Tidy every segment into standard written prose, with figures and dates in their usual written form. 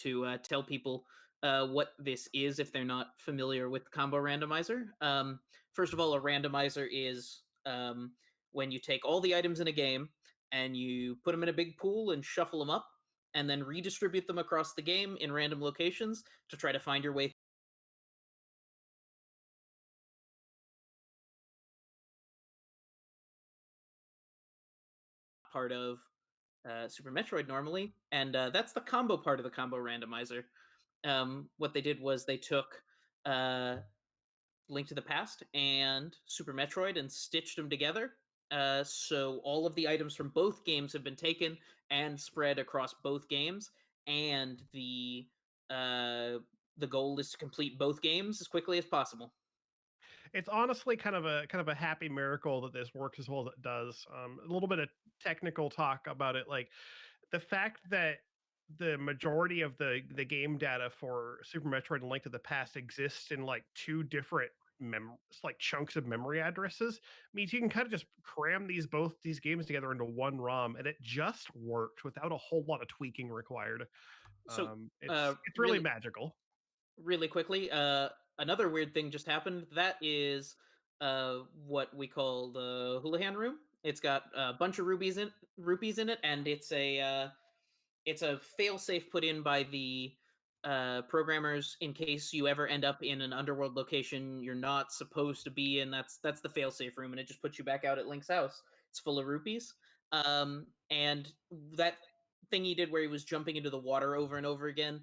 to tell people what this is if they're not familiar with combo randomizer. First of all, a randomizer is when you take all the items in a game and you put them in a big pool and shuffle them up, and then redistribute them across the game in random locations to try to find your way part of Super Metroid normally, and that's the combo part of the combo randomizer. What they did was they took uh, Link to the Past and Super Metroid and stitched them together. So all of the items from both games have been taken and spread across both games, and uh, the goal is to complete both games as quickly as possible. It's honestly kind of a happy miracle that this works as well as it does. A little bit of technical talk about it, like the fact that the majority of the game data for Super Metroid and Link to the Past exists in like two different like chunks of memory addresses means you can kind of just cram these games together into one ROM, and it just worked without a whole lot of tweaking required. So, It's really magical. really quickly, another weird thing just happened. That is what we call the Houlihan room. It's got a bunch of rupees in it, and it's a failsafe put in by the programmers in case you ever end up in an underworld location you're not supposed to be in. That's the failsafe room, and it just puts you back out at Link's house. It's full of rupees, and that thing he did where he was jumping into the water over and over again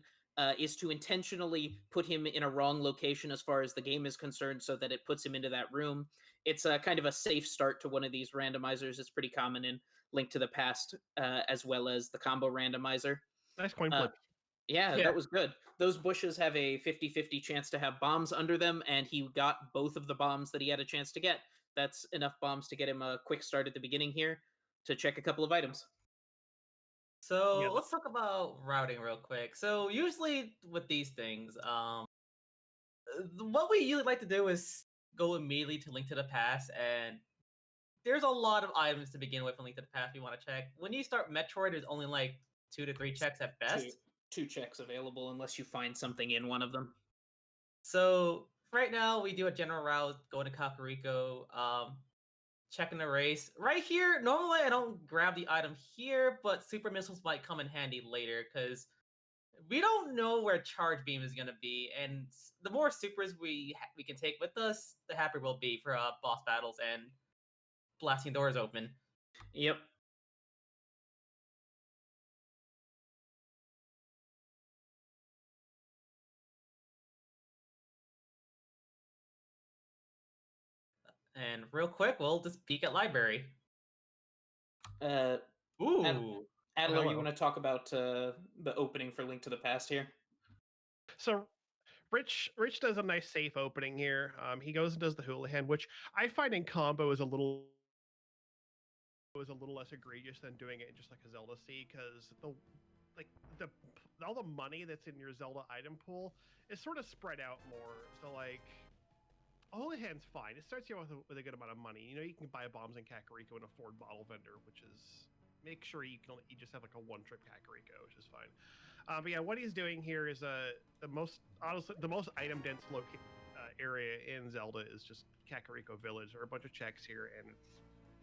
is to intentionally put him in a wrong location as far as the game is concerned, so that it puts him into that room. It's a kind of a safe start to one of these randomizers. It's pretty common in Link to the Past, as well as the combo randomizer. Nice coin Uh, flip. yeah, Yeah. that was good. Those bushes have a 50-50 chance to have bombs under them, and he got both of the bombs that he had a chance to get. That's enough bombs to get him a quick start at the beginning here to check a couple of items. So Yeah, let's talk about routing real quick. So usually with these things, what we usually like to do is go immediately to Link to the Past, and there's a lot of items to begin with in Link to the Past we want to check. When you start Metroid, there's only like 2 to 3 checks at Two, best. two checks available unless you find something in one of them. So right now we do a general route, going to Kakariko, checking the race. Right here, normally I don't grab the item here, but super missiles might come in handy later because we don't know where charge beam is going to be, and the more supers we can take with us, the happier we'll be for boss battles and blasting doors open. Yep. And real quick, we'll just peek at library. Uh, Ooh. Adler, you hello. want to talk about the opening for Link to the Past here? So Rich does a nice safe opening here. He goes and does the Houlihan, which I find in combo is a little less egregious than doing it in just like a Zelda C, because the all the money that's in your Zelda item pool is sort of spread out more. So like Houlihan's fine. It starts you with a good amount of money. You know, you can buy bombs in Kakariko and afford bottle vendor, which is make sure you just have like a one-trip Kakariko, which is fine. But yeah, what he's doing here is the most item dense area in Zelda is just Kakariko Village. There are a bunch of checks here, and it's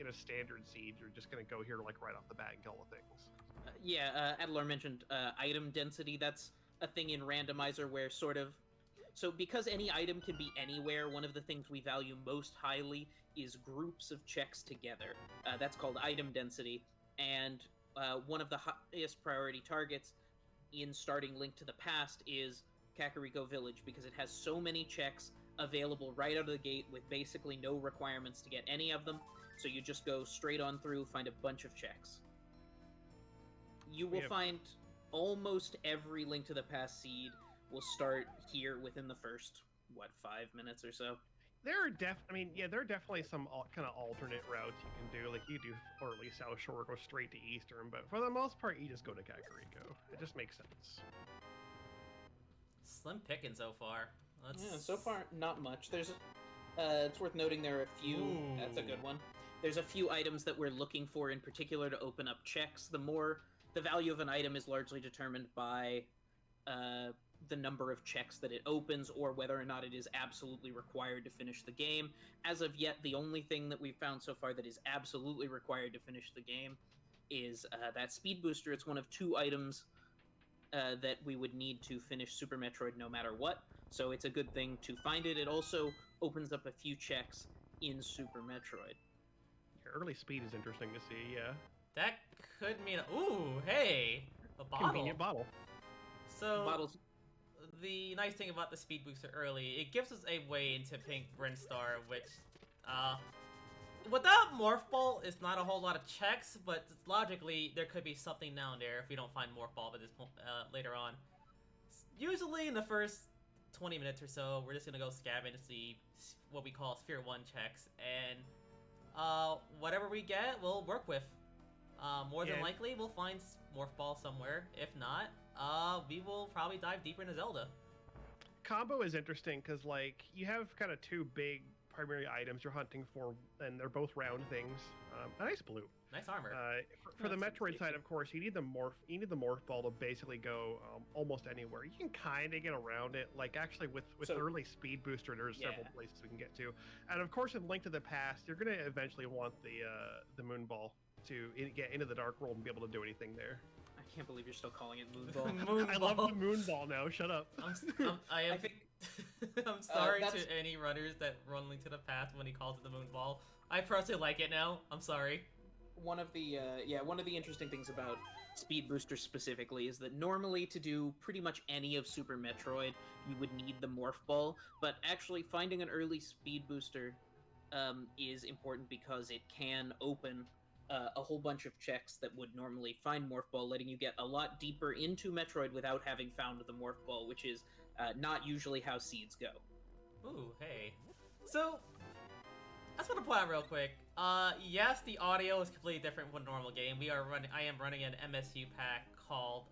in a standard seed. You're just gonna go here like right off the bat and kill the things. Adler mentioned item density. That's a thing in Randomizer where so because any item can be anywhere, one of the things we value most highly is groups of checks together. That's called item density, and one of the highest priority targets in starting Link to the Past is Kakariko Village, because it has so many checks available right out of the gate with basically no requirements to get any of them. So you just go straight on through, find a bunch of checks. You will find almost every Link to the Past seed will start here within the first 5 minutes or so. There are definitely some kind of alternate routes you can do. Like you do early South Shore, go straight to Eastern, but for the most part, you just go to Kakariko. It just makes sense. Slim picking so far. Yeah, so far not much. It's worth noting there are a few. Ooh. That's a good one. There's a few items that we're looking for in particular to open up checks. The value of an item is largely determined by the number of checks that it opens or whether or not it is absolutely required to finish the game. As of yet, the only thing that we've found so far that is absolutely required to finish the game is that speed booster. It's one of 2 items that we would need to finish Super Metroid no matter what, so it's a good thing to find it. It also opens up a few checks in Super Metroid. Early speed is interesting to see, yeah. That could mean... Ooh, hey! A bottle. Convenient bottle. So, Bottles. the nice thing about the speed booster early, it gives us a way into Pink Brinstar, which, without Morph Ball, it's not a whole lot of checks, but logically, there could be something down there if we don't find Morph Ball at this point, later on. Usually, in the first 20 minutes or so, we're just gonna go scabbing to see what we call Sphere 1 checks, and, whatever we get, we'll work with. More than likely, we'll find Morph Ball somewhere. If not, we will probably dive deeper into Zelda. Combo is interesting because, like, you have kind of 2 big primary items you're hunting for, and they're both round things. A nice blue. Nice armor. For the Metroid side, of course, you need the morph ball to basically go almost anywhere. You can kind of get around it. Like, actually, with the early speed booster, there's several places we can get to. And of course, in Link to the Past, you're gonna eventually want the moon ball to get into the Dark World and be able to do anything there. I can't believe you're still calling it Moon Ball. Moon I Ball. love the moon ball now. Shut up. I think I'm sorry that's- to any runners that run Link to the Past when he calls it the Moon Ball. I personally like it now. I'm sorry. One of the interesting things about Speed Booster specifically is that normally to do pretty much any of Super Metroid, you would need the Morph Ball, but actually finding an early Speed Booster is important because it can open a whole bunch of checks that would normally find Morph Ball, letting you get a lot deeper into Metroid without having found the Morph Ball, which is not usually how seeds go. Ooh, hey. So, I just want to point out real quick. Yes, the audio is completely different from a normal game. I am running an MSU pack called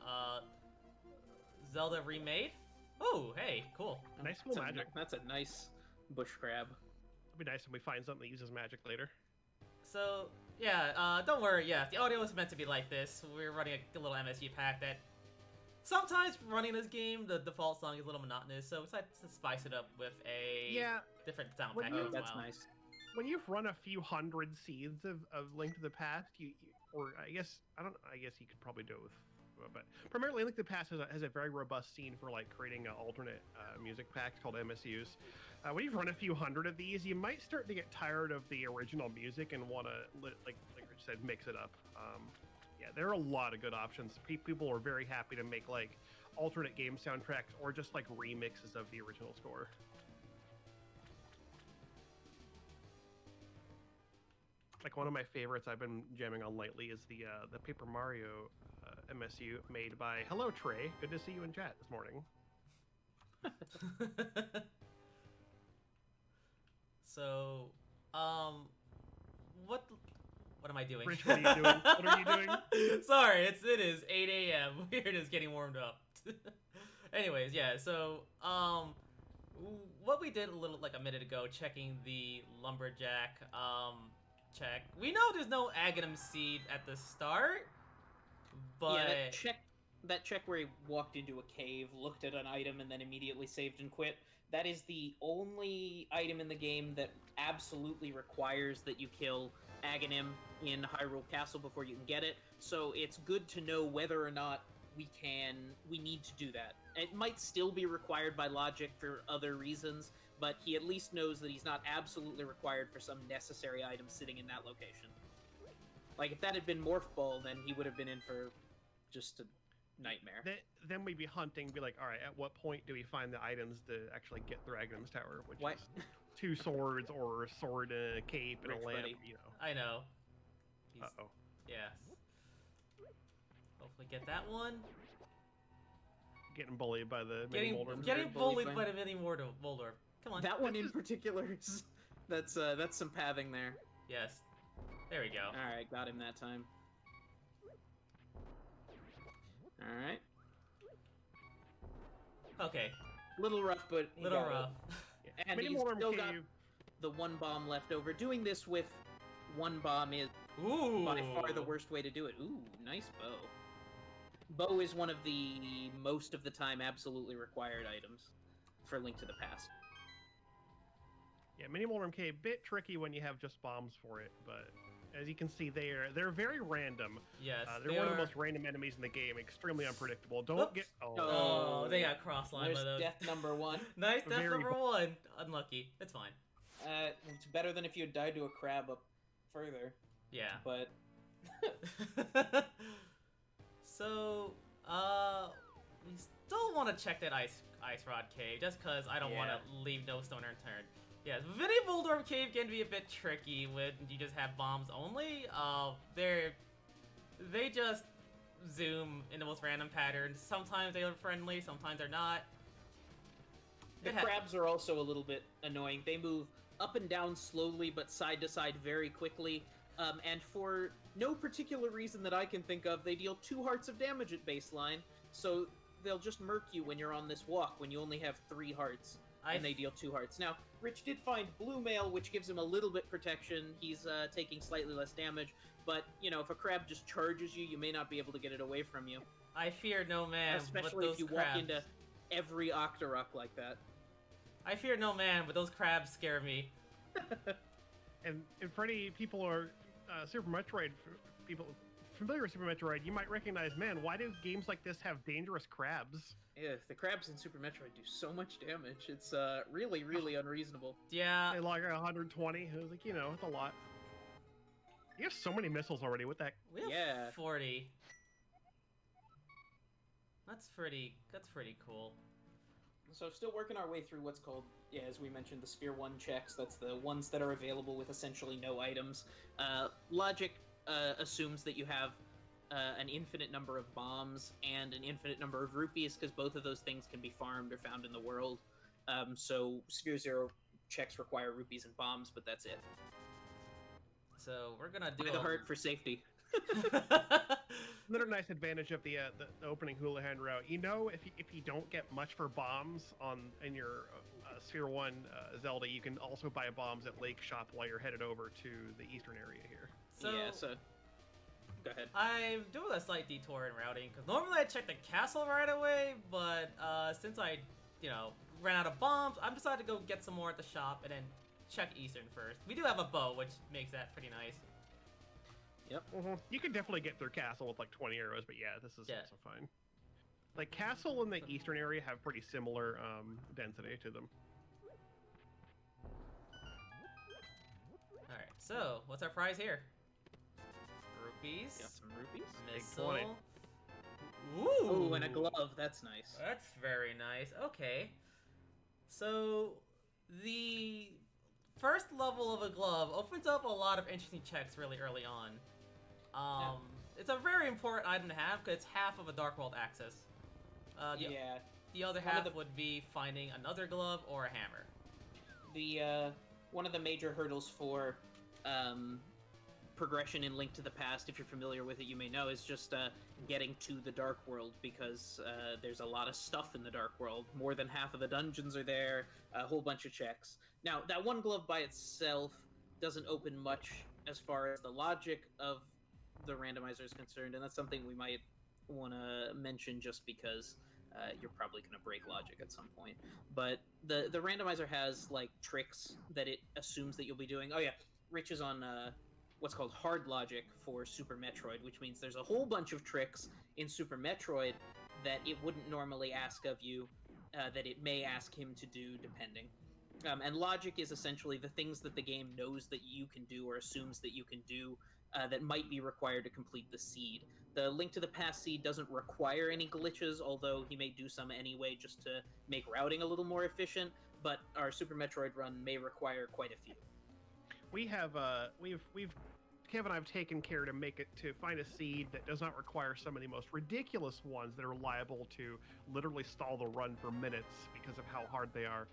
Zelda Remade. Oh, hey, cool. Nice cool magic. That's a nice bush crab. It'd be nice if we find something that uses magic later. So, yeah, don't worry. Yeah, the audio is meant to be like this. We're running a little MSU pack that sometimes running this game, the default song is a little monotonous, so we decided to spice it up with a different sound pack as That's well. nice. When you've run a few hundred seeds of Link to the Past, or I guess you could probably do it with, but primarily Link to the Past has a very robust scene for like creating alternate music packs called MSUs. When you've run a few hundred of these, you might start to get tired of the original music and want to, like Rich said, mix it up. Yeah, there are a lot of good options. People are very happy to make like alternate game soundtracks or just like remixes of the original score. Like one of my favorites I've been jamming on lately is the Paper Mario MSU made by Hello Trey. Good to see you in chat this morning. So, what am I doing? Rich, what are you doing? What are you doing? Sorry, it is 8 a.m. We're just getting warmed up. Anyways, yeah. So, what we did a minute ago, checking the lumberjack check. We know there's no Aghanim seed at the start, but Yeah, that check where he walked into a cave, looked at an item, and then immediately saved and quit. That is the only item in the game that absolutely requires that you kill Aghanim in Hyrule Castle before you can get it. So it's good to know whether or not we need to do that. It might still be required by logic for other reasons, but he at least knows that he's not absolutely required for some necessary item sitting in that location. Like, if that had been Morph Ball, then he would have been in for just a nightmare. Then we'd be hunting, be like, all right, at what point do we find the items to actually get through Aghanim's Tower, which is 2 swords or a sword and a cape and Rich a lamp, buddy. I know. Uh-oh. Yes. Hopefully get that one. Getting bullied by the mini Moldorms. Getting bullied bullied by the mini Moldor. Come on. That one in particular is that's some pathing there. Yes. There we go. All right, got him that time. All right, Okay. little rough, but he Little got it. rough. And Mini he's Moldorm still got cave. the 1 bomb left over. Doing this with 1 bomb is Ooh. by far the worst way to do it. Ooh, nice bow. Bow is one of the most of the time absolutely required items for Link to the Past. Yeah, Mini Mulroom Cave, bit tricky when you have just bombs for it, but as you can see, they're very random. Yes, They're one of the most random enemies in the game, extremely unpredictable. Don't Oops. get Oh, they got cross-lined by There's those. death number one. Nice, death Very number one. Unlucky. It's fine. It's better than if you had died to a crab up further, Yeah. but So, we still want to check that ice rod cave, just because I don't want to leave no stone unturned. Yes, Vinny Bulldorm Cave can be a bit tricky when you just have bombs only. They just zoom in the most random patterns. Sometimes they are friendly, sometimes they're not. the crabs are also a little bit annoying. They move up and down slowly, but side to side very quickly. And for no particular reason that I can think of, they deal 2 hearts of damage at baseline. So they'll just murk you when you're on this walk, when you only have 3 hearts. And they deal 2 hearts. Now, Rich did find Blue Mail, which gives him a little bit protection. He's taking slightly less damage. But, you know, if a crab just charges you, you may not be able to get it away from you. I fear no man. Especially if you walk into every Octorok like that. I fear no man, but those crabs scare me. And for any people who are Super Metroid people familiar with Super Metroid, you might recognize, man, why do games like this have dangerous crabs? Yeah, the crabs in Super Metroid do so much damage. It's really, really unreasonable. Yeah. They log 120. It was like, you know, it's a lot. You have so many missiles already. What that? We have 40. That's pretty cool. So still working our way through what's called, as we mentioned, the Sphere 1 checks. That's the ones that are available with essentially no items. Logic assumes that you have an infinite number of bombs and an infinite number of rupees, because both of those things can be farmed or found in the world. So Sphere 0 checks require rupees and bombs, but that's it. So we're gonna do Play the heart for safety. Another nice advantage of the opening Houlihan route, you know, if you don't get much for bombs in your Sphere 1 Zelda, you can also buy bombs at Lake Shop while you're headed over to the eastern area here. So go ahead. I'm doing a slight detour in routing, because normally I check the castle right away, but since I, ran out of bombs, I'm decided to go get some more at the shop and then check eastern first. We do have a bow, which makes that pretty nice. Yep. Mm-hmm. You can definitely get through castle with like 20 arrows, but yeah, this is also fine. Like castle and the eastern area have pretty similar density to them. Alright, so what's our prize here? Rupees. Got some rupees. Missile. Ooh, and a glove. That's nice. That's very nice. Okay. So the first level of a glove opens up a lot of interesting checks really early on. It's a very important item to have because it's half of a Dark World access. The other half would be finding another glove or a hammer. The one of the major hurdles for progression in Link to the Past, if you're familiar with it, you may know, is just getting to the Dark World, because there's a lot of stuff in the Dark World. More than half of the dungeons are there, a whole bunch of checks. Now, that one glove by itself doesn't open much as far as the logic of the randomizer is concerned, and that's something we might want to mention just because you're probably going to break logic at some point. But the randomizer has, like, tricks that it assumes that you'll be doing. Oh yeah, Rich is on what's called hard logic for Super Metroid, which means there's a whole bunch of tricks in Super Metroid that it wouldn't normally ask of you, that it may ask him to do, depending. And logic is essentially the things that the game knows that you can do or assumes that you can do that might be required to complete the seed. The Link to the Past seed doesn't require any glitches, although he may do some anyway just to make routing a little more efficient, but our Super Metroid run may require quite a few. We have Kev and I have taken care to make it to find a seed that does not require some of the most ridiculous ones that are liable to literally stall the run for minutes because of how hard they are.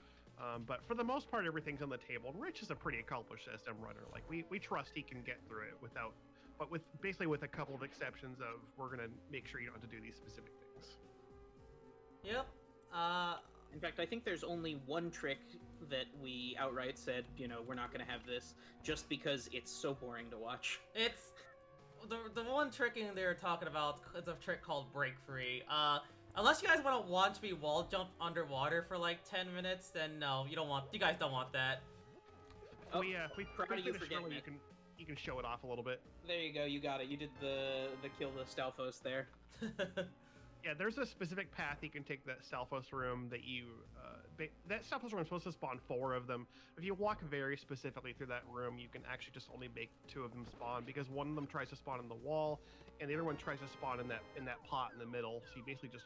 But for the most part, everything's on the table. Rich is a pretty accomplished SM runner. Like we trust he can get through it with a couple of exceptions of we're gonna make sure you don't have to do these specific things. Yep. In fact, I think there's only one trick that we outright said, we're not going to have this, just because it's so boring to watch. the one tricking they're talking about is a trick called break free. Unless you guys want to watch me wall jump underwater for like 10 minutes, then no, you guys don't want that. Oh, if we proud of you finish for getting early, it. you can show it off a little bit. There you go, you got it. You did the kill the Stalfos there. Yeah, there's a specific path you can take that Stalfos room that you that Stalfos room is supposed to spawn 4 of them. If you walk very specifically through that room, you can actually just only make 2 of them spawn because one of them tries to spawn in the wall, and the other one tries to spawn in that pot in the middle. So you basically just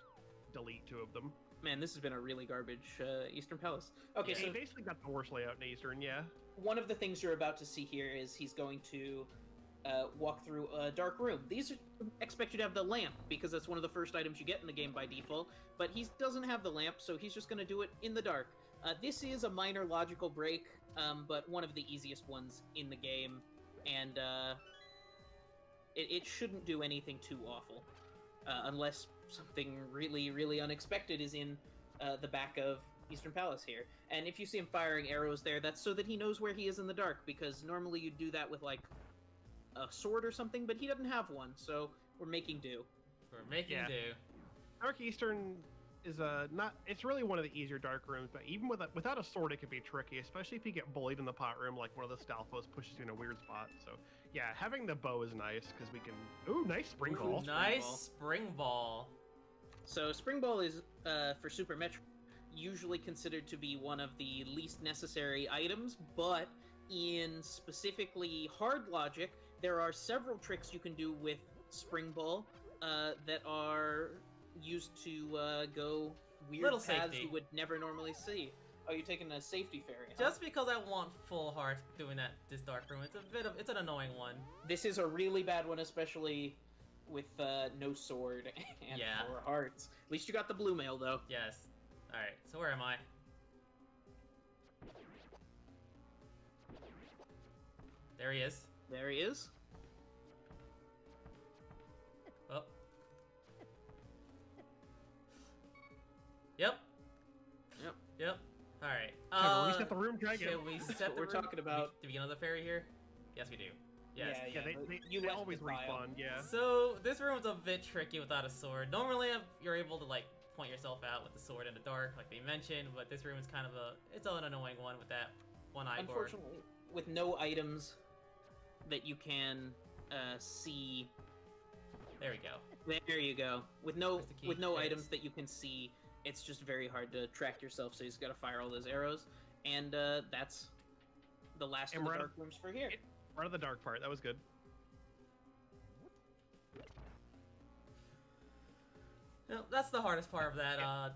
delete 2 of them. Man, this has been a really garbage Eastern Palace. Okay, Yeah, so you basically got the worst layout in Eastern. Yeah. one of the things you're about to see here is he's going to walk through a dark room. These expect you to have the lamp because that's one of the first items you get in the game by default, but he doesn't have the lamp, so he's just going to do it in the dark. This is a minor logical break, but one of the easiest ones in the game, and it shouldn't do anything too awful, unless something really, really unexpected is in the back of Eastern Palace here. And if you see him firing arrows there, that's so that he knows where he is in the dark, because normally you'd do that with, like, a sword or something, but he doesn't have one, so we're making do. We're making do. Dark Eastern is it's really one of the easier dark rooms, but even without a sword, it can be tricky, especially if you get bullied in the pot room, like one of the Stalfos pushes you in a weird spot. So yeah, having the bow is nice because we can. Ooh, nice spring ball. Nice spring ball. So spring ball is for Super Metroid usually considered to be one of the least necessary items, but in specifically hard logic, there are several tricks you can do with spring ball that are used to go weird Little paths safety. you would never normally see. Oh, you're taking a safety fairy, huh? Just because I want full heart doing this dark room, it's an annoying one. This is a really bad one, especially with no sword and 4 hearts. At least you got the blue mail, though. Yes. All right. So where am I? There he is. There he is. Oh. Yep. Yep. Yep. All right. Okay, reset the room, dragon. Can we That's set what the we're room? talking about. Do we get another fairy here? Yes, we do. Yes. Yeah, You they left always the pile. refund. Yeah. So this room's a bit tricky without a sword. Normally, you're able to like point yourself out with the sword in the dark, like they mentioned. But this room is kind of it's an annoying one with that one eye guard. Unfortunately, with no items that you can see. There we go. There you go. With no Where's the key? Yes. items that you can see, it's just very hard to track yourself. So he's got to fire all those arrows, and that's the last of the dark rooms for here. Part of the dark part. That was good. No, that's the hardest part of that. Of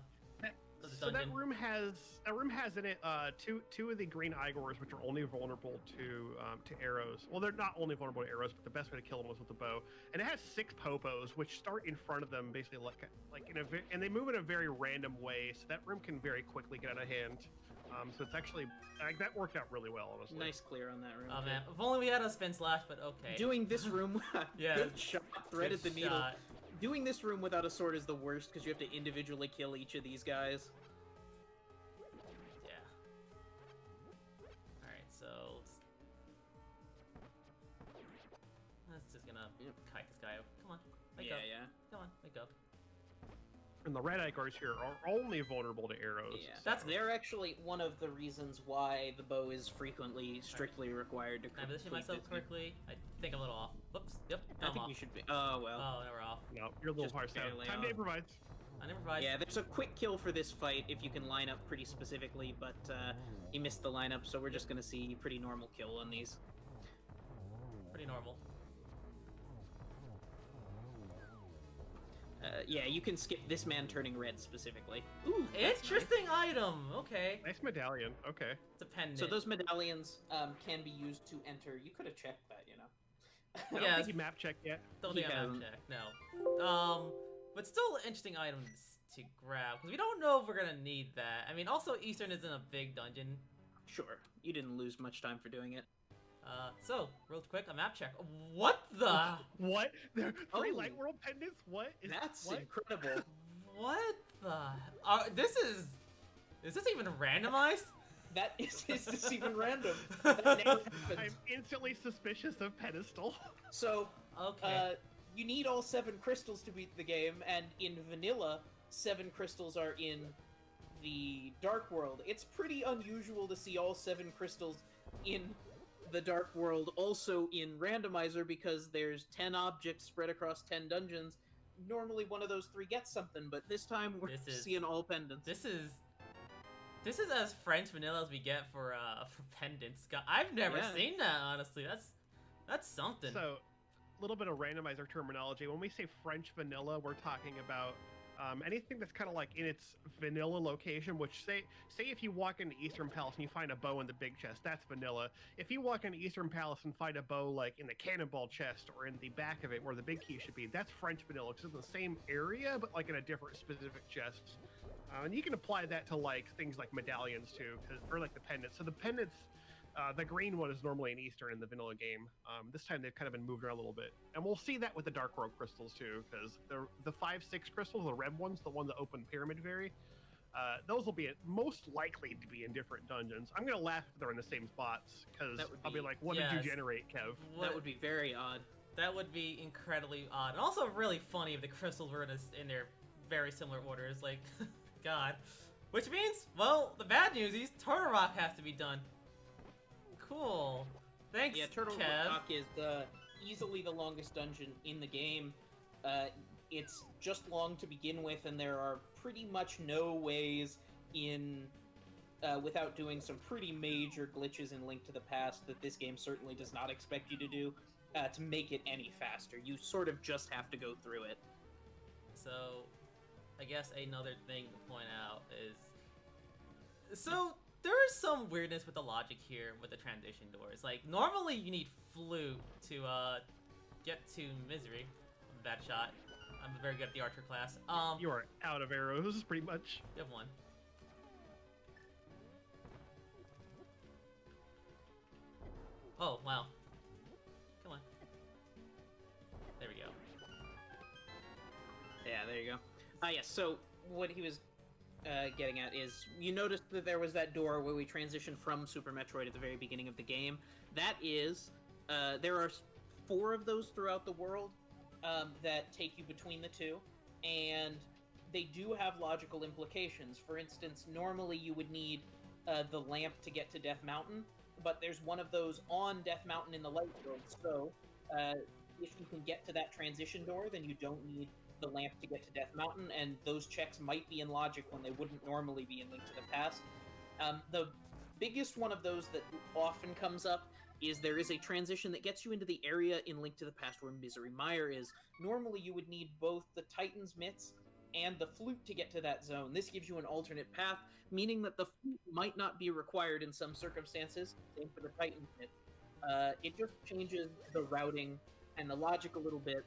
the So that dungeon. room has in it two of the green Igors, which are only vulnerable to arrows. Well, they're not only vulnerable to arrows, but the best way to kill them was with the bow. And it has 6 popos, which start in front of them, basically and they move in a very random way. So that room can very quickly get out of hand. So it's actually that worked out really well, honestly. Nice clear on that room. Oh too. man, if only we had a spin slash, but okay. Doing this room, Yeah, good shot, threaded the Good needle. shot. Doing this room without a sword is the worst because you have to individually kill each of these guys. Yeah. All right, so let's just gonna kite this guy up. Come on, wake up. Yeah. Come on, wake up. And the red Igors here are only vulnerable to arrows. Yeah, they're actually one of the reasons why the bow is frequently strictly required to Can I position complete myself this game. correctly? I think I'm a little off. Whoops. Yep. I I'm think off. you should be. Oh well. Oh, now we're off. No, you're a little Just hard down. barely Time to off. improvise. I never revised. Yeah, there's a quick kill for this fight if you can line up pretty specifically, but he missed the lineup, so we're just gonna see pretty normal kill on these. Pretty normal. Yeah, you can skip this man turning red specifically. Ooh, that's Interesting item. Okay. Nice medallion. Okay. It's a pendant. nice. So those medallions can be used to enter. You could have checked that, you know. I don't Yeah, think you map checked yet. Don't he think I have hasn't. check. No. But still interesting items to grab because we don't know if we're gonna need that. I mean, also Eastern isn't a big dungeon. Sure, you didn't lose much time for doing it. So real quick, a map check. What the? What? There are 3 Oh. light world pendants? What? That's what? incredible. What the? Is this even randomized? That is this even random? That never happens. I'm instantly suspicious of pedestal. So Okay. You need all 7 crystals to beat the game, and in vanilla, 7 crystals are in the Dark World. It's pretty unusual to see all 7 crystals in the Dark World also in Randomizer because there's 10 objects spread across 10 dungeons. Normally one of those 3 gets something, but this time we're seeing all pendants. This is as French vanilla as we get for pendants. I've never seen that, honestly. That's something. So, a little bit of randomizer terminology. When we say French vanilla, we're talking about anything that's kind of like in its vanilla location, which say if you walk into Eastern Palace and you find a bow in the big chest, that's vanilla. If you walk into Eastern Palace and find a bow like in the cannonball chest or in the back of it where the big key should be, that's French vanilla, because it's in the same area but like in a different specific chest. And you can apply that to like things like medallions too, or like the pendants. So the pendants, the green one is normally an Eastern in the vanilla game. This time they've kind of been moved around a little bit. And we'll see that with the Dark World crystals too, because the 5-6 crystals, the red ones, the ones that open Pyramid Fairy, those will be most likely to be in different dungeons. I'm going to laugh if they're in the same spots, because I'll be like, what did you generate, Kev? That would be very odd. That would be incredibly odd. And also really funny if the crystals were in their very similar orders. Like, God. Which means, well, the bad news is Turtle Rock has to be done. Cool. Thanks, Turtle Kev. Rock is easily the longest dungeon in the game. It's just long to begin with, and there are pretty much no ways in, without doing some pretty major glitches in Link to the Past that this game certainly does not expect you to do, to make it any faster. You sort of just have to go through it. So, I guess another thing to point out is... So, there is some weirdness with the logic here with the transition doors. Like, normally you need Flute to get to Misery. I'm a bad shot. I'm very good at the Archer class. You are out of arrows, pretty much. You have one. Oh, wow. Come on. There we go. Yeah, there you go. Yes, so what he was getting at is, you noticed that there was that door where we transitioned from Super Metroid at the very beginning of the game. That is, there are 4 of those throughout the world that take you between the two, and they do have logical implications. For instance, normally you would need the lamp to get to Death Mountain, but there's one of those on Death Mountain in the light world, so if you can get to that transition door, then you don't need the lamp to get to Death Mountain, and those checks might be in logic when they wouldn't normally be in Link to the Past. The biggest one of those that often comes up is there is a transition that gets you into the area in Link to the Past where Misery Mire is. Normally you would need both the Titan's Mitts and the Flute to get to that zone. This gives you an alternate path, meaning that the Flute might not be required in some circumstances. Same for the Titan's Mitts. It just changes the routing and the logic a little bit.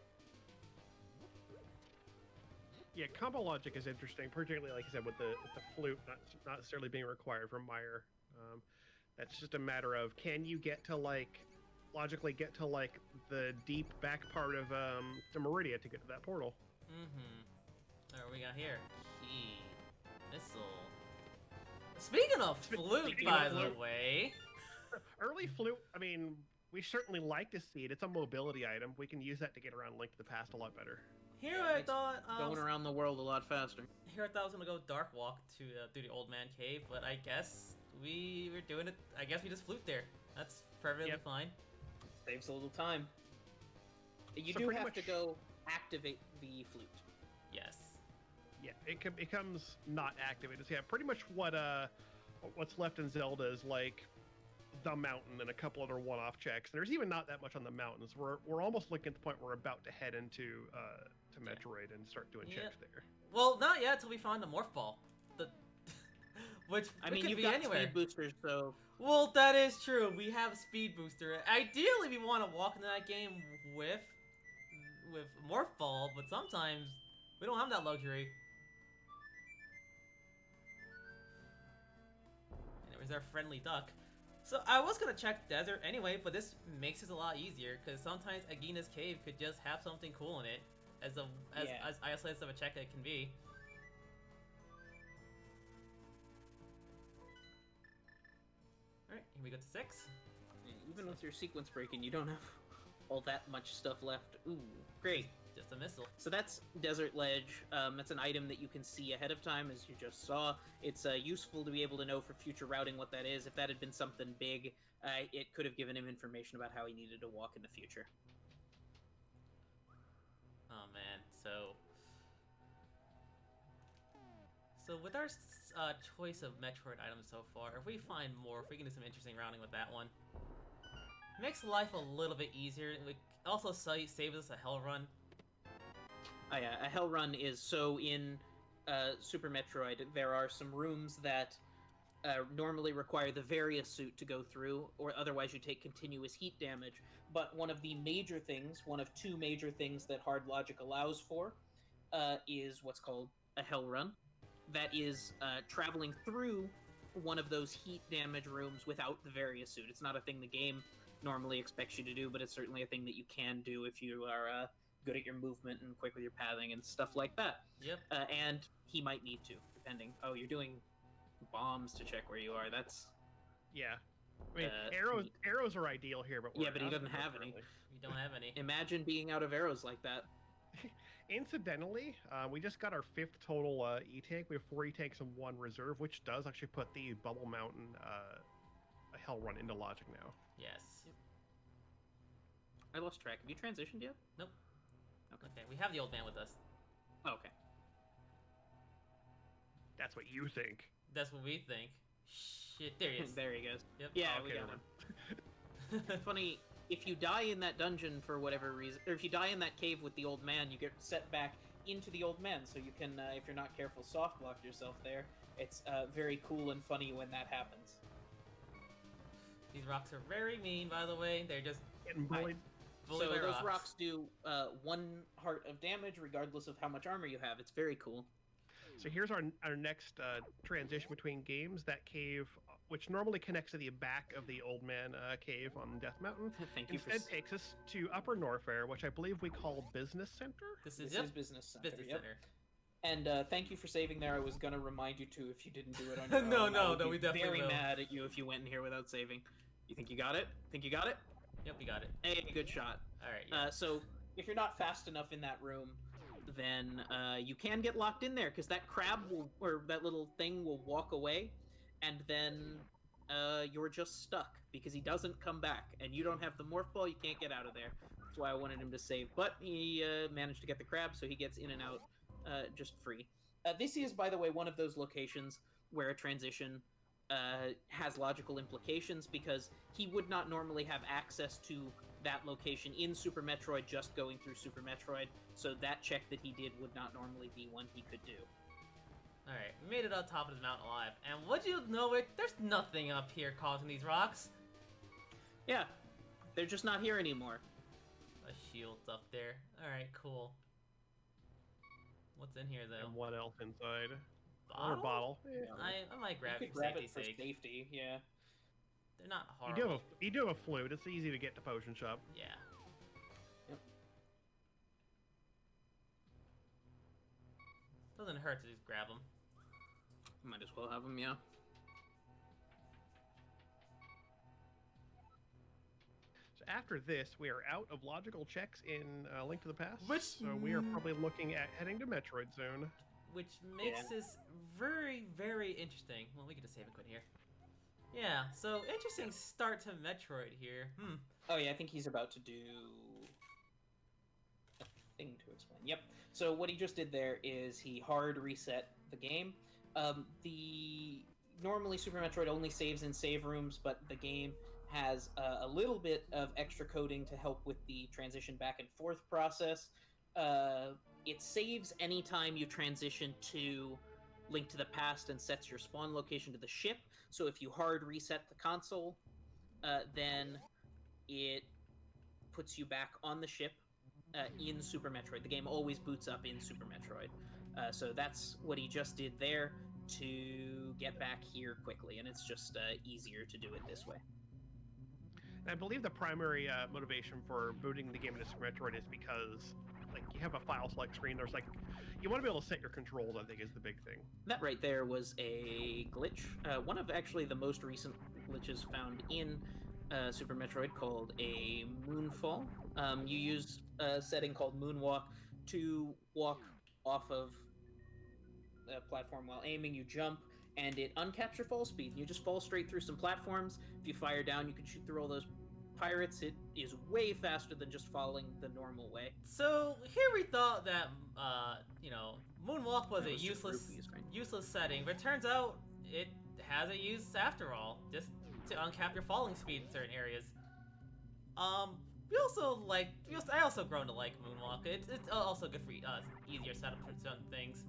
Yeah, combo logic is interesting, particularly like I said with the flute not necessarily being required from Meyer. That's just a matter of, can you get to logically get to the deep back part of the Meridia to get to that portal? What do we got here? Key. Missile. Speaking of flute, by the way. Early flute, I mean, we certainly like to see it. It's a mobility item. We can use that to get around Link to the Past a lot better. Here I thought going around the world a lot faster. Here I thought I was gonna go Dark Walk to through the Old Man Cave, but I guess we were doing it. I guess we just flute there. That's perfectly fine. Saves a little time. You do have to go activate the flute. Yes. Yeah, it becomes not activated. So yeah, pretty much what's left in Zelda is like the mountain and a couple other one-off checks. There's even not that much on the mountains. We're almost looking at the point where we're about to head into to Metroid and start doing checks there. Well, not yet until we find the Morph Ball. Which I mean, could you've be got anywhere. speed boosters, so. Well, that is true. We have speed booster. Ideally, we want to walk into that game with Morph Ball, but sometimes we don't have that luxury. And there's our friendly duck. So I was gonna check desert anyway, but this makes it a lot easier because sometimes Agina's cave could just have something cool in it, as isolated of a check it can be. All right, here we go to 6. Even with your sequence breaking, you don't have all that much stuff left. Ooh, great. Just a missile. So that's Desert Ledge. That's an item that you can see ahead of time, as you just saw. It's useful to be able to know for future routing what that is. If that had been something big, it could have given him information about how he needed to walk in the future. Oh man, so with our choice of Metroid items so far, if we find more, if we can do some interesting routing with that one, it makes life a little bit easier. It also saves us a hell run. Oh yeah, a hell run is so in Super Metroid, there are some rooms that normally require the Varia suit to go through, or otherwise you take continuous heat damage. But one of the major things, one of two major things that hard logic allows for, is what's called a hell run. That is traveling through one of those heat damage rooms without the Varia suit. It's not a thing the game normally expects you to do, but it's certainly a thing that you can do if you are good at your movement and quick with your pathing and stuff like that. Yep. And he might need to, depending. Oh, you're doing bombs to check where you are. That's Yeah. I mean, neat. arrows are ideal here, but we're Yeah, but he out of doesn't them have any. currently. We don't have any. Imagine being out of arrows like that. Incidentally, we just got our 5th total E-tank. We have 4 E-tanks and 1 reserve, which does actually put the Bubble Mountain Hell Run into logic now. Yes. I lost track. Have you transitioned yet? Nope. Okay, we have the old man with us. Oh, okay. That's what you think. That's what we think. Shit, there he is. There he goes. Yep. Yeah, Oh, we okay, got never him. Funny, if you die in that dungeon for whatever reason, or if you die in that cave with the old man, you get set back into the old man, so you can, if you're not careful, soft block yourself there. It's very cool and funny when that happens. These rocks are very mean, by the way. They're just Getting bullied. bully So by those rocks do 1 heart of damage regardless of how much armor you have. It's very cool. So here's our next transition between games. That cave, which normally connects to the back of the Old Man cave on Death Mountain, Thank you for... instead takes us to Upper Norfair, which I believe we call Business Center. This is, This is Business Center. Business Yep. Center. And thank you for saving there. I was gonna remind you to if you didn't do it on your No, own. no, I would no, be we definitely very will. mad at you if you went in here without saving. You think you got it? Think you got it? Yep, we got it. Hey, good shot. All right. Yeah. So if you're not fast enough in that room, then you can get locked in there because that crab will, or that little thing will walk away, and then you're just stuck because he doesn't come back, and you don't have the morph ball. You can't get out of there. That's why I wanted him to save, but he managed to get the crab, so he gets in and out just free. This is, by the way, one of those locations where a transition has logical implications because he would not normally have access to that location in Super Metroid just going through Super Metroid, so that check that he did would not normally be one he could do. All right, we made it up top of the mountain alive, and would you know it? There's nothing up here causing these rocks. Yeah, they're just not here anymore. A shield's up there. All right, cool. What's in here though? And what else inside? Bottle? Or bottle. Yeah. I might grab You it could for grab safety's it for sake. safety, yeah. They're not You horrible. do have a flute. It's easy to get to Potion Shop. Yeah. Yep. Doesn't hurt to just grab them. Might as well have them, yeah. So after this, we are out of logical checks in Link to the Past. Which- So we are probably looking at heading to Metroid Zone. Which makes Yeah. this very, very interesting. Well, we get to save and quit here. Yeah, so interesting start to Metroid here. Oh yeah, I think he's about to do a thing to explain. Yep. So what he just did there is he hard reset the game. The normally Super Metroid only saves in save rooms, but the game has a little bit of extra coding to help with the transition back and forth process. It saves anytime you transition to Link to the Past and sets your spawn location to the ship. So if you hard reset the console, then it puts you back on the ship in Super Metroid. The game always boots up in Super Metroid. So that's what he just did there to get back here quickly, and it's just easier to do it this way. And I believe the primary motivation for booting the game into Super Metroid is because, like, you have a file select screen. There's like, you want to be able to set your controls. I think is the big thing. That right there was a glitch. One of actually the most recent glitches found in Super Metroid called a Moonfall. You use a setting called Moonwalk to walk off of a platform while aiming. You jump, and it uncaps your fall speed. You just fall straight through some platforms. If you fire down, you can shoot through all those pirates. It is way faster than just following the normal way. So here we thought that Moonwalk was That a was some useless rupees, right? useless setting, but it turns out it has a use after all, just to uncap your falling speed in certain areas. I also grown to like Moonwalk. It's also good for easier setup for certain things.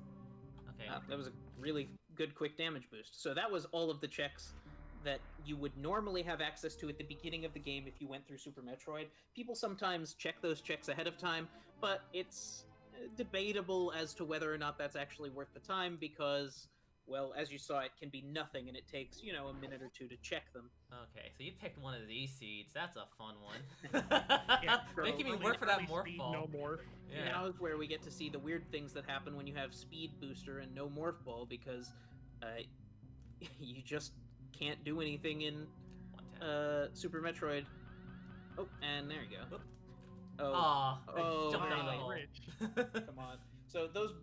Okay. That was a really good quick damage boost. So that was all of the checks that you would normally have access to at the beginning of the game if you went through Super Metroid. People sometimes check those checks ahead of time, but it's debatable as to whether or not that's actually worth the time because, well, as you saw, it can be nothing and it takes, a minute or two to check them. Okay, so you picked one of these seeds. That's a fun one. Yeah, Making me early- work for that early morph speed, ball. No morph. Yeah. Now is where we get to see the weird things that happen when you have Speed Booster and no Morph Ball because you just can't do anything in 110. Super Metroid. Oh, and there you go. Whoop. Oh, Aw, I oh, jumped down the hey. hole. Rich. come on. So those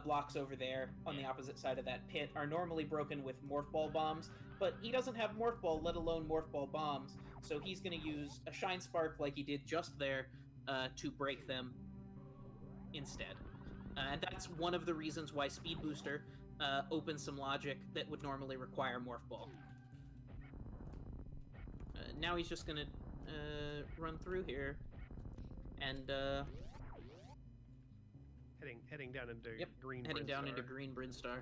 blocks over there on the opposite side of that pit are normally broken with Morph Ball bombs, but he doesn't have Morph Ball, let alone Morph Ball bombs, so he's going to use a Shine Spark like he did just there to break them instead. And that's one of the reasons why Speed Booster opens some logic that would normally require Morph Ball. Now he's just going to run through here and Heading down into green. heading down into Brinstar. Green Brinstar.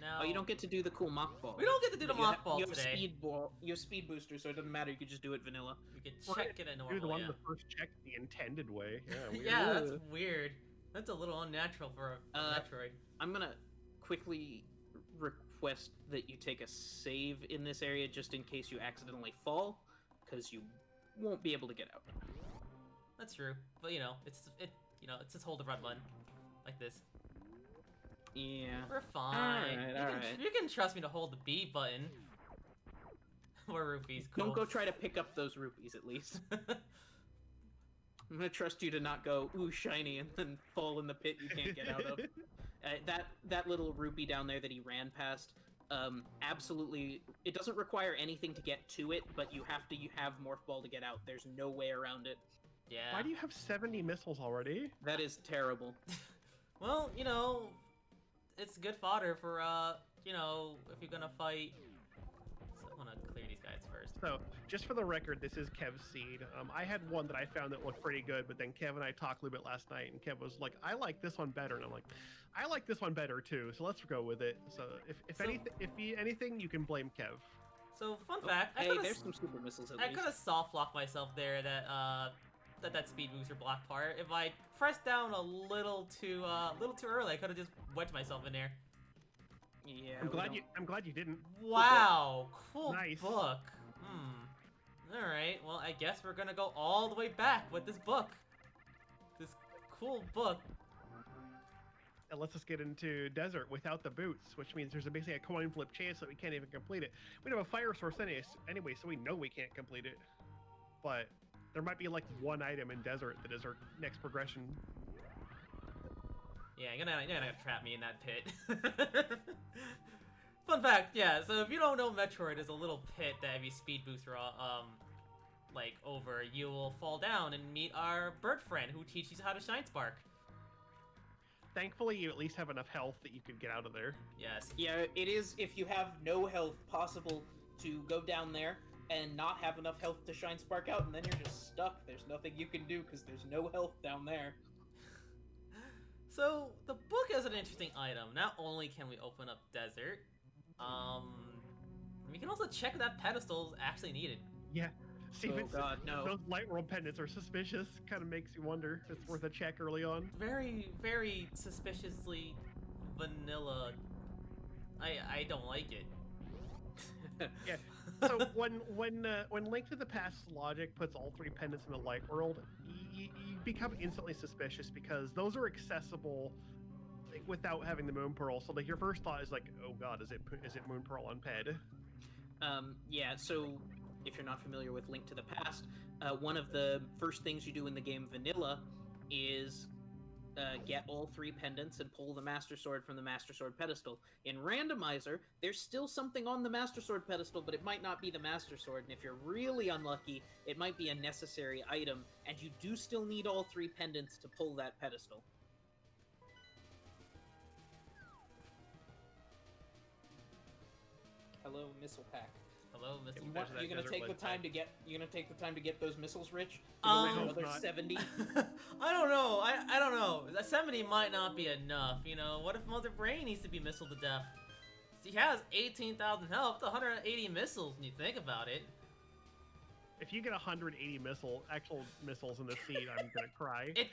Now, Oh, you don't get to do the cool mock ball. We don't get to do the But you mock ha- ball you have today. Speed ball. You have Speed Booster, so it doesn't matter. You can just do it vanilla. We could Right. check it in Do normal. the one Yeah, with the first check the intended way. Yeah, weird. yeah, that's weird. That's a little unnatural for a Metroid. I'm gonna quickly request that you take a save in this area just in case you accidentally fall, because you won't be able to get out. That's true, but it's just hold the red button, like this. Yeah. We're fine. Alright. You can trust me to hold the B button. More rupees, cool. Don't go try to pick up those rupees, at least. I'm gonna trust you to not go, ooh, shiny, and then fall in the pit you can't get out of. That little rupee down there that he ran past, absolutely, it doesn't require anything to get to it, but you have to have Morph Ball to get out. There's no way around it. Yeah. Why do you have 70 missiles already? That is terrible. Well, it's good fodder for if you're gonna fight. So I wanna clear these guys first. So, just for the record, this is Kev's seed. I had one that I found that looked pretty good, but then Kev and I talked a little bit last night, and Kev was like, "I like this one better," and I'm like, "I like this one better too." So let's go with it. So anything, you can blame Kev. So fun fact, Hey, there's some super missiles at I least. could have soft locked myself there. That speed booster block part. If I pressed down a little too early, I could have just wedged myself in there. Yeah. I'm glad you didn't. Wow, cool Nice. book. All right. Well, I guess we're gonna go all the way back with this book. This cool book. It lets us get into desert without the boots, which means there's basically a coin flip chance that we can't even complete it. We don't have a fire source anyway, so we know we can't complete it. But there might be like one item in desert that is our next progression. Yeah, you're gonna trap me in that pit. Fun fact, yeah. So if you don't know, Metroid is a little pit that if you speed boost over, you will fall down and meet our bird friend who teaches you how to Shine Spark. Thankfully, you at least have enough health that you could get out of there. Yes. Yeah, it is, if you have no health, possible to go down there and not have enough health to Shine Spark out, and then you're just stuck. There's nothing you can do because there's no health down there. So the book is an interesting item. Not only can we open up desert, we can also check that pedestal is actually needed. Yeah. See if Oh it's, god, no. those light world pendants are suspicious. Kind of makes you wonder if it's worth a check early on. Very, very suspiciously vanilla. I don't like it. Yeah. So when Link to the Past logic puts all three pendants in the light world, you become instantly suspicious because those are accessible without having the Moon Pearl. So your first thought is like, oh god, is it Moon Pearl on Ped? Yeah, so if you're not familiar with Link to the Past, one of the first things you do in the game Vanilla is get all 3 pendants and pull the Master Sword from the Master Sword pedestal. In Randomizer, there's still something on the Master Sword pedestal, but it might not be the Master Sword, and if you're really unlucky, it might be a necessary item, and you do still need all 3 pendants to pull that pedestal. Hello, Missile Pack. Hello, Mr. You're gonna take the time to get. You're gonna take the time to get those missiles, Rich. Another 70. I don't know. I don't know. That 70 might not be enough. You know, what if Mother Brain needs to be missiled to death? She has 18,000 health, 180 missiles. When you think about it. If you get 180 actual missiles in the seed, I'm gonna cry. It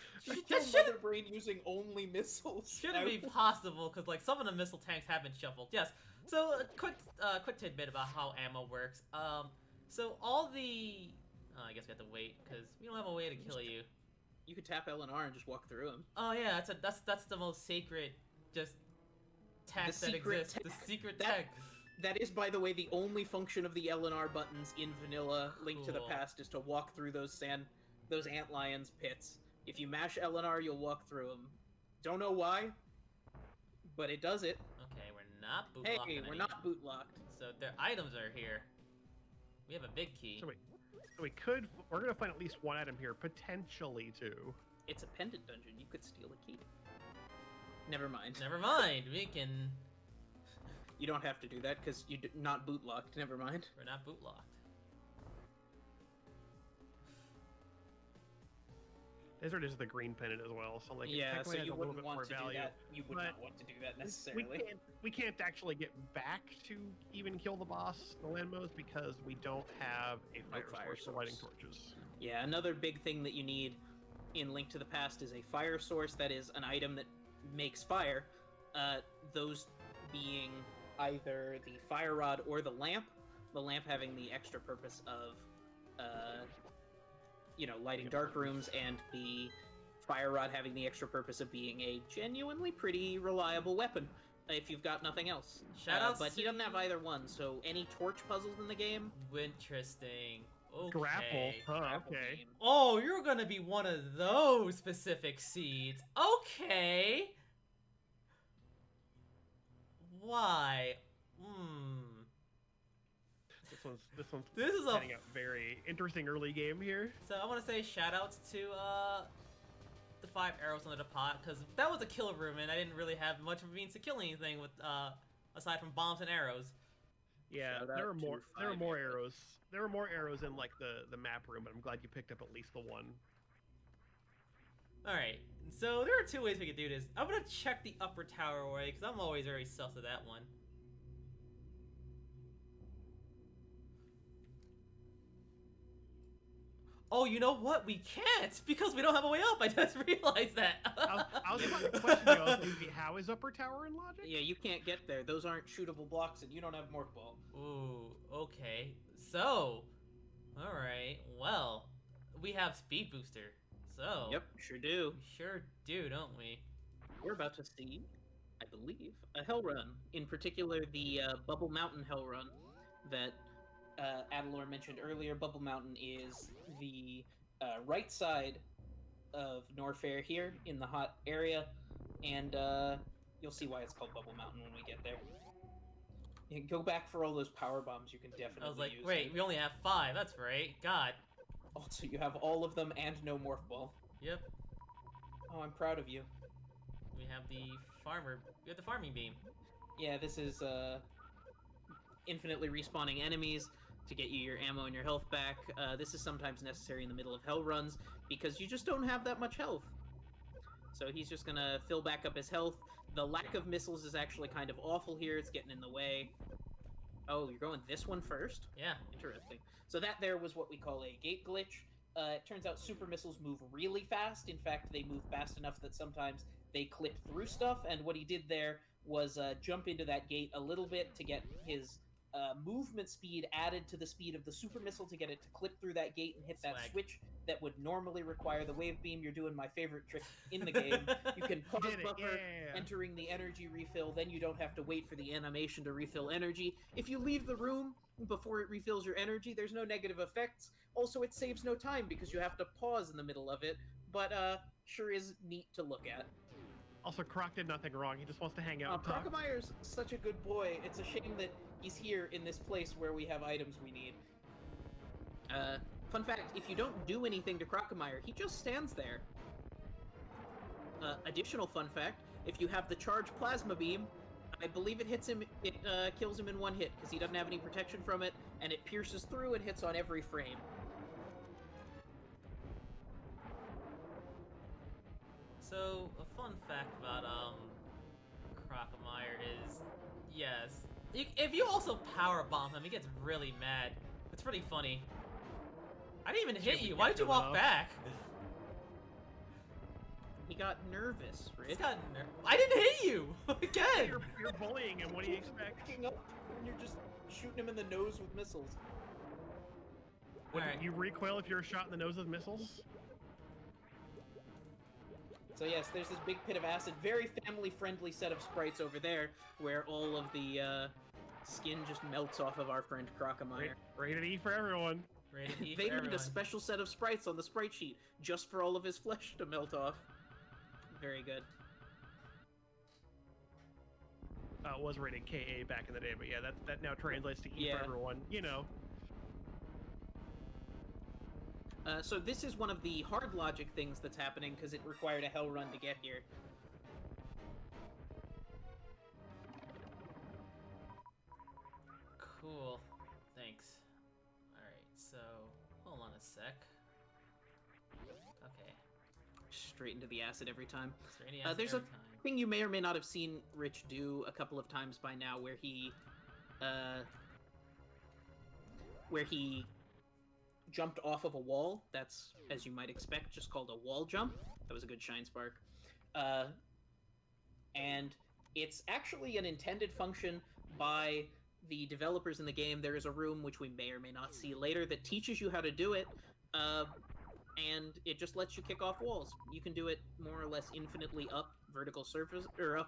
Kill Mother Brain using only missiles. Shouldn't be possible because like some of the missile tanks have been shuffled. Yes. So a quick tidbit about how ammo works. So all the I guess we have to wait because we don't have a way to kill you. You could tap LNR and just walk through them. Oh yeah, that's the most sacred just tech that exists. The secret tech. That is, by the way, the only function of the LNR buttons in Vanilla Link to the Past is to walk through those antlions pits. If you mash LNR, you'll walk through them. Don't know why, but it does it. Okay, we're not boot locked. Hey, we're not boot locked. So their items are here. We have a big key. So we're gonna find at least one item here, potentially two. It's a pendant dungeon. You could steal a key. Never mind. Never mind. We can. You don't have to do that because you're not boot locked. Never mind. We're not boot locked. These are just the green pendant as well, so like yeah, so you wouldn't want to value, do that. You would not want to do that necessarily. We can't actually get back to even kill the boss, the Landmos, because we don't have a fire source for lighting torches. Yeah, another big thing that you need in Link to the Past is a fire source. That is an item that makes fire. Those being either the fire rod or the lamp having the extra purpose of lighting dark rooms, and the fire rod having the extra purpose of being a genuinely pretty reliable weapon if you've got nothing else. But he doesn't have either one, so any torch puzzles in the game. Interesting. Okay. Grapple. Huh, Grapple okay. game. Oh, you're gonna be one of those specific seeds. Okay. Why? This is a very interesting early game here. So I want to say shoutouts to the 5 arrows under the pot, because that was a kill room and I didn't really have much of a means to kill anything with aside from bombs and arrows. Yeah, there were more arrows. There were more arrows in like the map room, but I'm glad you picked up at least the one. All right, so there are 2 ways we could do this. I'm gonna check the upper tower way because I'm always very sus of that one. Oh, you know what? We can't because we don't have a way up. I just realized that. I was about to question you. How is upper tower in logic? Yeah, you can't get there. Those aren't shootable blocks, and you don't have Morph Ball. Ooh, okay. So, all right. Well, we have Speed Booster. So. Yep, sure do. We sure do, don't we? We're about to see, I believe, a Hell Run. In particular, the Bubble Mountain Hell Run that Adalor mentioned earlier. Bubble Mountain is the right side of Norfair here in the hot area, and you'll see why it's called Bubble Mountain when we get there. You can go back for all those power bombs you can definitely use. I was like, wait, we only have 5. That's right. God. Also, you have all of them and no Morph Ball. Yep. Oh, I'm proud of you. We have the farmer. We have the farming beam. Yeah, this is infinitely respawning enemies to get you your ammo and your health back. This is sometimes necessary in the middle of hell runs because you just don't have that much health. So he's just gonna fill back up his health. The lack of missiles is actually kind of awful here. It's getting in the way. Oh, you're going this one first? Yeah. Interesting. So that there was what we call a gate glitch. It turns out super missiles move really fast. In fact, they move fast enough that sometimes they clip through stuff, and what he did there was jump into that gate a little bit to get his movement speed added to the speed of the super missile to get it to clip through that gate and hit that switch that would normally require the wave beam. You're doing my favorite trick in the game. You can pause Did it, buffer, yeah. entering the energy refill, then you don't have to wait for the animation to refill energy. If you leave the room before it refills your energy, there's no negative effects. Also, it saves no time because you have to pause in the middle of it, but sure is neat to look at. Also, Croc did nothing wrong. He just wants to hang out and talk. Crocomeyer's such a good boy. It's a shame that he's here in this place where we have items we need. Fun fact, if you don't do anything to Crocomeyer, he just stands there. Additional fun fact, if you have the charged plasma beam, I believe it hits him, it kills him in one hit, because he doesn't have any protection from it, and it pierces through and hits on every frame. So, a fun fact about Crocomeyer is, yes, if you also power bomb him, he gets really mad. It's pretty funny. I didn't even hit you. Why did you walk back? He got nervous, Rich. I didn't hit you again. You're bullying him. What do you expect? Picking up when you're just shooting him in the nose with missiles. Would Alright. you recoil if you're shot in the nose with missiles? So yes, there's this big pit of acid. Very family-friendly set of sprites over there, where all of the skin just melts off of our friend Crocomeyer. Rated E for everyone. Rated E They for made everyone. a special set of sprites on the sprite sheet just for all of his flesh to melt off. Very good. It was rated KA back in the day, but yeah, that now translates to E Yeah. for everyone. You know. So this is one of the hard logic things that's happening because it required a hell run to get here. Cool. Thanks. Alright, so, hold on a sec. Okay. Straight into the acid every time. Straight There's a thing you may or may not have seen Rich do a couple of times by now where he jumped off of a wall. That's, as you might expect, just called a wall jump. That was a good shine spark. And it's actually an intended function by the developers in the game. There is a room, which we may or may not see later, that teaches you how to do it, and it just lets you kick off walls. You can do it more or less infinitely up vertical surface, or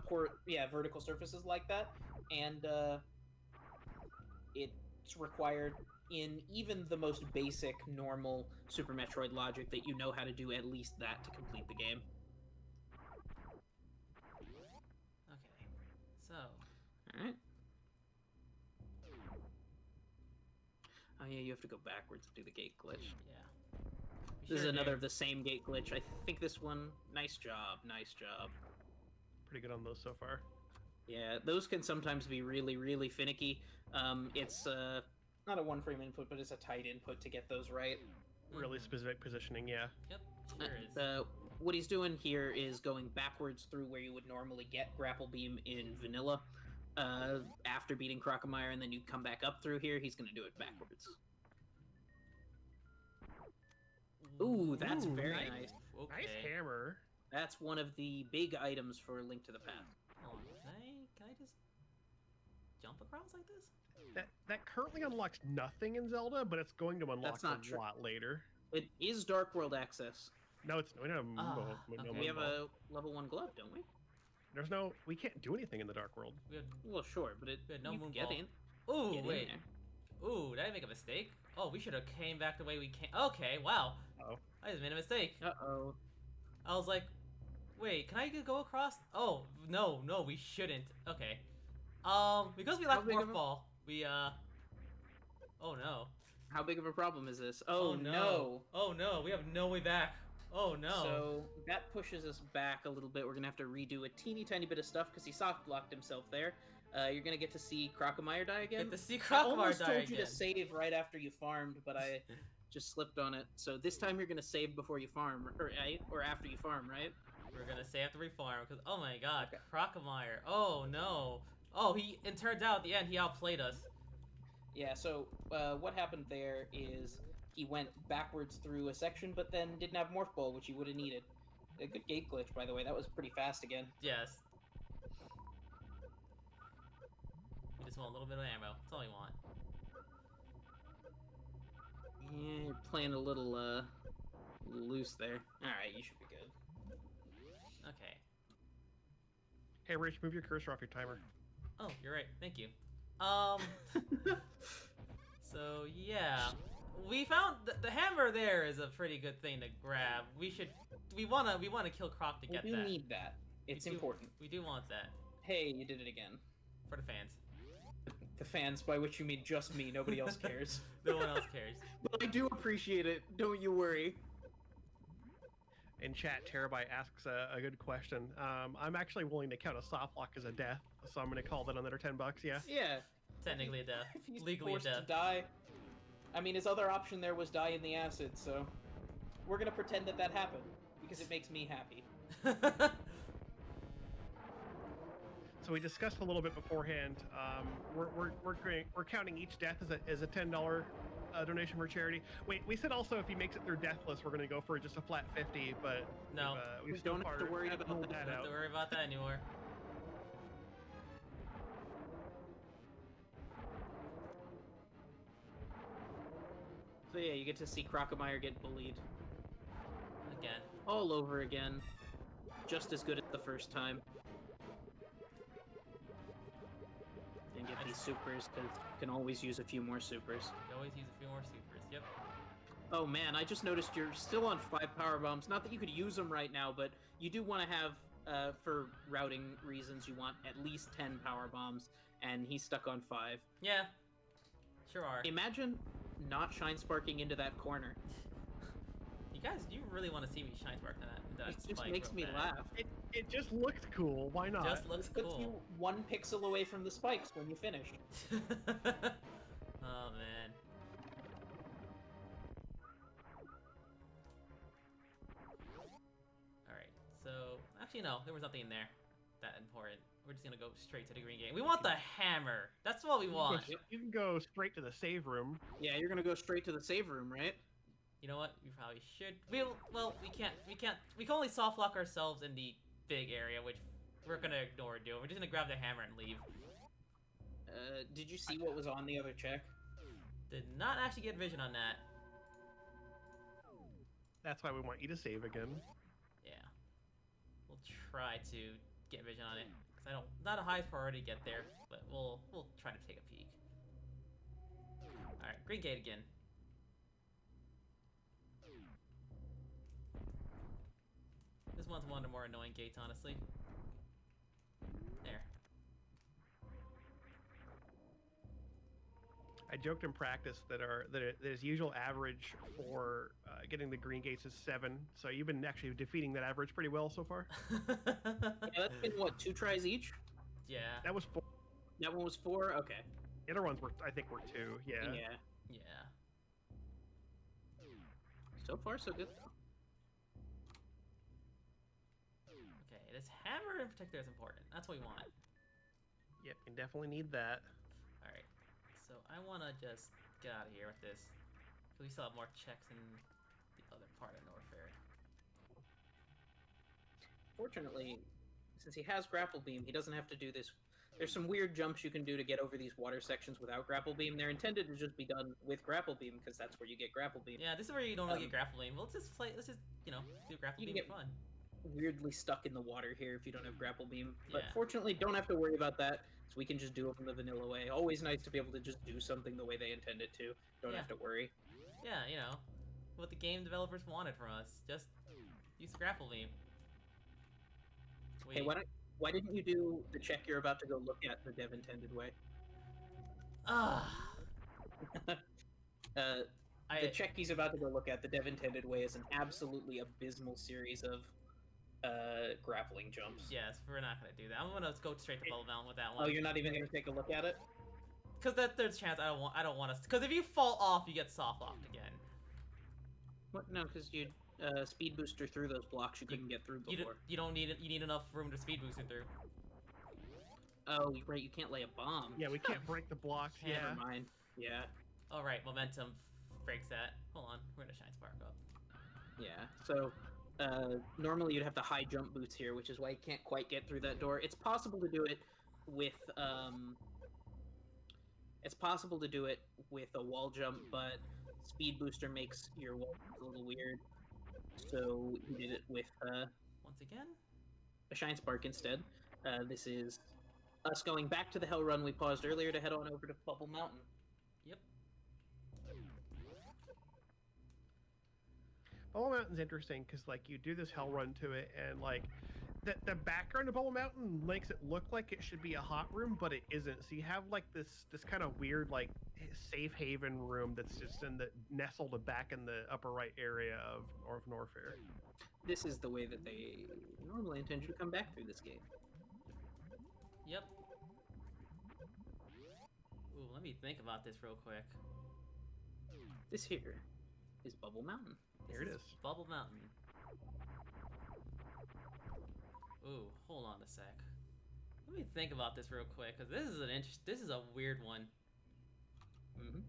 vertical surfaces like that, and it's required in even the most basic, normal Super Metroid logic that you know how to do at least that to complete the game. Okay. So. Alright. Oh yeah, you have to go backwards to do the gate glitch. Yeah. This is another of the same gate glitch. I think this one... Nice job, nice job. Pretty good on those so far. Yeah, those can sometimes be really, really finicky. It's not a one-frame input, but it's a tight input to get those right. Really specific positioning, yeah. Yep, sure is. What he's doing here is going backwards through where you would normally get Grapple Beam in vanilla. After beating Crocomeyer, and then you come back up through here, he's going to do it backwards. Ooh, that's very nice. Okay. Nice hammer. That's one of the big items for Link to the Past. Hold on, can I just jump across like this? That currently unlocks nothing in Zelda, but it's going to unlock That's not a true. lot later. It is Dark World access. No, it's we don't have okay. We have a level 1 glove, don't we? There's no. We can't do anything in the Dark World. We had, Well, sure, but we had no you moon can get ball. in. Ooh, Get in wait. there. Ooh, did I make a mistake? Oh, we should have came back the way we came. Okay, wow. Oh. I just made a mistake. Uh-oh. I was like, wait, can I go across? Oh, no, we shouldn't. Okay. Because we lack big of Morph a- Ball, we, oh no. How big of a problem is this? Oh, no. Oh no, we have no way back. Oh no. So that pushes us back a little bit. We're gonna have to redo a teeny tiny bit of stuff because he soft blocked himself there. You're gonna get to see Crocomeyer die again. Get to see I Crocomeyer almost die told you again. to save right after you farmed, but I just slipped on it. So this time you're gonna save before you farm, or after you farm, right? We're gonna save after we farm, because, oh my god, Okay. Crocomeyer. Oh no. Oh, it turns out at the end he outplayed us. Yeah. So what happened there is he went backwards through a section, but then didn't have Morph Ball, which he would have needed. A good gate glitch, by the way. That was pretty fast again. Yes. We just want a little bit of ammo. That's all we want. Yeah, you're playing a little loose there. Alright, you should be good. Okay. Hey, Rich, move your cursor off your timer. Oh, you're right. Thank you. So yeah, we found the hammer there is a pretty good thing to grab. We wanna kill Croc to We get do that. need that. It's We do- important. We do want that Hey, you did it again. for the fans. The fans, by which you mean just me, nobody else cares. No one else cares. But I do appreciate it, don't you worry. In chat, Terabyte asks a good question. I'm actually willing to count a soft lock as a death, so I'm going to call that another $10. Yeah. Yeah. Technically a death. If he's Legally a forced death. to die. I mean, his other option there was die in the acid, so we're gonna pretend that happened because it makes me happy. So we discussed a little bit beforehand. We're counting each death as a $10 donation for charity. Wait, we said also if he makes it through deathless, we're going to go for just a flat 50. But No. we've We so don't have far to worry had about ruled that. Don't have out. to worry about that anymore. So yeah, you get to see Crocomire get bullied Again. all over again. Just as good as the first time. And get these supers, because you can always use a few more supers. You always use a few more supers. Yep. Oh man, I just noticed you're still on 5 power bombs. Not that you could use them right now, but you do want to have, for routing reasons, you want at least 10 power bombs, and he's stuck on 5. Yeah. Sure are. Imagine not shine sparking into that corner. You guys, you really want to see me shine spark that It just spike makes real me bad. laugh. It just looked cool. Why not? Just looks It puts you cool. 1 pixel away from the spikes when you finish. Oh man. Alright, so actually no, there was nothing in there that important. We're just gonna go straight to the green gate. We want the hammer. That's what we want. You can go straight to the save room. Yeah, you're gonna go straight to the save room, right? You know what? We probably should. Well, we can't. We can only soft lock ourselves in the big area, which we're gonna ignore doing. We're just gonna grab the hammer and leave. Did you see what was on the other check? Did not actually get vision on that. That's why we want you to save again. Yeah. We'll try to get vision on it. Cause I don't. Not a highest priority to get there, but we'll try to take a peek. All right, green gate again. This one's one of the more annoying gates, honestly. There. I joked in practice that his usual average for getting the green gates is 7. So you've been actually defeating that average pretty well so far. Yeah, that's been what, 2 tries each? Yeah. That was 4. That one was 4? Okay. The other ones were, I think, were 2. Yeah. Yeah. Yeah. So far, so good, though. Okay, this hammer in particular is important. That's what we want. Yep, you definitely need that. Alright. So I want to just get out of here with this. Because we still have more checks in the other part of Norfair. Fortunately, since he has grapple beam, he doesn't have to do this. There's some weird jumps you can do to get over these water sections without grapple beam. They're intended to just be done with grapple beam because that's where you get grapple beam. Yeah, this is where you don't really get grapple beam. Well, let's just, do grapple You beam can for fun. Weirdly stuck in the water here if you don't have grapple beam. But Yeah. fortunately, don't have to worry about that. So we can just do it from the vanilla way. Always nice to be able to just do something the way they intended to. Don't Yeah. have to worry. Yeah, what the game developers wanted from us. Just use the grapple beam. Hey, why didn't you do the check you're about to go look at the dev intended way? Ah. The check he's about to go look at, the dev intended way, is an absolutely abysmal series of grappling jumps. Yes, we're not gonna do that. I'm gonna go straight to Bubble Mountain with that one. Oh, you're not even gonna take a look at it? Because that there's a chance I don't want us. Because if you fall off, you get soft locked again. What? No, because you speed booster through those blocks you couldn't get through before. You don't need it. You need enough room to speed boost it through. Oh, right. You can't lay a bomb. Yeah, we can't break the blocks. Yeah. Never mind. Yeah. All right, momentum breaks that. Hold on, we're gonna shine spark up. Yeah. So normally you'd have the high jump boots here, which is why you can't quite get through that door. It's possible to do it with a wall jump, but speed booster makes your wall a little weird. So he did it with Once again. a Shine Spark instead. This is us going back to the Hell Run we paused earlier to head on over to Bubble Mountain. Yep. Bubble Mountain's interesting because like you do this hell run to it, and like the background of Bubble Mountain makes it look like it should be a hot room, but it isn't. So you have like this kind of weird like safe haven room that's just in the nestled back in the upper right area of Norfair. This is the way that they normally intend you to come back through this game. Yep. Ooh, let me think about this real quick. This here is Bubble Mountain. Here it is. Bubble Mountain. Ooh, hold on a sec. Let me think about this real quick, because this is a weird one. Mm-hmm.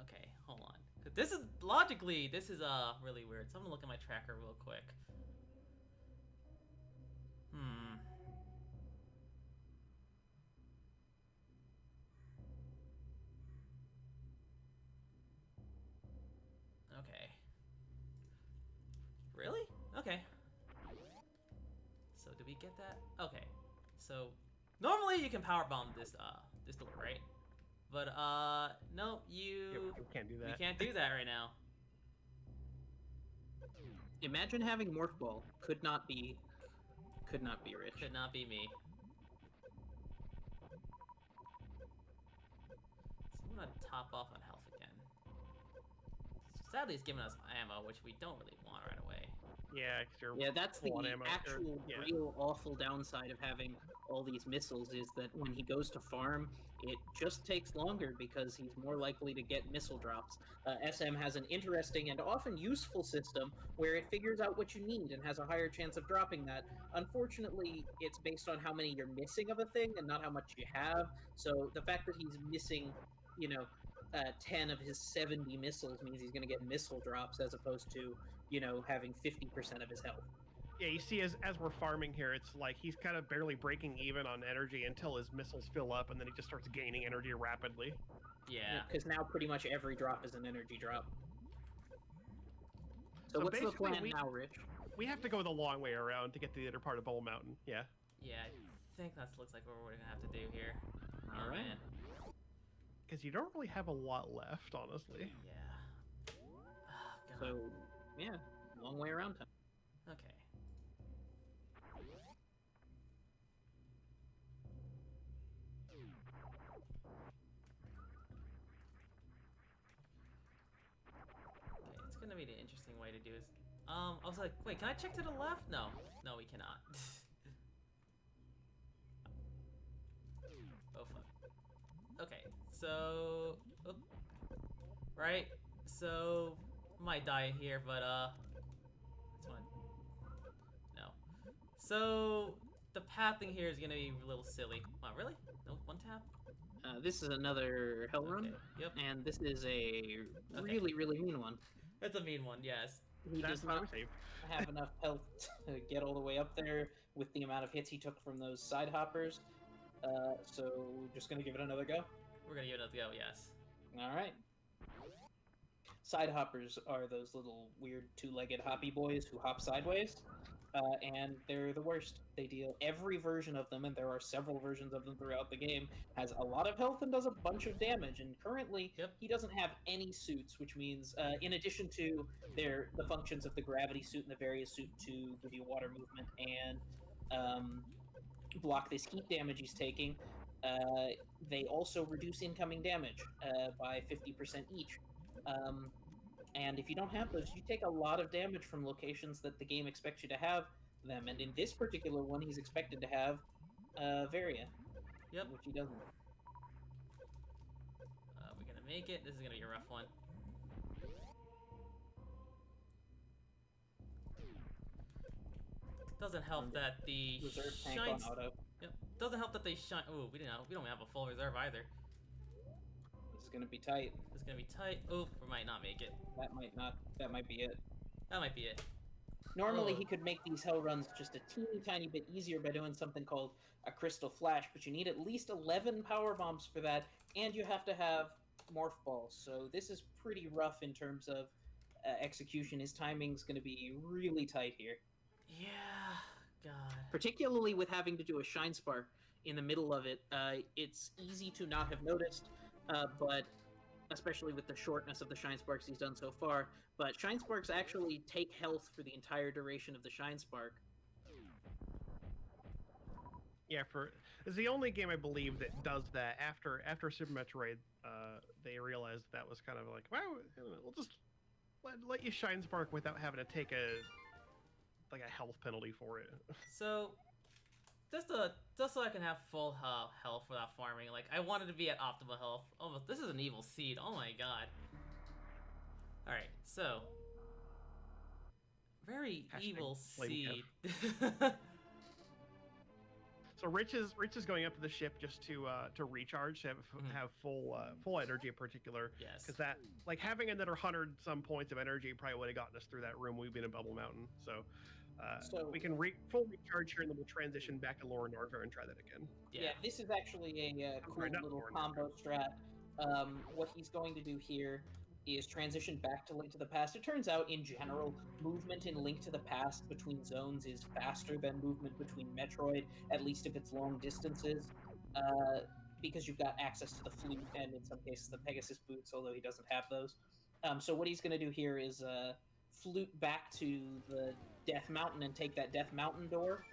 Okay, hold on. 'Cause this is logically really weird. So I'm gonna look at my tracker real quick. Okay. Really? Okay. So did we get that? Okay. So normally you can power bomb this door, right? But no, You can't do that. we can't do that right now. Imagine having Morph Ball. Could not be Rich. Could not be me. So I'm gonna top off on health again. Sadly, it's giving us ammo, which we don't really want right away. Yeah, 'cause you're Yeah, that's the full on ammo, or- actual yeah. real awful downside of having all these missiles is that when he goes to farm, it just takes longer because he's more likely to get missile drops. SM has an interesting and often useful system where it figures out what you need and has a higher chance of dropping that. Unfortunately, it's based on how many you're missing of a thing and not how much you have. So the fact that he's missing, 10 of his 70 missiles means he's going to get missile drops as opposed to, having 50% of his health. Yeah, you see, as we're farming here, it's like he's kind of barely breaking even on energy until his missiles fill up, and then he just starts gaining energy rapidly. Yeah. Because now pretty much every drop is an energy drop. So what's the basically, plan now, Rich? we have to go the long way around to get to the other part of Bubble Mountain. Yeah. Yeah, I think that looks like what we're gonna have to do here. All right. Man. Because you don't really have a lot left, honestly. Yeah. Oh, God. So, yeah, long way around time. Okay. Okay, it's gonna be the interesting way to do this. I was like, wait, can I check to the left? No, no, we cannot. Oh fuck. Okay, so, right. So might die here, but it's fine. No. So the pathing here is gonna be a little silly. Wow, really? No, one tap? This is another Hell Run, Okay. Yep. and this is a really, really mean one. That's a mean one. Yes. He That's does why we not saved. have enough health to get all the way up there with the amount of hits he took from those side hoppers. So just gonna give it another go. We're gonna give it a go. Yes. All right. Side hoppers are those little weird two-legged hoppy boys who hop sideways, and they're the worst. They deal every version of them, and there are several versions of them throughout the game, has a lot of health and does a bunch of damage. And currently, Yep. he doesn't have any suits, which means, in addition to the functions of the gravity suit and the various suit to give you water movement and block this heat damage he's taking, they also reduce incoming damage by 50% each. And if you don't have those, you take a lot of damage from locations that the game expects you to have them. And in this particular one, he's expected to have Varia, Yep. which he doesn't. We're gonna make it. This is gonna be a rough one. Doesn't help that the Reserve tank on shines. auto. Yep. Doesn't help that they shine. Ooh, we don't have a full reserve either. This is gonna be tight. It's gonna be tight. Oof, we might not make it. That might be it. That might be it. Normally, Oh. he could make these hell runs just a teeny tiny bit easier by doing something called a crystal flash, but you need at least 11 power bombs for that, and you have to have morph balls. So this is pretty rough in terms of execution. His timing's going to be really tight here. Yeah, God. Particularly with having to do a Shine Spark in the middle of it. It's easy to not have noticed, but especially with the shortness of the Shine Sparks he's done so far. But Shine Sparks actually take health for the entire duration of the Shine Spark. Yeah, it's the only game I believe that does that. After Super Metroid, they realized that was kind of like, wow, we'll just let you Shine Spark without having to take a health penalty for it. So, just so I can have full health without farming, like, I wanted to be at optimal health. Almost, this is an evil seed. Oh my god. Alright, so. Very evil seed. So Rich is going up to the ship just to recharge, to have full energy in particular. Yes. Because that, like, having another 100 some points of energy probably would have gotten us through that room we've been in Bubble Mountain. So we can full recharge here, and then we'll transition back to Lower Narvar and try that again. Yeah, this is actually a cool sorry, not little Lower combo strat. What he's going to do here is transition back to Link to the Past. It turns out, in general, movement in Link to the Past between zones is faster than movement between Metroid, at least if it's long distances, because you've got access to the flute and, in some cases, the Pegasus boots, although he doesn't have those. So what he's going to do here is flute back to the Death Mountain and take that Death Mountain door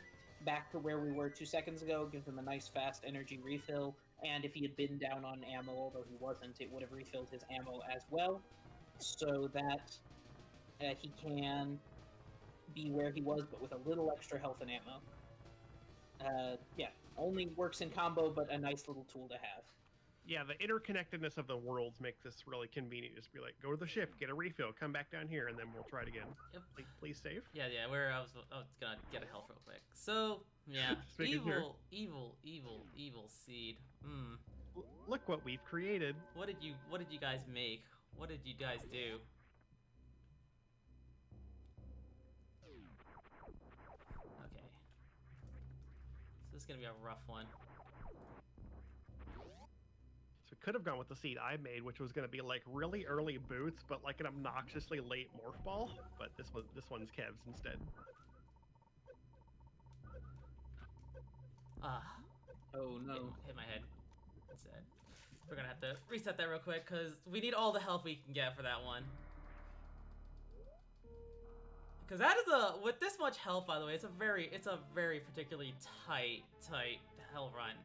back to where we were 2 seconds ago, give him a nice fast energy refill, and if he had been down on ammo, although he wasn't, it would have refilled his ammo as well, so that he can be where he was, but with a little extra health and ammo. Yeah, only works in combo, but a nice little tool to have. Yeah, the interconnectedness of the worlds makes this really convenient. Just be like, go to the ship, get a refill, come back down here, and then we'll try it again. Yep. Please save. Yeah, I was gonna get a health real quick. So, yeah, evil seed. Look what we've created. What did you guys make? What did you guys do? Okay. So this is gonna be a rough one. So we could have gone with the seed I made, which was going to be like really early boots, but like an obnoxiously late morph ball. But this one's Kev's instead. Oh no! Hit my head. Instead, we're gonna have to reset that real quick because we need all the health we can get for that one. Because that is with this much health, by the way, it's a very particularly tight hell run.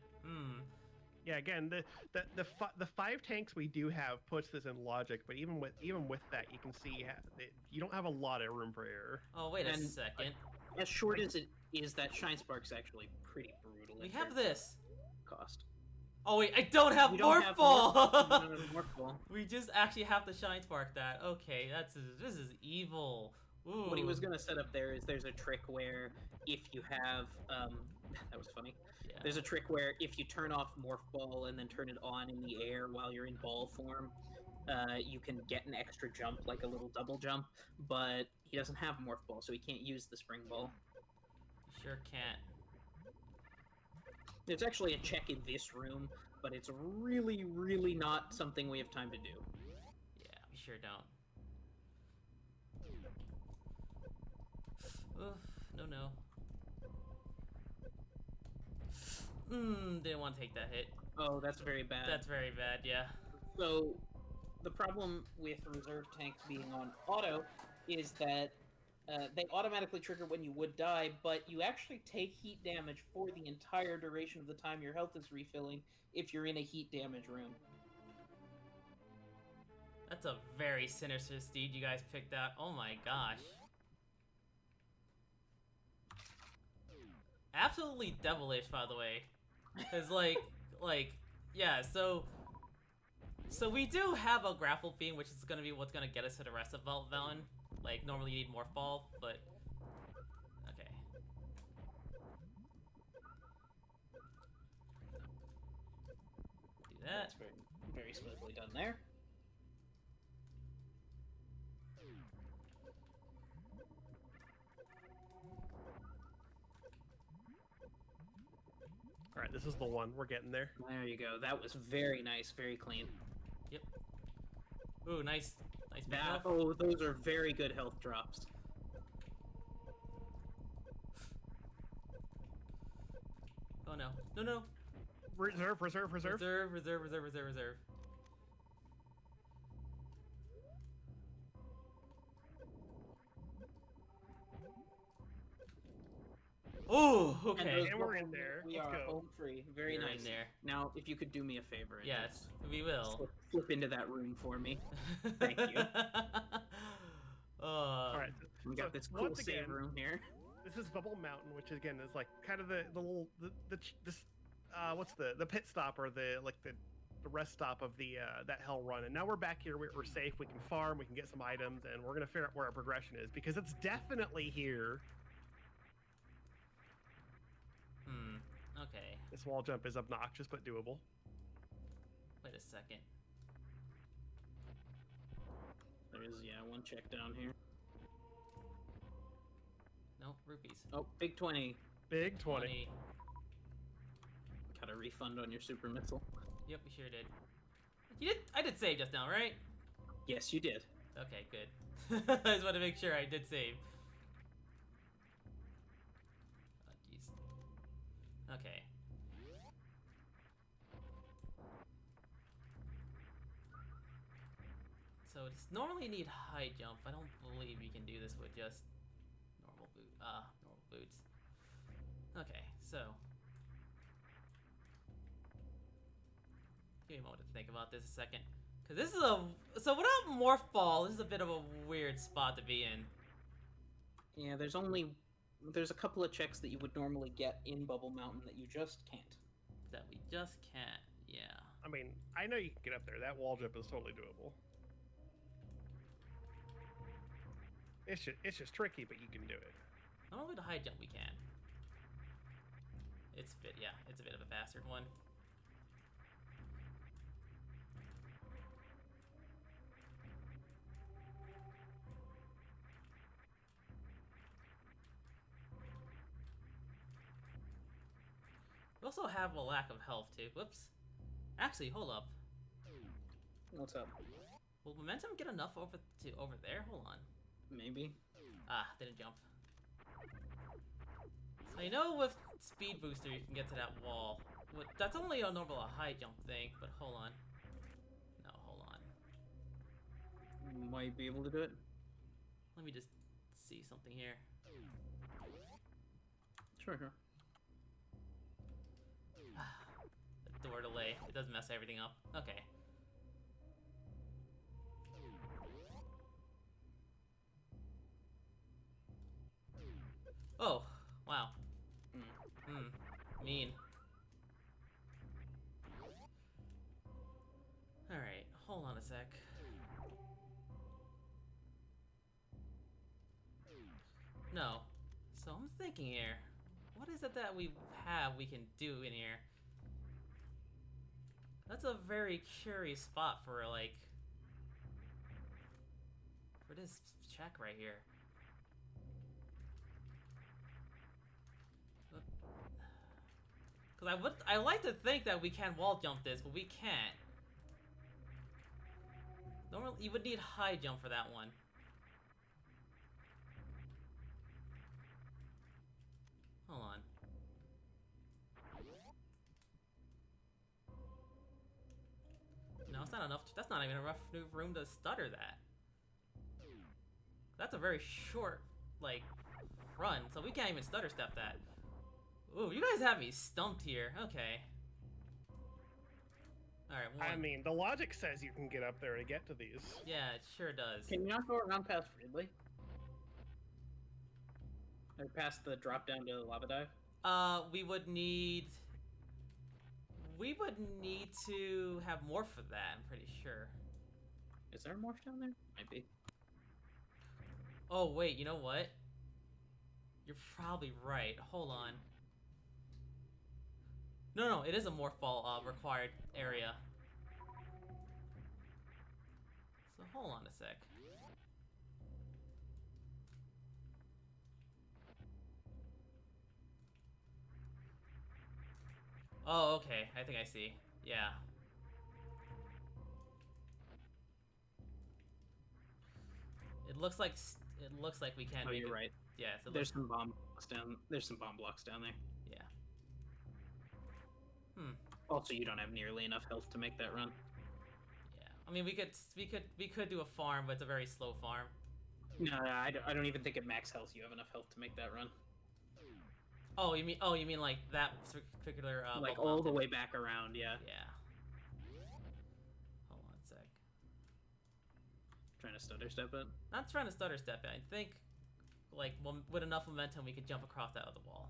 Yeah, again, the 5 tanks we do have puts this in logic, but even with that, you can see you don't have a lot of room for error. Oh wait a second. As short as it is, that Shine Spark's actually pretty brutal. We have this cost. Oh wait, I don't have Morph Ball. We just actually have to Shine Spark that. Okay, this is evil. Ooh. What he was gonna set up there is there's a trick where if you have that was funny. Yeah. There's a trick where if you turn off Morph Ball and then turn it on in the air while you're in ball form, you can get an extra jump, like a little double jump, but he doesn't have Morph Ball, so he can't use the Spring Ball. You sure can't. There's actually a check in this room, but it's really, really not something we have time to do. Yeah, we sure don't. Oof, no. Didn't want to take that hit. Oh, that's very bad. That's very bad, yeah. So, the problem with reserve tanks being on auto is that they automatically trigger when you would die, but you actually take heat damage for the entire duration of the time your health is refilling if you're in a heat damage room. That's a very sinister steed you guys picked out. Oh my gosh. Absolutely devilish, by the way. Because, yeah, so we do have a grapple theme, which is going to be what's going to get us to the rest of Velvelen. Like, normally you need Morph Ball, but... Okay. Do that. That's very, very smoothly done there. All right, this is the one. We're getting there. There you go. That was very nice, very clean. Yep. Ooh, nice Nice big That, health. oh, those are very good health drops. Oh no. No, no. Reserve. Reserve, reserve. Oh, okay. those And we're bubbles, in there. We Let's are go. home free. Very We're nice. in there. Now, if you could do me a favor and Yes, just we will. slip into that room for me. Thank you. All right. We So got this cool once save again, room here. this is Bubble Mountain, which again is like kind of the little this what's the pit stop or the rest stop of the that hell run. And now we're back here. We're safe. We can farm. We can get some items, and we're gonna figure out where our progression is because it's definitely here. Okay. This wall jump is obnoxious but doable. Wait a second. There's, yeah, one check down here. No, rupees. Oh, big 20. Big 20. Got a refund on your super missile. Yep, we sure did. You did? I did save just now, right? Yes, you did. Okay, good. I just want to make sure I did save. Oh, jeez. Okay. So it's normally need high jump. I don't believe you can do this with just normal boots. Okay, so give me a moment to think about this a second. Cause this is so without Morph Ball, this is a bit of a weird spot to be in. Yeah, there's a couple of checks that you would normally get in Bubble Mountain that you just can't. That we just can't, yeah. I mean, I know you can get up there. That wall jump is totally doable. It's just tricky, but you can do it. Not only the high jump we can. It's a bit of a bastard one. We also have a lack of health too. Whoops. Actually, hold up. What's up? Will momentum get enough over there? Hold on. Maybe. Ah, didn't jump. So I know with speed booster you can get to that wall. That's only a high jump thing, but hold on. No, hold on. Might be able to do it. Let me just see something here. Sure. The door delay. It does mess everything up. Okay. Oh, wow. Mean. Alright, hold on a sec. No. So I'm thinking here. What is it that we can do in here? That's a very curious spot for, like... for this check right here. Because I like to think that we can wall jump this, but we can't. Normally, you would need high jump for that one. Hold on. No, it's not enough. That's not even enough room to stutter that. That's a very short, like, run, so we can't even stutter step that. Ooh, you guys have me stumped here. Okay. Alright, one. I mean, the logic says you can get up there to get to these. Yeah, it sure does. Can you not go around past Ridley? Or past the drop down to the lava dive? We would need to have more for that, I'm pretty sure. Is there a morph down there? Might be. Oh, wait, you know what? You're probably right. Hold on. No, it is a morph ball required area. So hold on a sec. Oh, okay. I think I see. Yeah. It looks like we can Oh, make you're it. right. Yeah, so There's some bomb blocks down. There's some bomb blocks down there. yeah. Hmm. Also, you don't have nearly enough health to make that run. Yeah. I mean, we could do a farm, but it's a very slow farm. No, I don't even think at max health you have enough health to make that run. Oh, you mean like that particular Like bubble all the mountain? way back around, yeah. Yeah. Hold on a sec. Trying to stutter step it. Not trying to stutter step it. I think, like, with enough momentum, we could jump across that other wall.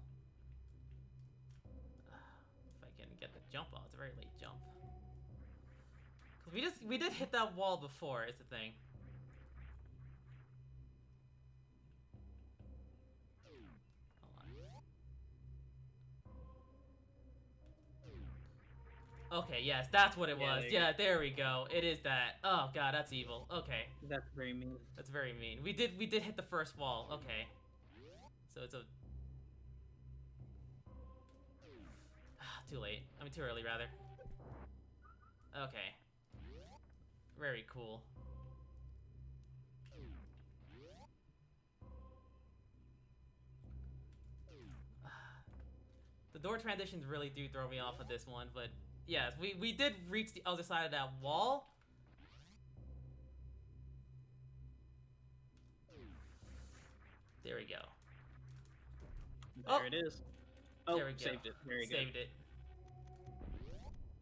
If I can get the jump off, it's a very late jump. Cause we did hit that wall before. Is the thing. Okay, yes, that's what it was. Yeah, there we go. It is that. Oh god, that's evil. Okay. That's very mean. That's very mean. We did hit the first wall. Okay. So it's a too late. I mean too early rather. Okay. Very cool. The door transitions really do throw me off of this one, but yes, we did reach the other side of that wall. There we go. There it is. Oh, there we go. saved it. Very good. Saved it.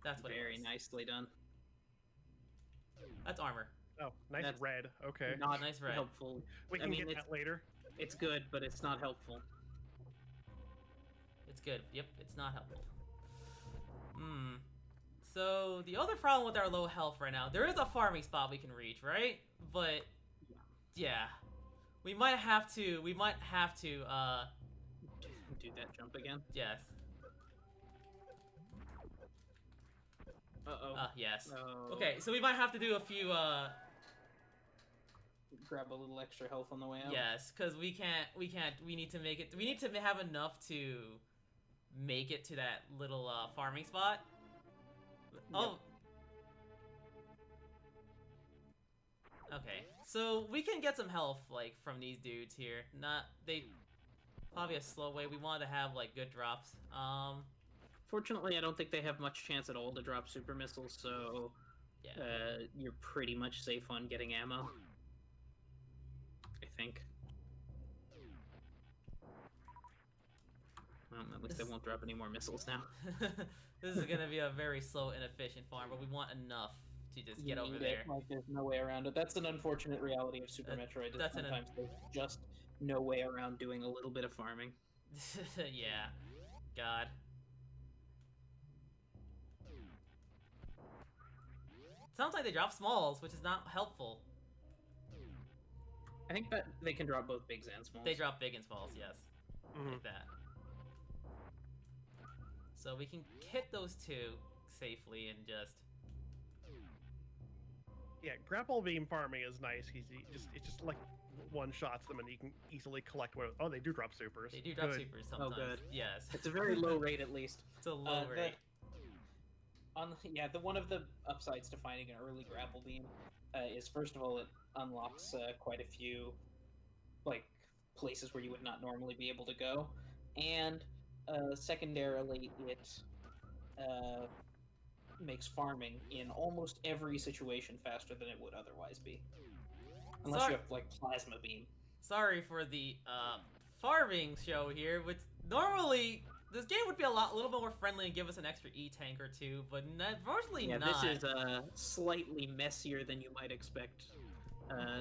That's what Very it was. nicely done. That's armor. Oh, nice That's red. Okay. Not Nice red. helpful. We can get that later. It's good, but it's not helpful. It's good. Yep, it's not helpful. Hmm. So the other problem with our low health right now, there is a farming spot we can reach, right? But yeah, we might have to. Do that jump again. Yes. Uh-oh. Yes. Oh. Okay, so we might have to do a few. Grab a little extra health on the way out. Yes, because we can't. We need to make it. We need to have enough to make it to that little farming spot. Oh. Okay, so we can get some health like from these dudes here. They probably a slow way. We want to have like good drops. Fortunately, I don't think they have much chance at all to drop super missiles, so Yeah. You're pretty much safe on getting ammo. I think. Well, at least they won't drop any more missiles now. This is gonna be a very slow, inefficient farm, but we want enough to just get over there. Like, there's no way around it. That's an unfortunate reality of Super Metroid. Is that's sometimes there's just no way around doing a little bit of farming. Yeah. God. Sounds like they drop smalls, which is not helpful. I think that they can drop both bigs and smalls. They drop big and smalls, yes. Mhm. Like that. So we can hit those two safely and just... Yeah, grapple beam farming is nice. It's just like one shots them and you can easily collect what. Oh, they do drop supers. They do drop Good. supers sometimes. Oh, good. Yes. It's a very low rate, at least. It's a low rate. The one of the upsides to finding an early grapple beam is, first of all, it unlocks quite a few like places where you would not normally be able to go, and secondarily, it makes farming in almost every situation faster than it would otherwise be, unless Sorry. you have like plasma beam. Sorry for the farming show here, which normally this game would be a little bit more friendly and give us an extra E-tank or two, but unfortunately Yeah, not. this is slightly messier than you might expect.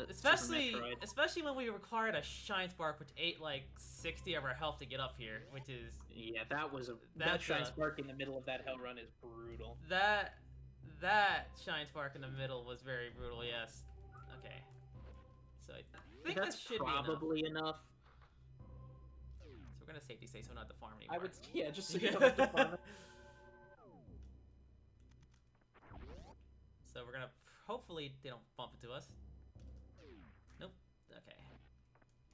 especially Super Metroid. especially when we required a shine spark, which ate like 60 of our health to get up here, which is Yeah, that That's shine a- spark in the middle of that hell run is brutal. that shine spark in the middle was very brutal. Yes. Okay. So I think That's this should be enough. probably enough. So we're gonna safety stay so we don't have to farm anymore. I would, yeah, just so you don't have to farm it. So we're gonna hopefully they don't bump into us. Nope. Okay.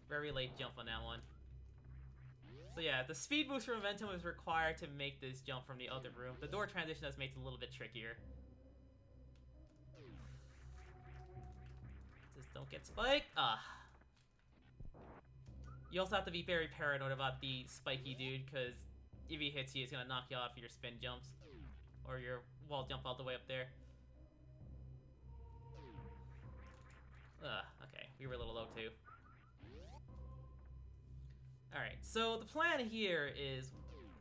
Very late jump on that one. So yeah, the speed boost for momentum is required to make this jump from the other room. The door transition does make it a little bit trickier. Just don't get spiked. Ah. You also have to be very paranoid about the spiky dude, because if he hits you, it's gonna knock you off your spin jumps. Or your wall jump all the way up there. Okay, we were a little low too. Alright, so the plan here is...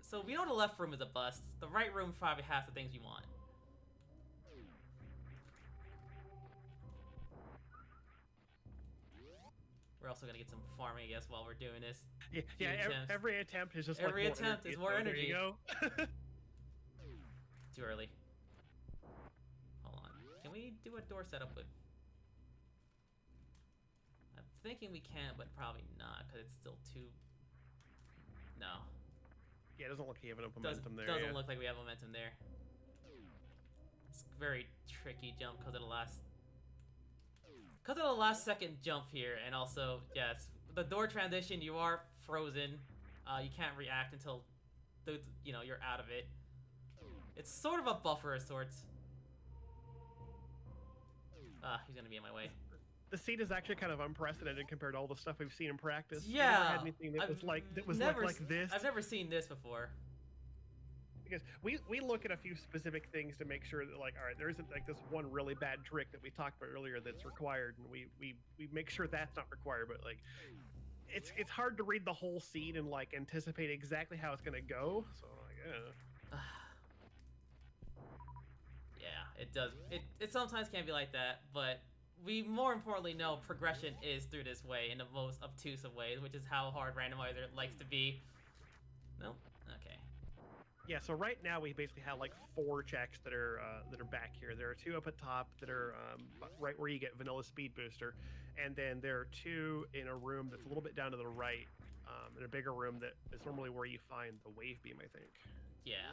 So we know the left room is a bust. The right room probably has the things you want. We're also gonna get some farming, I guess, while we're doing this. Every attempt is just every like attempt energy, is more so energy. There you go. Too early. Hold on. Can we do a door setup with... I'm thinking we can, but probably not, because it's still too... No. Yeah, it doesn't look like you have enough momentum there. Doesn't look like we have momentum there. It's a very tricky jump because of the last second jump here, and also, yes, the door transition, you are frozen. You can't react until you're out of it. It's sort of a buffer of sorts. He's gonna be in my way. The seat is actually kind of unprecedented compared to all the stuff we've seen in practice. Yeah, we never had anything that was like this. I've never seen this before. Because we look at a few specific things to make sure that, like, all right, there isn't like this one really bad trick that we talked about earlier that's required, and we make sure that's not required. But like, it's hard to read the whole scene and like anticipate exactly how it's gonna go. So like, yeah, it does. It sometimes can be like that, but we more importantly know progression is through this way in the most obtuse of ways, which is how hard Randomizer likes to be. No? Okay. Yeah, so right now we basically have like 4 checks that are back here. There are 2 up at top that are right where you get vanilla speed booster, and then there are 2 in a room that's a little bit down to the right, in a bigger room that is normally where you find the wave beam, I think. Yeah.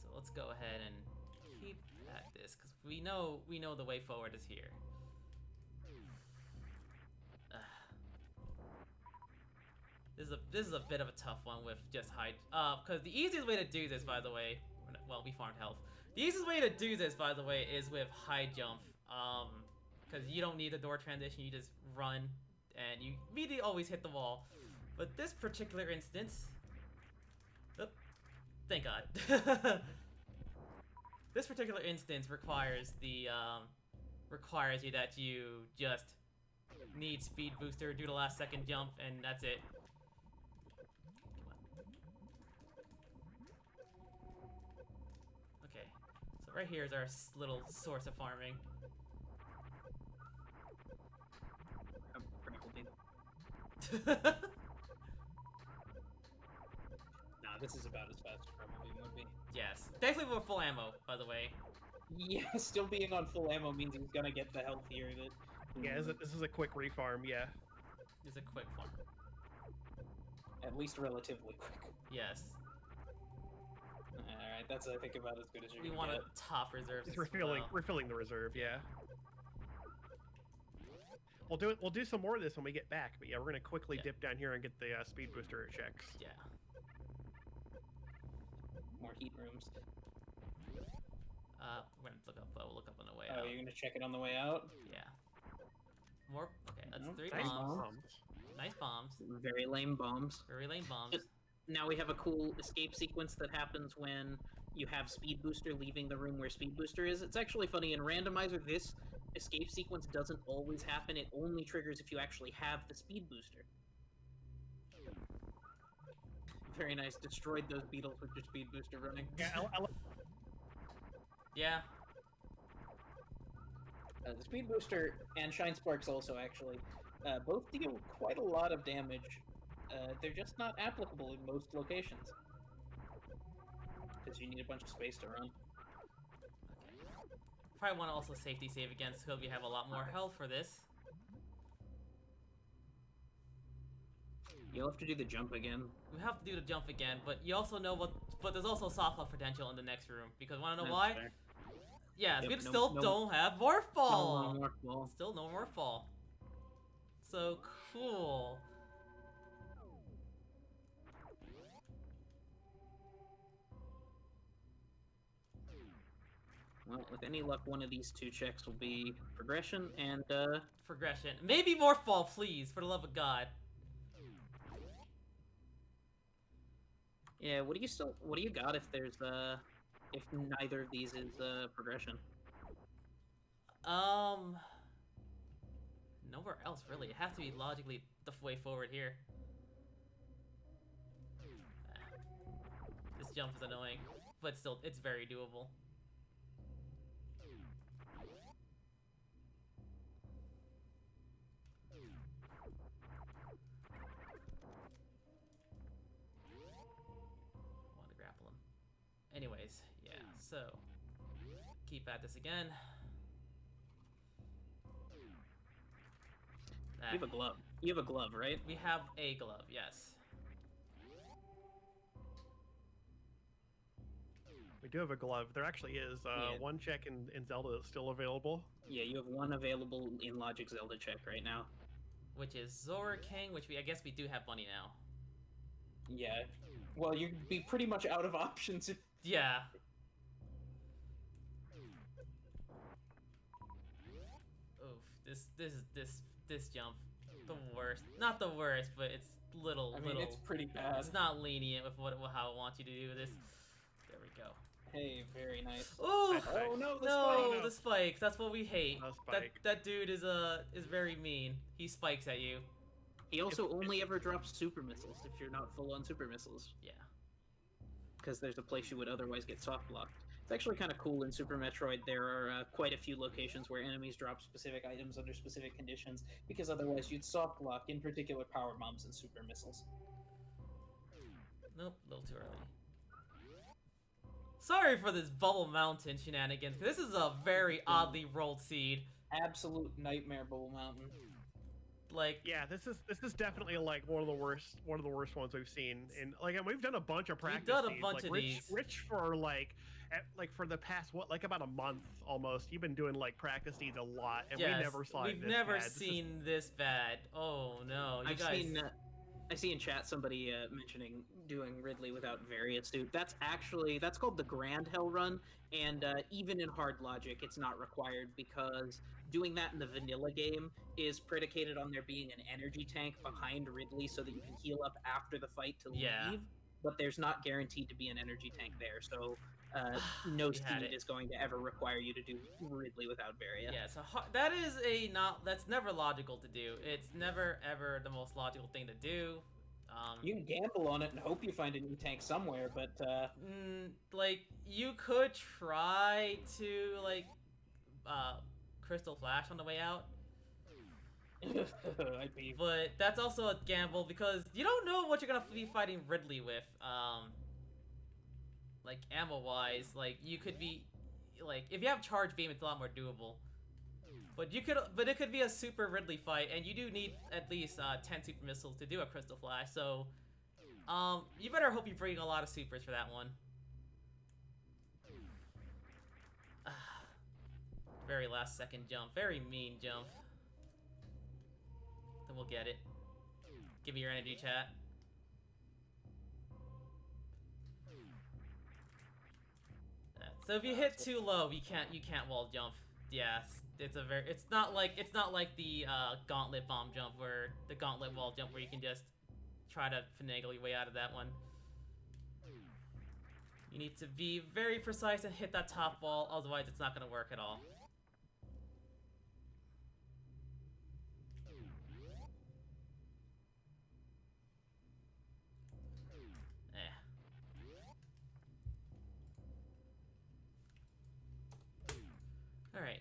So let's go ahead and keep at this, because we know the way forward is here. This is a bit of a tough one with just high, because the easiest way to do this, by the way, well, we farmed health. The easiest way to do this, by the way, is with high jump, because you don't need a door transition, you just run, and you immediately always hit the wall. But this particular instance, oh, thank God. This particular instance requires requires you that you just need speed booster, do the last second jump, and that's it. Okay, so right here is our little source of farming. Nah, this is about as fast as probably would be. Yes. Thankfully we're full ammo, by the way. Yeah, still being on full ammo means he's gonna get the health here that... Yeah, this is a quick refarm, yeah. It's a quick farm. At least relatively quick. Yes. Alright, that's I think about as good as you We can want get. to top reserves. Just refilling the reserve, yeah. We'll do some more of this when we get back, but yeah, we're gonna quickly dip down here and get the speed booster checks. Yeah. More heat rooms. We're gonna look up. We'll look up on the way Oh, out. you're gonna check it on the way out? Yeah. More. Okay, that's 3 Nice bombs. bombs. Nice bombs. Very lame bombs. Very lame bombs. Now we have a cool escape sequence that happens when you have Speed Booster leaving the room where Speed Booster is. It's actually funny, in Randomizer, this escape sequence doesn't always happen. It only triggers if you actually have the Speed Booster. Very nice. Destroyed those beetles with your Speed Booster running. Yeah, Yeah. The Speed Booster and Shine Sparks also, actually, both deal quite a lot of damage. They're just not applicable in most locations. Because you need a bunch of space to run. Okay. Probably want to also safety save again, so we have a lot more health for this. You'll have to do the jump again. We have to do the jump again, but you also know what. But there's also soft lock potential in the next room, because wanna know That's why? fair. Yeah, Yep, we no- still no- don't have Morph Ball. No more ball. Still no Morph Ball. So cool. Well, with any luck, one of these two checks will be progression, and Progression. Maybe more fall, please, for the love of God. yeah. What do you got if there's if neither of these is progression? Nowhere else really. It has to be logically the way forward here. This jump is annoying, but still, it's very doable. Want to grapple him. Anyways, yeah, so keep at this again. You have a glove. You have a glove, right? We have a glove, yes. We do have a glove. There actually is Yeah. one check in Zelda that's still available. Yeah, you have one available in Logic Zelda check right now. Which is Zora King, which I guess we do have money now. Yeah. Well, you'd be pretty much out of options if. Yeah. Oof, this jump, the worst. Not the worst, but it's little. It's pretty bad. It's not lenient with how it wants you to do this. There we go. Hey, very nice. Ooh! Oh no, the No, spike! the spikes. That's what we hate. No spike. That dude is very mean. He spikes at you. He also only ever drops super missiles if you're not full on super missiles. Yeah. Because there's a place you would otherwise get soft blocked. It's actually kind of cool in Super Metroid. There are quite a few locations where enemies drop specific items under specific conditions, because otherwise you'd soft block, in particular power bombs and super missiles. Nope, a little too early. Sorry for this Bubble Mountain shenanigans. This is a very oddly rolled seed. Absolute nightmare, Bubble Mountain. Like, Yeah, this is definitely like one of the worst ones we've seen. And we've done a bunch of practice. done a seeds. bunch of these. Rich for like for the past about a month almost. You've been doing like practice seeds a lot, and yes, we never saw it we've this never bad. seen this bad. Oh no, you guys. I see in chat somebody mentioning doing Ridley without various suit. That's called the Grand Hell Run, and even in hard logic, it's not required because doing that in the vanilla game is predicated on there being an energy tank behind Ridley so that you can heal up after the fight to leave. But there's not guaranteed to be an energy tank there, so no seed is going to ever require you to do Ridley without Varia. Yeah, so that's never logical to do. It's never ever the most logical thing to do. You can gamble on it and hope you find a new tank somewhere, but like you could try to like Crystal Flash on the way out. But that's also a gamble because you don't know what you're gonna be fighting Ridley with. Like ammo wise, like you could be like if you have charge beam, it's a lot more doable. But it could be a super Ridley fight, and you do need at least 10 super missiles to do a Crystal Flash. So, you better hope you bring a lot of supers for that one. Very last second jump, very mean jump. Then we'll get it. Give me your energy, chat. So if you hit too low, you can't wall jump. Yes, it's not like the gauntlet bomb jump where the gauntlet wall jump where you can just try to finagle your way out of that one. You need to be very precise and hit that top wall, otherwise it's not going to work at all. Alright.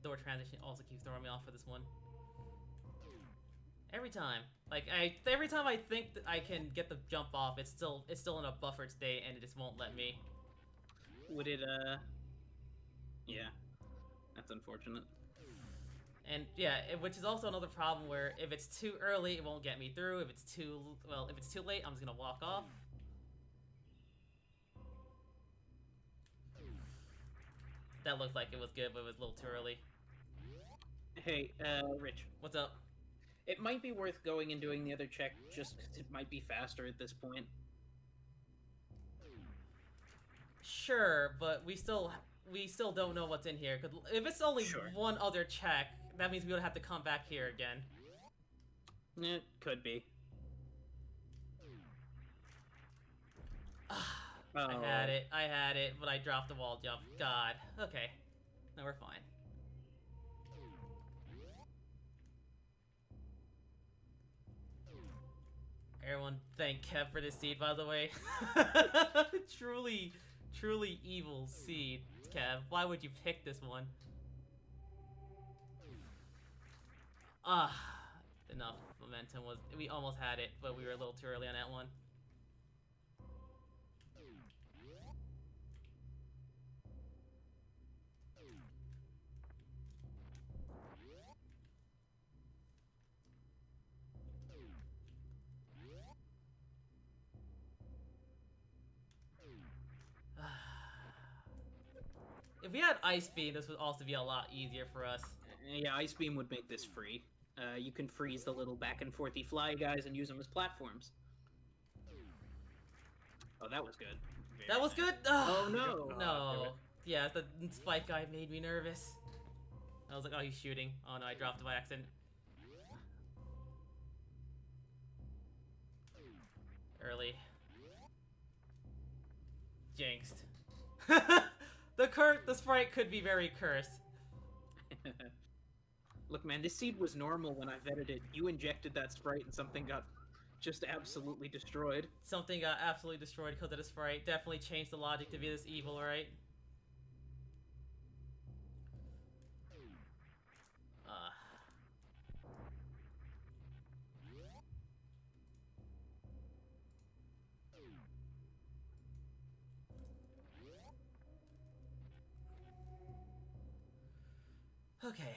Door transition also keeps throwing me off for this one. Every time. Every time I think that I can get the jump off, it's still in a buffered state and it just won't let me. Would it yeah. That's unfortunate. And yeah, which is also another problem where if it's too early, it won't get me through. If it's too late, I'm just gonna walk off. That looked like it was good, but it was a little too early. Hey, Rich. What's up? It might be worth going and doing the other check just 'cause it might be faster at this point. Sure, but we still don't know what's in here. Cause if it's only Sure. one other check, that means we would have to come back here again. It could be. I had it, but I dropped the wall jump. God. Okay. Now we're fine. Everyone thank Kev for this seed, by the way. Truly evil seed, Kev. Why would you pick this one? Enough momentum was. We almost had it, but we were a little too early on that one. If we had Ice Beam, this would also be a lot easier for us. Yeah, Ice Beam would make this free. You can freeze the little back and forthy fly guys and use them as platforms. Oh, that was good. That was good? Oh, no. No. Yeah, the spike guy made me nervous. I was like, oh, he's shooting. Oh no, I dropped it by accident. Early. Jinxed. The sprite could be very cursed. Look, man, this seed was normal when I vetted it. You injected that sprite and something got just absolutely destroyed. Something got absolutely destroyed because of the sprite. Definitely changed the logic to be this evil, right? Okay.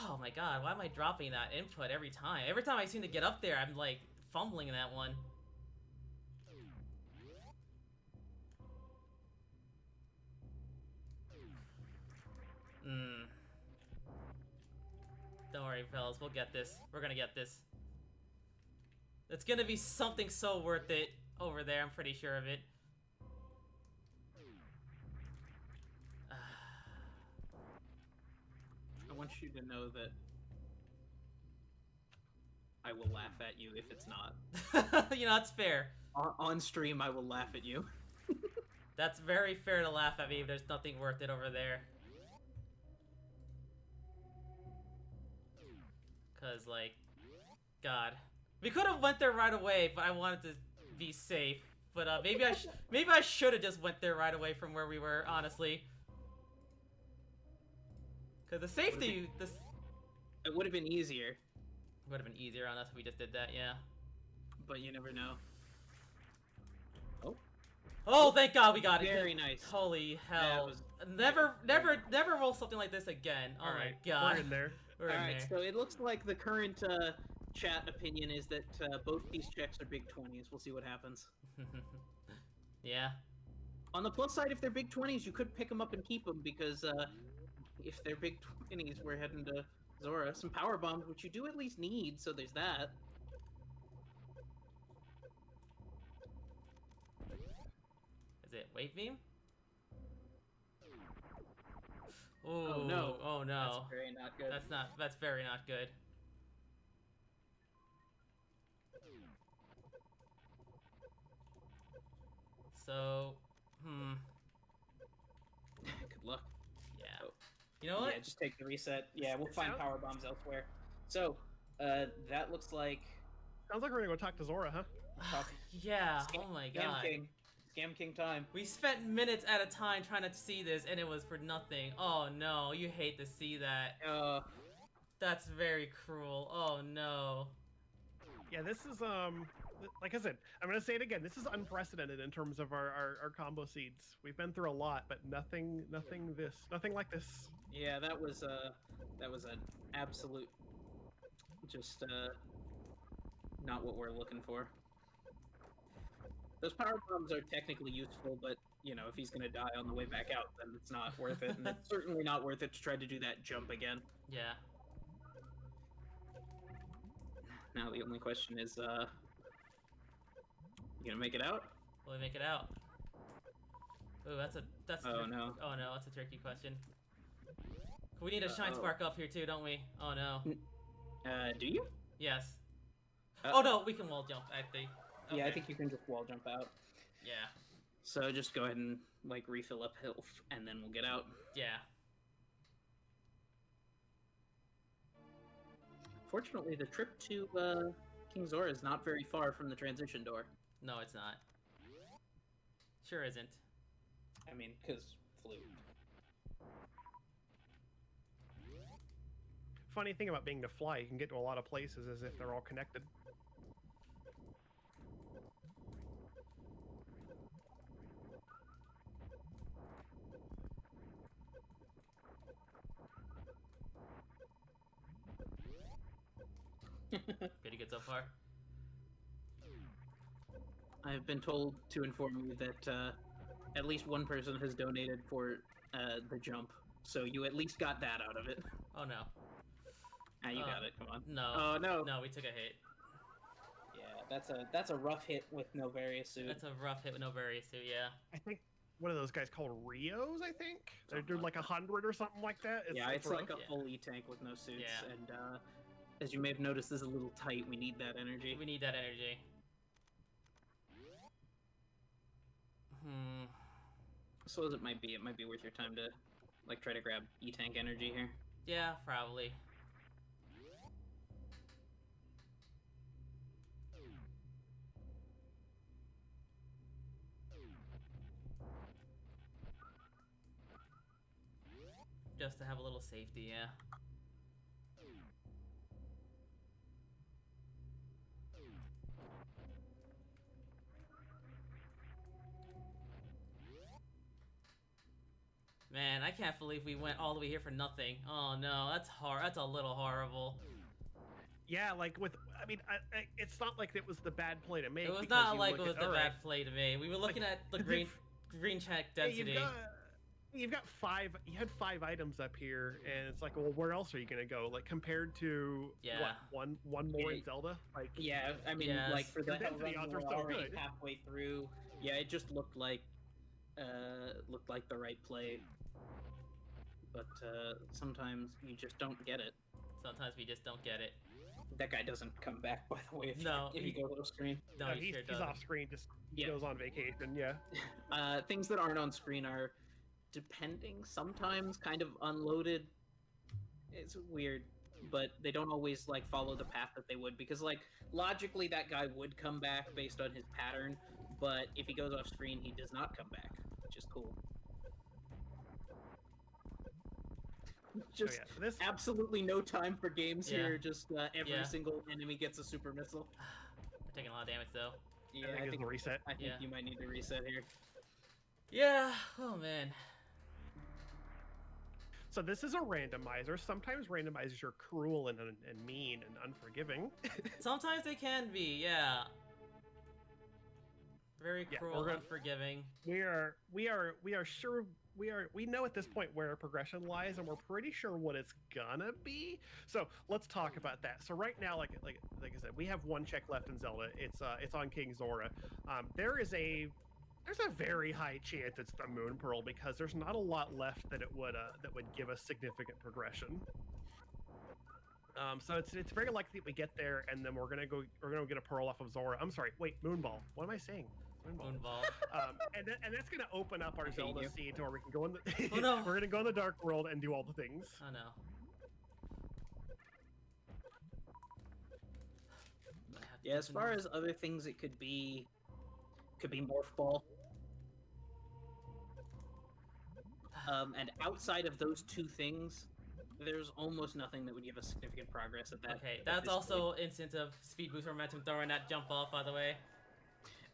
Oh my god, why am I dropping that input every time? Every time I seem to get up there, I'm like fumbling in that one. Don't worry, fellas, we'll get this. We're gonna get this. It's gonna be something so worth it over there, I'm pretty sure of it. I want you to know that I will laugh at you if it's not. You know, that's fair. On stream, I will laugh at you. That's very fair to laugh at me if there's nothing worth it over there. Cause, like, God. We could have went there right away, but I wanted to be safe. But maybe I should have just went there right away from where we were, honestly. Cause the safety, It would have been easier. Would have been easier on us if we just did that, yeah. But you never know. Oh. Oh, thank God we got it. Very nice. Holy hell. Yeah, Never roll something like this again. Oh my God. We're in there. We're in Alright, there. so it looks like the current chat opinion is that both these checks are big 20s. We'll see what happens. Yeah. On the plus side, if they're big 20s, you could pick them up and keep them because if they're big 20s, we're heading to Zora. Some power bombs, which you do at least need, so there's that. Is it wave beam? Ooh, Oh no! Oh no! That's very not good. That's very not good. So, Good luck. Yeah. Oh. You know what? Yeah, just take the reset. Yeah, we'll It find sound- power bombs elsewhere. So, that looks like Sounds like we're gonna go talk to Zora, huh? talk- Yeah. Scam- Oh my Scam God. King. Scam King time. We spent minutes at a time trying to see this, and it was for nothing. Oh no! You hate to see that. That's very cruel. Oh no. Yeah, this is like I said, I'm gonna say it again. This is unprecedented in terms of our combo seeds. We've been through a lot, but nothing like this. Yeah, that was an absolute Just not what we're looking for. Those power bombs are technically useful, but you know, if he's gonna die on the way back out, then it's not worth it, and it's certainly not worth it to try to do that jump again. Yeah. Now the only question is, you gonna make it out? Will we make it out? Ooh, that's. Oh no. Oh no, that's a tricky question. We need a shine spark up here too, don't we? Oh no. Do you? Yes. Uh, Oh no, we can wall jump. I think. Okay. Yeah, I think you can just wall jump out. Yeah. So just go ahead and like refill up health, and then we'll get out. Yeah. Fortunately, the trip to King Zora is not very far from the transition door. No, it's not. Sure isn't. I mean, because flute. Funny thing about being to fly, you can get to a lot of places as if they're all connected. Pretty good so far. I've been told to inform you that at least one person has donated for the jump, so you at least got that out of it. Oh no. Ah, you got it. Come on. No. Oh no. No, we took a hit. Yeah, that's a rough hit with no various suit. That's a rough hit with no various suit. Yeah. I think one of those guys called Rios, I think? They're doing like 100 or something like that. It's like a rough. full E-tank with no suits, Yeah. and as you may have noticed, this is a little tight. We need that energy. We need that energy. So as it might be worth your time to like try to grab E-tank energy here. Yeah, probably. Just to have a little safety, yeah. Man, I can't believe we went all the way here for nothing. Oh no, that's that's a little horrible. Yeah, like with, I mean, it's not like it was the bad play to make. It was because not you like it look was at- the all bad right, play to me. We were looking at the green check hey, density. You've got you had 5 items up here, and it's like, well, where else are you gonna go? Like compared to Yeah. what, one more in Yeah. Zelda? Like, Yeah, I mean, Yes. like for the The density run, odds are we're so already good. halfway through. Yeah, it just looked like the right play. But sometimes you just don't get it. Sometimes we just don't get it. That guy doesn't come back, by the way, if, No, if you go to the screen. No, he he's, sure he's doesn't. off screen. Just Yeah. goes on vacation. Yeah. Things that aren't on screen are, depending, sometimes kind of unloaded. It's weird, but they don't always like follow the path that they would, because like logically that guy would come back based on his pattern, but if he goes off screen, he does not come back, which is cool. Just so, yeah, so this absolutely no time for games Yeah. here. Just every Yeah. single enemy gets a super missile. We're taking a lot of damage though. Yeah, I think is the reset. I think Yeah. you might need to reset here. Yeah. Oh man. So this is a randomizer. Sometimes randomizers are cruel and mean and unforgiving. Sometimes they can be. Yeah. Very Yeah, cruel, we're gonna- unforgiving. we are sure we know at this point where our progression lies, and we're pretty sure what it's gonna be. So let's talk about that. So right now, like I said, we have 1 check left in Zelda. It's on King Zora. There's a very high chance it's the Moon Pearl, because there's not a lot left that would give us significant progression. So it's very likely that we get there, and then we're gonna go get a pearl off of Zora. I'm sorry, wait, Moonball. What am I saying? Moonball. And that's gonna open up our hate Zelda you. seed to where we can go in the Oh, no. we're gonna go in the dark world and do all the things. Oh no. Yeah, as far as other things, it could be Morph Ball. And outside of those 2 things, there's almost nothing that would give us significant progress at that. Okay, at that's this also point. instance of speed boost momentum throwing that jump off, by the way.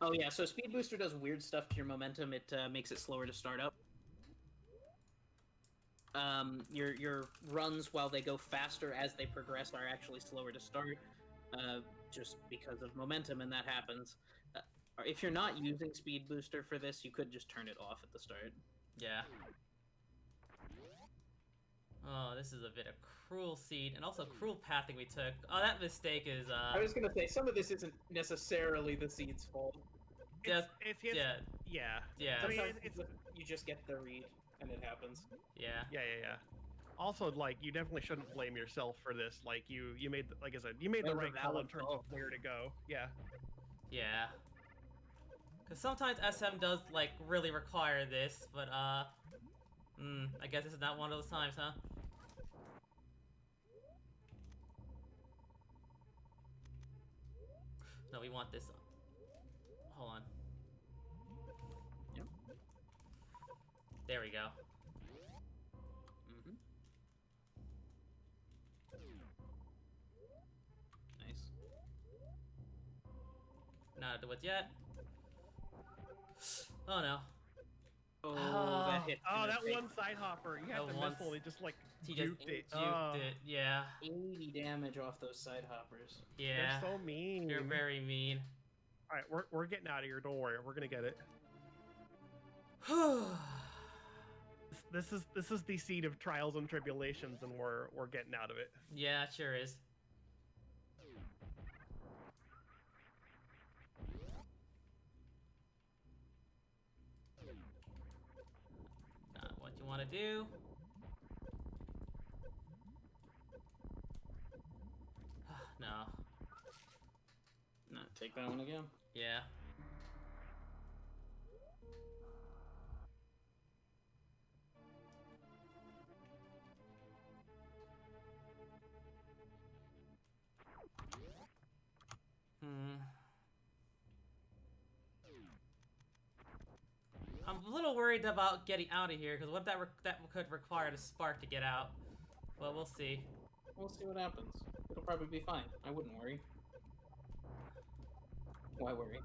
Oh yeah, so Speed Booster does weird stuff to your momentum. It makes it slower to start up. your runs while they go faster as they progress are actually slower to start, just because of momentum, and that happens. If you're not using Speed Booster for this, you could just turn it off at the start. Yeah. Oh, this is a bit of cruel seed, and also cruel pathing we took. Oh, that mistake is, I was gonna say, some of this isn't necessarily the seed's fault. Just, It's yeah. yeah. Yeah. I mean, Sometimes you just get the read, and it happens. Yeah. Yeah. Also, like, you definitely shouldn't blame yourself for this. Like, you made, like I said, you made That the was a right call in valid terms call. of where to go. Yeah. Yeah. Because sometimes SM does, like, really require this, but, I guess this is not one of those times, huh? No, we want this. Hold on. Yep. There we go. Mm-hmm. Nice. Not do it yet. Oh no. Oh, Oh. that hit. Oh, that one side hopper. You had That the one missile. He just, like, He just juked it. juked it. Yeah. 80 damage off those side hoppers. Yeah. They're so mean. You're very mean. All right, we're getting out of here. Don't worry. We're gonna get it. This is the seed of trials and tribulations, and we're getting out of it. Yeah, it sure is. Not what you want to do. No. No, take that one again. Yeah. I'm a little worried about getting out of here, because what that could require the spark to get out. But we'll see. We'll see what happens. It'll probably be fine. I wouldn't worry. Why worry?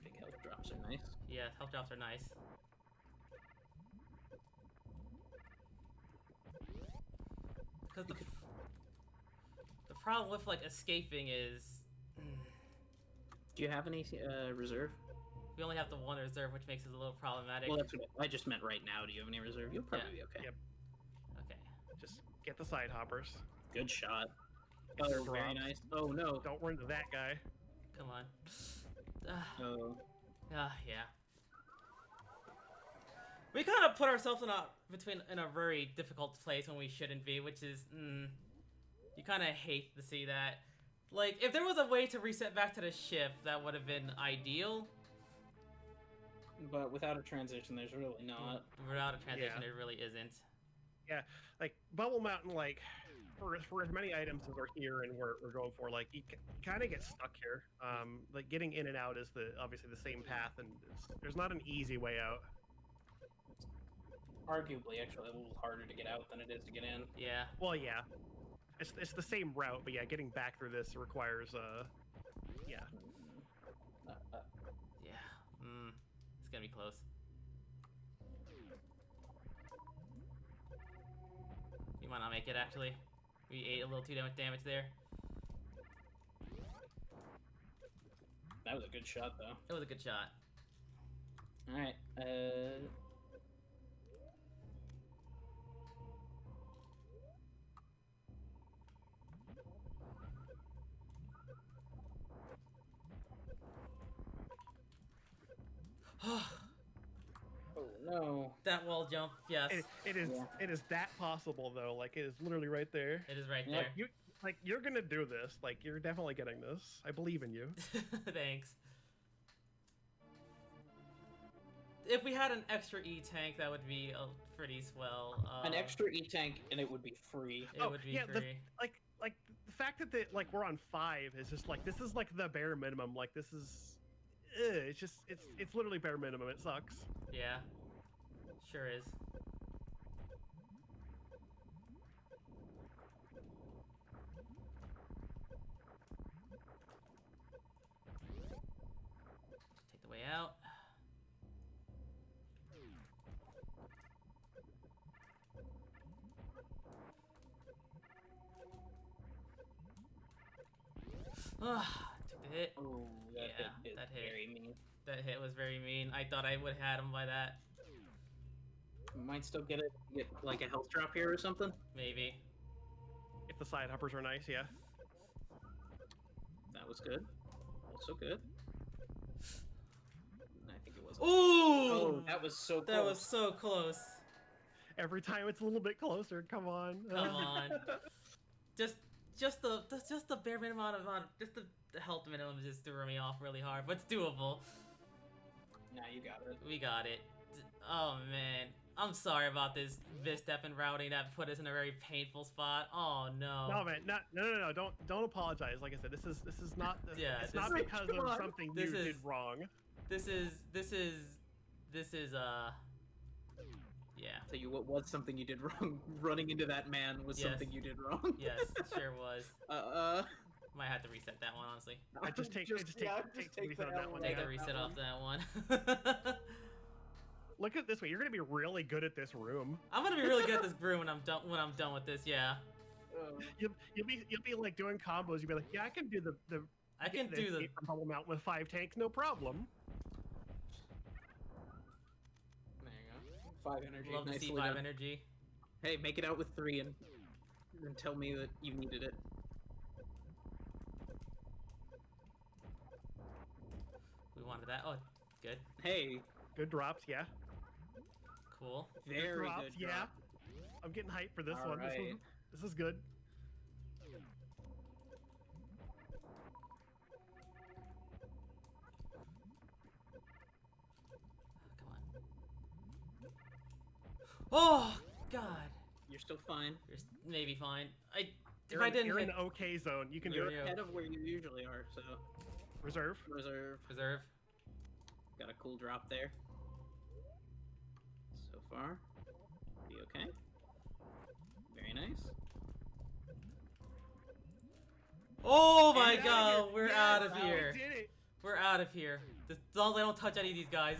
Big health drops are nice. Yeah, health drops are nice. Because the problem with, like, escaping is... Do you have any reserve? we only have the one reserve, which makes it a little problematic. Well, that's what I just meant right now. Do you have any reserve? You'll probably be okay. Yep. Okay. Just get the side hoppers. Good shot. Oh, very Drops. nice. Oh, no. Don't run into that guy. Come on. Oh. Yeah. We kind of put ourselves in a very difficult place when we shouldn't be, which is, you kind of hate to see that. Like, if there was a way to reset back to the ship, that would have been ideal. But without a transition, there's really not. Without a transition, Yeah. it really isn't. Yeah, like Bubble Mountain, like for as many items as are here and we're going for, like you kind of get stuck here. Like getting in and out is obviously the same path, and there's not an easy way out. Arguably, actually, a little harder to get out than it is to get in. Yeah. Well, yeah, it's the same route, but yeah, getting back through this requires yeah. Yeah. It's gonna be close. We might not make it, actually. We ate a little too much damage there. That was a good shot, though. It was a good shot. All right. Oh no. That wall jump, yes. It is Yeah. it is that possible though. Like it is literally right there. It is right Yeah. there. You're gonna do this. Like you're definitely getting this. I believe in you. Thanks. If we had an extra E-tank, that would be pretty swell. An extra E-tank, and it would be free. It would be free. Like the fact that like we're on 5 is just like this is like the bare minimum. Like this is, it's just it's literally bare minimum. It sucks. Yeah. Sure is. Took the hit. Oh, that Yeah, hit is that hit. very mean. That hit was very mean. I thought I would have had him by that. Might still get it. Get like a health drop here or something. Maybe. If the side hoppers are nice, yeah. That was good. Also good. I think it was. Ooh! Oh, that was so close. That was so close. Every time it's a little bit closer. Come on. Come on. Just the bare minimum amount of just the health minimum just threw me off really hard, but it's doable. Nah, you got it. We got it. Oh man, I'm sorry about this misstep in routing that put us in a very painful spot. Oh no. No, man, no. Don't apologize. Like I said, this is not. Yeah, it's this not is- because come of on. something This you is- did wrong. This is yeah. Tell you what was something you did wrong. Running into that man was Yes. something you did wrong. Yes, it sure was. Might have to reset that one, honestly. I just take just the reset on that one. Take Yeah. the reset off that one. Look at it this way. You're gonna be really good at this room. I'm gonna be really good at this brew when I'm done with this. Yeah, You'll be like doing combos. You'll be like, yeah, I can do the I can the do the. escape from Bubble Mountain with 5 tanks, no problem. There you go. 5 energy. Love to Nicely see 5 done. energy. Hey, make it out with 3 and tell me that you needed it. We wanted that. Oh, good, Hey, good drops, yeah. cool. Very drops, good. yeah. drop. I'm getting hyped for this All one. right. This is good. Come on. Oh God, You're still fine. you're maybe fine. If You're, I didn't you're hit in the okay zone. You can do You're it. Yeah. ahead of where you usually are, so Reserve. reserve. reserve. Got a cool drop there. So far. Be okay. Very nice. Oh my Get God, outta here. we're Yes, out of we here. did it. We're out of here. As long as I don't touch any of these guys.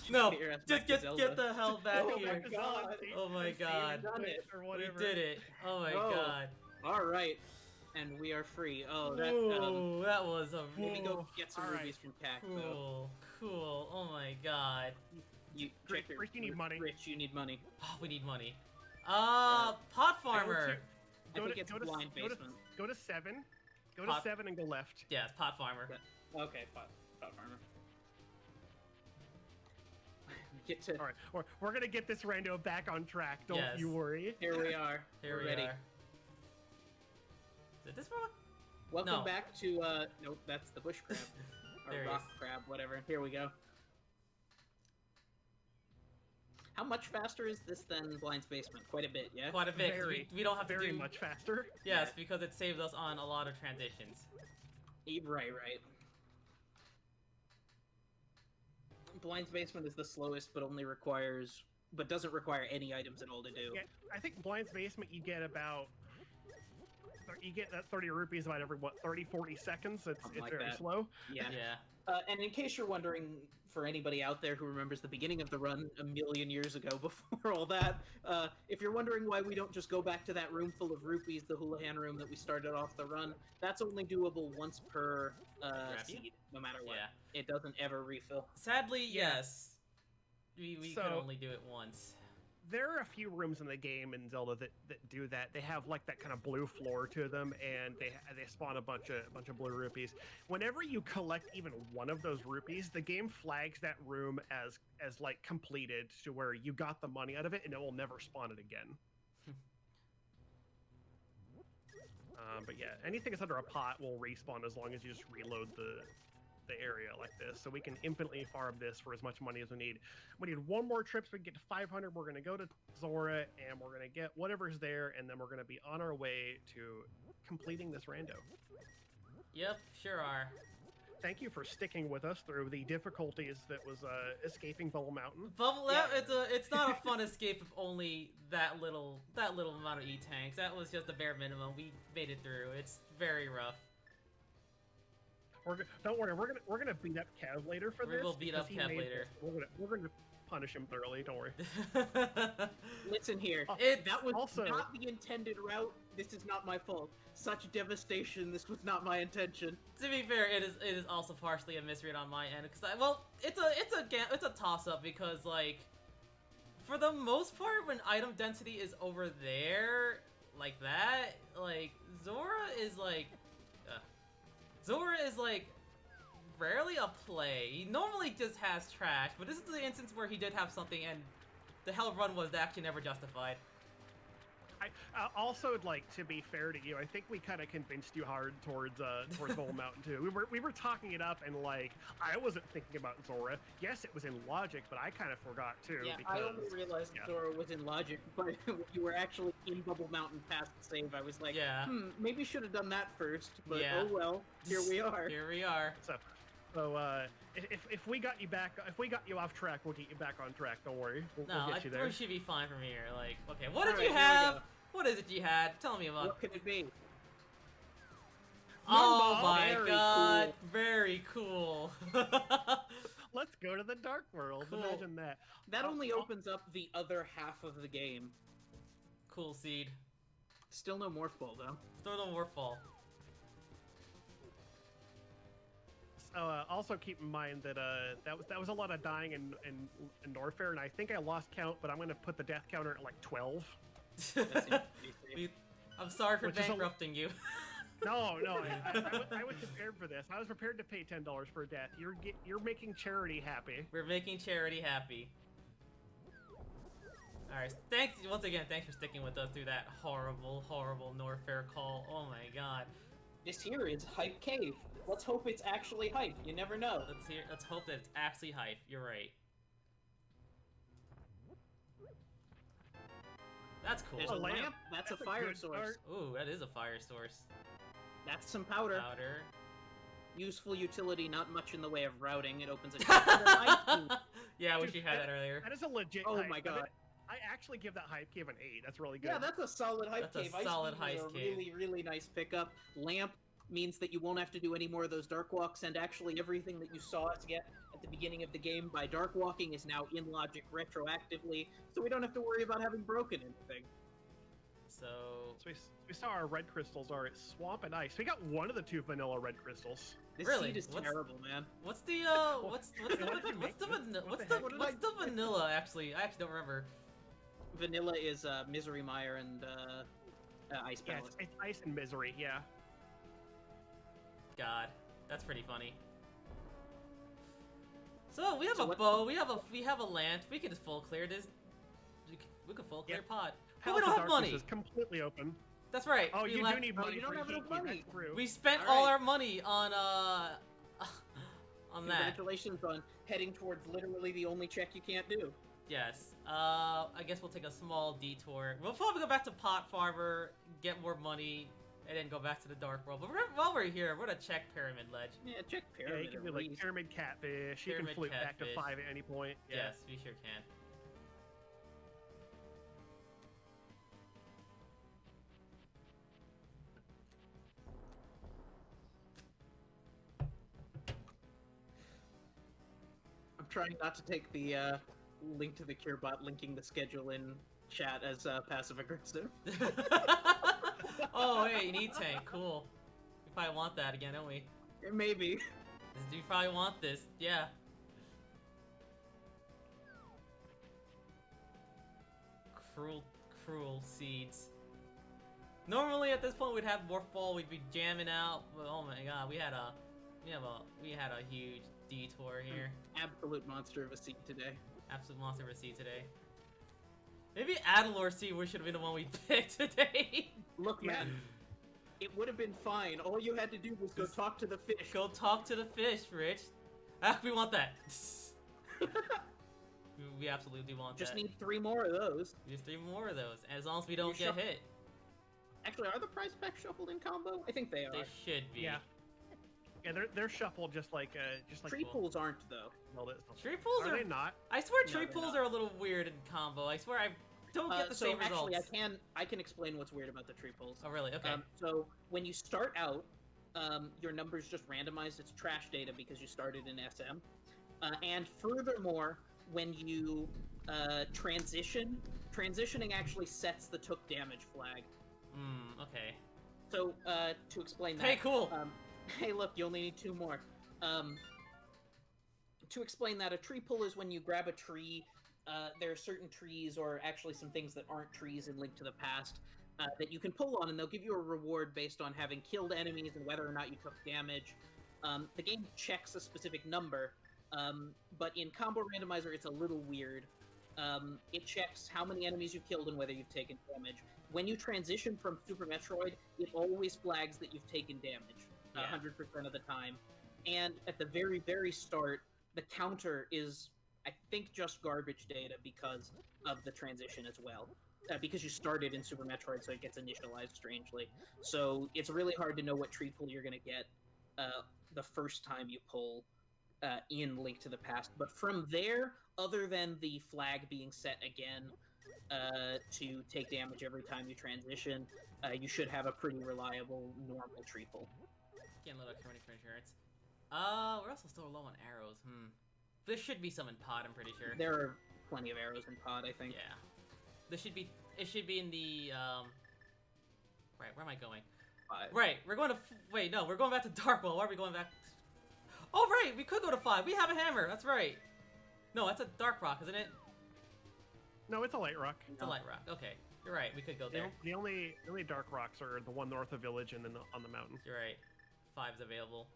No, Get your ass just back to Zelda. get the hell back Oh here. my God. Oh my God. Done it. Or We whatever. did it. Oh my Oh. God. All right, and we are free. Oh, that. Ooh, that was a Maybe go Ooh, get some all right. rubies from CAC though. cool. Oh my God. You Rick, check your, Rick, you need money. Rich, you need money. Oh, we need money. Pot farmer. I think it's blind basement. Go to 7. Go Pot- to 7 and go left. Yeah, it's pot farmer. Okay, pot farmer. Get to. All right, we're gonna get this rando back on track. Don't Yes. you worry. Here we are. Here We're we ready. are. Is it this one? Welcome No. back to. Nope, that's the bush crab or There he rock is. crab, whatever. Here we go. How much faster is this than Blind's Basement? Quite a bit, yeah? Quite a bit. 'cause Very, we don't have to very do much faster. Yes, because it saves us on a lot of transitions. Right. Blind's Basement is the slowest, but doesn't require any items at all to do. Yeah, I think Blind's Basement you get that 30 rupees about every 30-40 seconds. It's Something like very that. slow. Yeah. Yeah. And in case you're wondering, for anybody out there who remembers the beginning of the run a million years ago before all that, if you're wondering why we don't just go back to that room full of rupees, the Houlihan room that we started off the run, that's only doable once per seed, no matter what. Yeah. It doesn't ever refill. Sadly, Yeah. yes. We So- could only do it once. There are a few rooms in the game in Zelda that do that. They have like that kind of blue floor to them, and they spawn a bunch of blue rupees. Whenever you collect even one of those rupees, the game flags that room as like completed to where you got the money out of it, and it will never spawn it again. But yeah, anything that's under a pot will respawn as long as you just reload the area like this, so we can infinitely farm this for as much money as we need. We need one more trip so we can get to 500. We're going to go to Zora and we're going to get whatever's there, and then we're going to be on our way to completing this rando. Yep, sure are. Thank you for sticking with us through the difficulties that was escaping Bubble Mountain. Bubble, Yeah. it's not a fun escape if only that little amount of E-tanks. That was just the bare minimum. We made it through. It's very rough. Don't worry, we're gonna beat up Kev later for We this. will beat because up he Kev made later. this. We're gonna punish him thoroughly. Don't worry. Listen here, It's that was also- not the intended route, This is not my fault. Such devastation. This was not my intention. To be fair, it is also partially a misread on my end because it's a toss up because like for the most part when item density is over there like that, like Zora is like rarely a play. He normally just has trash, but this is the instance where he did have something and the hell run was actually never justified. I also, like, to be fair to you, I think we kind of convinced you hard towards Bowl Mountain too. We were talking it up, and like I wasn't thinking about Zora. Yes, it was in logic, but I kind of forgot too. Yeah, because, I only realized Zora was in logic, but you were actually in Bubble Mountain past the save. I was like, maybe should have done that first, but oh well, here we are. Here we are. So if we got you back, if we got you off track, we'll get you back on track. Don't worry, we'll get you there. We should be fine from here. Like, okay, what did you have? What is it you had? Tell me about it. What could it be? Oh my god, very cool. Let's go to the Dark World. Cool. Imagine that. That only opens up the other half of the game. Cool seed. Still no Morph Ball, though. Still no Morph Ball. Also keep in mind that that was a lot of dying in Norfair, and I think I lost count, but I'm gonna put the death counter at like 12. I'm sorry for bankrupting you. No, I was prepared for this. I was prepared to pay $10 for a death. You're making charity happy. We're making charity happy. All right, thanks once again. Thanks for sticking with us through that horrible Norfair call. Oh my god. This here is Hype Cave. Let's hope it's actually hype. You never know. Let's hope that it's actually hype. You're right. That's cool. There's a lamp. That's a fire source. Ooh, that is a fire source. That's some powder. Powder. Useful utility, not much in the way of routing. It opens a Yeah, I wish you had that earlier. That is a legit Oh hype. my god. I actually give that hype cave an 8. That's really good. Yeah, that's a solid hype That's cave. a solid Ice hype cave. cave. Really nice pickup. Lamp means that you won't have to do any more of those dark walks, and actually everything that you saw us get at the beginning of the game by dark walking is now in logic retroactively, so we don't have to worry about having broken anything. So we saw our red crystals are swamp and ice. We got one of the two vanilla red crystals. This really? seed is terrible, man. What's the vanilla actually? I actually don't remember. Vanilla is Misery Mire and Ice Palace. It's ice and misery. Yeah. God, that's pretty funny. So we have a bow, we have a lance. We can just full clear this. We can full clear pod. But we don't have money. Is completely open. That's right. Oh, you do need money. You don't have enough money. We spent all our money on on that. Congratulations on heading towards literally the only check you can't do. Yes. I guess we'll take a small detour. We'll probably go back to Pot Farmer, get more money, and then go back to the Dark World. But while we're here, we're gonna check Pyramid Ledge. Yeah, check Pyramid. Yeah, you can do like Pyramid Catfish. You can flip back to 5 at any point. Yeah. Yes, we sure can. I'm trying not to take the link to the cure bot linking the schedule in chat as passive aggressive. Oh, hey, you need tank. Cool. We probably want that again, don't we? Maybe. You probably want this. Yeah. Cruel seeds. Normally at this point we'd have Morph Ball, we'd be jamming out, but oh my god, we had a huge detour here. Absolute monster of a seed today. Absolute monster of a seed today. Maybe Adalor seed should have been the one we picked today. Look, man, it would have been fine. All you had to do was go talk to the fish. Go talk to the fish, Rich. We want that. We absolutely want Just that. need 3 more of those. Just 3 more of those, as long as we don't get hit. Actually, are the prize packs shuffled in combo? I think they are. They should be. Yeah. Yeah, they're shuffled just like tree pools aren't though. Tree pools are they not? I swear tree pools are a little weird in combo. I swear I don't get the same results. Actually, I can explain what's weird about the tree pools. Oh really? Okay. So when you start out, your numbers just randomized. It's trash data because you started in SM. And furthermore, when you transitioning actually sets the took damage flag. Okay. So, to explain that... Hey, cool! Hey, look, you only need 2 more. To explain that, a tree pull is when you grab a tree. There are certain trees, or actually some things that aren't trees in Link to the Past, that you can pull on, and they'll give you a reward based on having killed enemies and whether or not you took damage. The game checks a specific number, but in Combo Randomizer, it's a little weird. It checks how many enemies you've killed and whether you've taken damage. When you transition from Super Metroid, it always flags that you've taken damage, 100% of the time. And at the very, very start, the counter is, I think, just garbage data because of the transition as well. Because you started in Super Metroid, so it gets initialized strangely. So it's really hard to know what tree pull you're going to get the first time you pull in Link to the Past. But from there, other than the flag being set again to take damage every time you transition, you should have a pretty reliable normal tree pull. Getting a little extra money for insurance. We're also still low on arrows. There should be some in pod, I'm pretty sure. There are plenty of arrows in pod, I think. Yeah. There should be... It should be in the, Right, where am I going? 5. Right, we're going to... Wait, no, we're going back to Darkwell. Why are we going back? Oh, right, we could go to 5. We have a hammer, that's right. No, that's a Dark Rock, isn't it? No, it's a light rock. It's a light rock, okay. You're right, we could go there. The only dark rocks are the one north of village and then on the mountain. You're right. 5's available.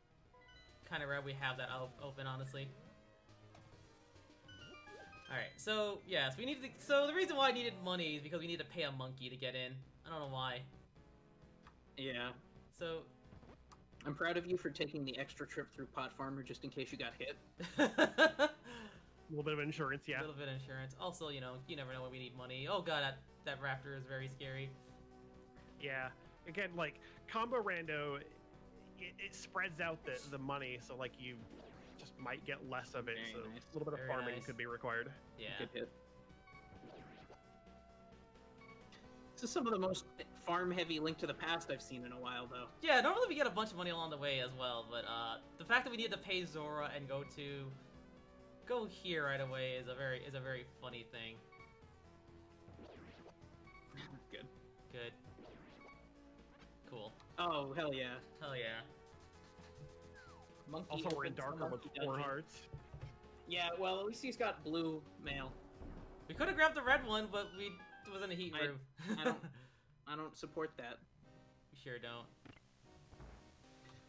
Kind of rare we have that open, honestly. Alright, so, yes, we need to... So, the reason why I needed money is because we need to pay a monkey to get in. I don't know why. Yeah. So... I'm proud of you for taking the extra trip through Pot Farmer just in case you got hit. A little bit of insurance, yeah. A little bit of insurance. Also, you know, you never know when we need money. Oh god, that raptor is very scary. Yeah. Again, like, Combo Rando, it spreads out the money, so, like, you just might get less of it, Very so nice. a little bit of Very farming nice. could be required. Yeah. Good hit. This is some of the most farm-heavy Link to the Past I've seen in a while, though. Yeah, normally we get a bunch of money along the way as well, but the fact that we need to pay Zora and go here right away is a very funny thing. Good. Good. Cool. Oh, hell yeah. Hell yeah. Monkey Also, we're in opens the Darkwell with monkey 4 dungeon. hearts. Yeah, well, at least he's got blue mail. We could have grabbed the red one, but it was in a heat room. I don't support that. We sure don't.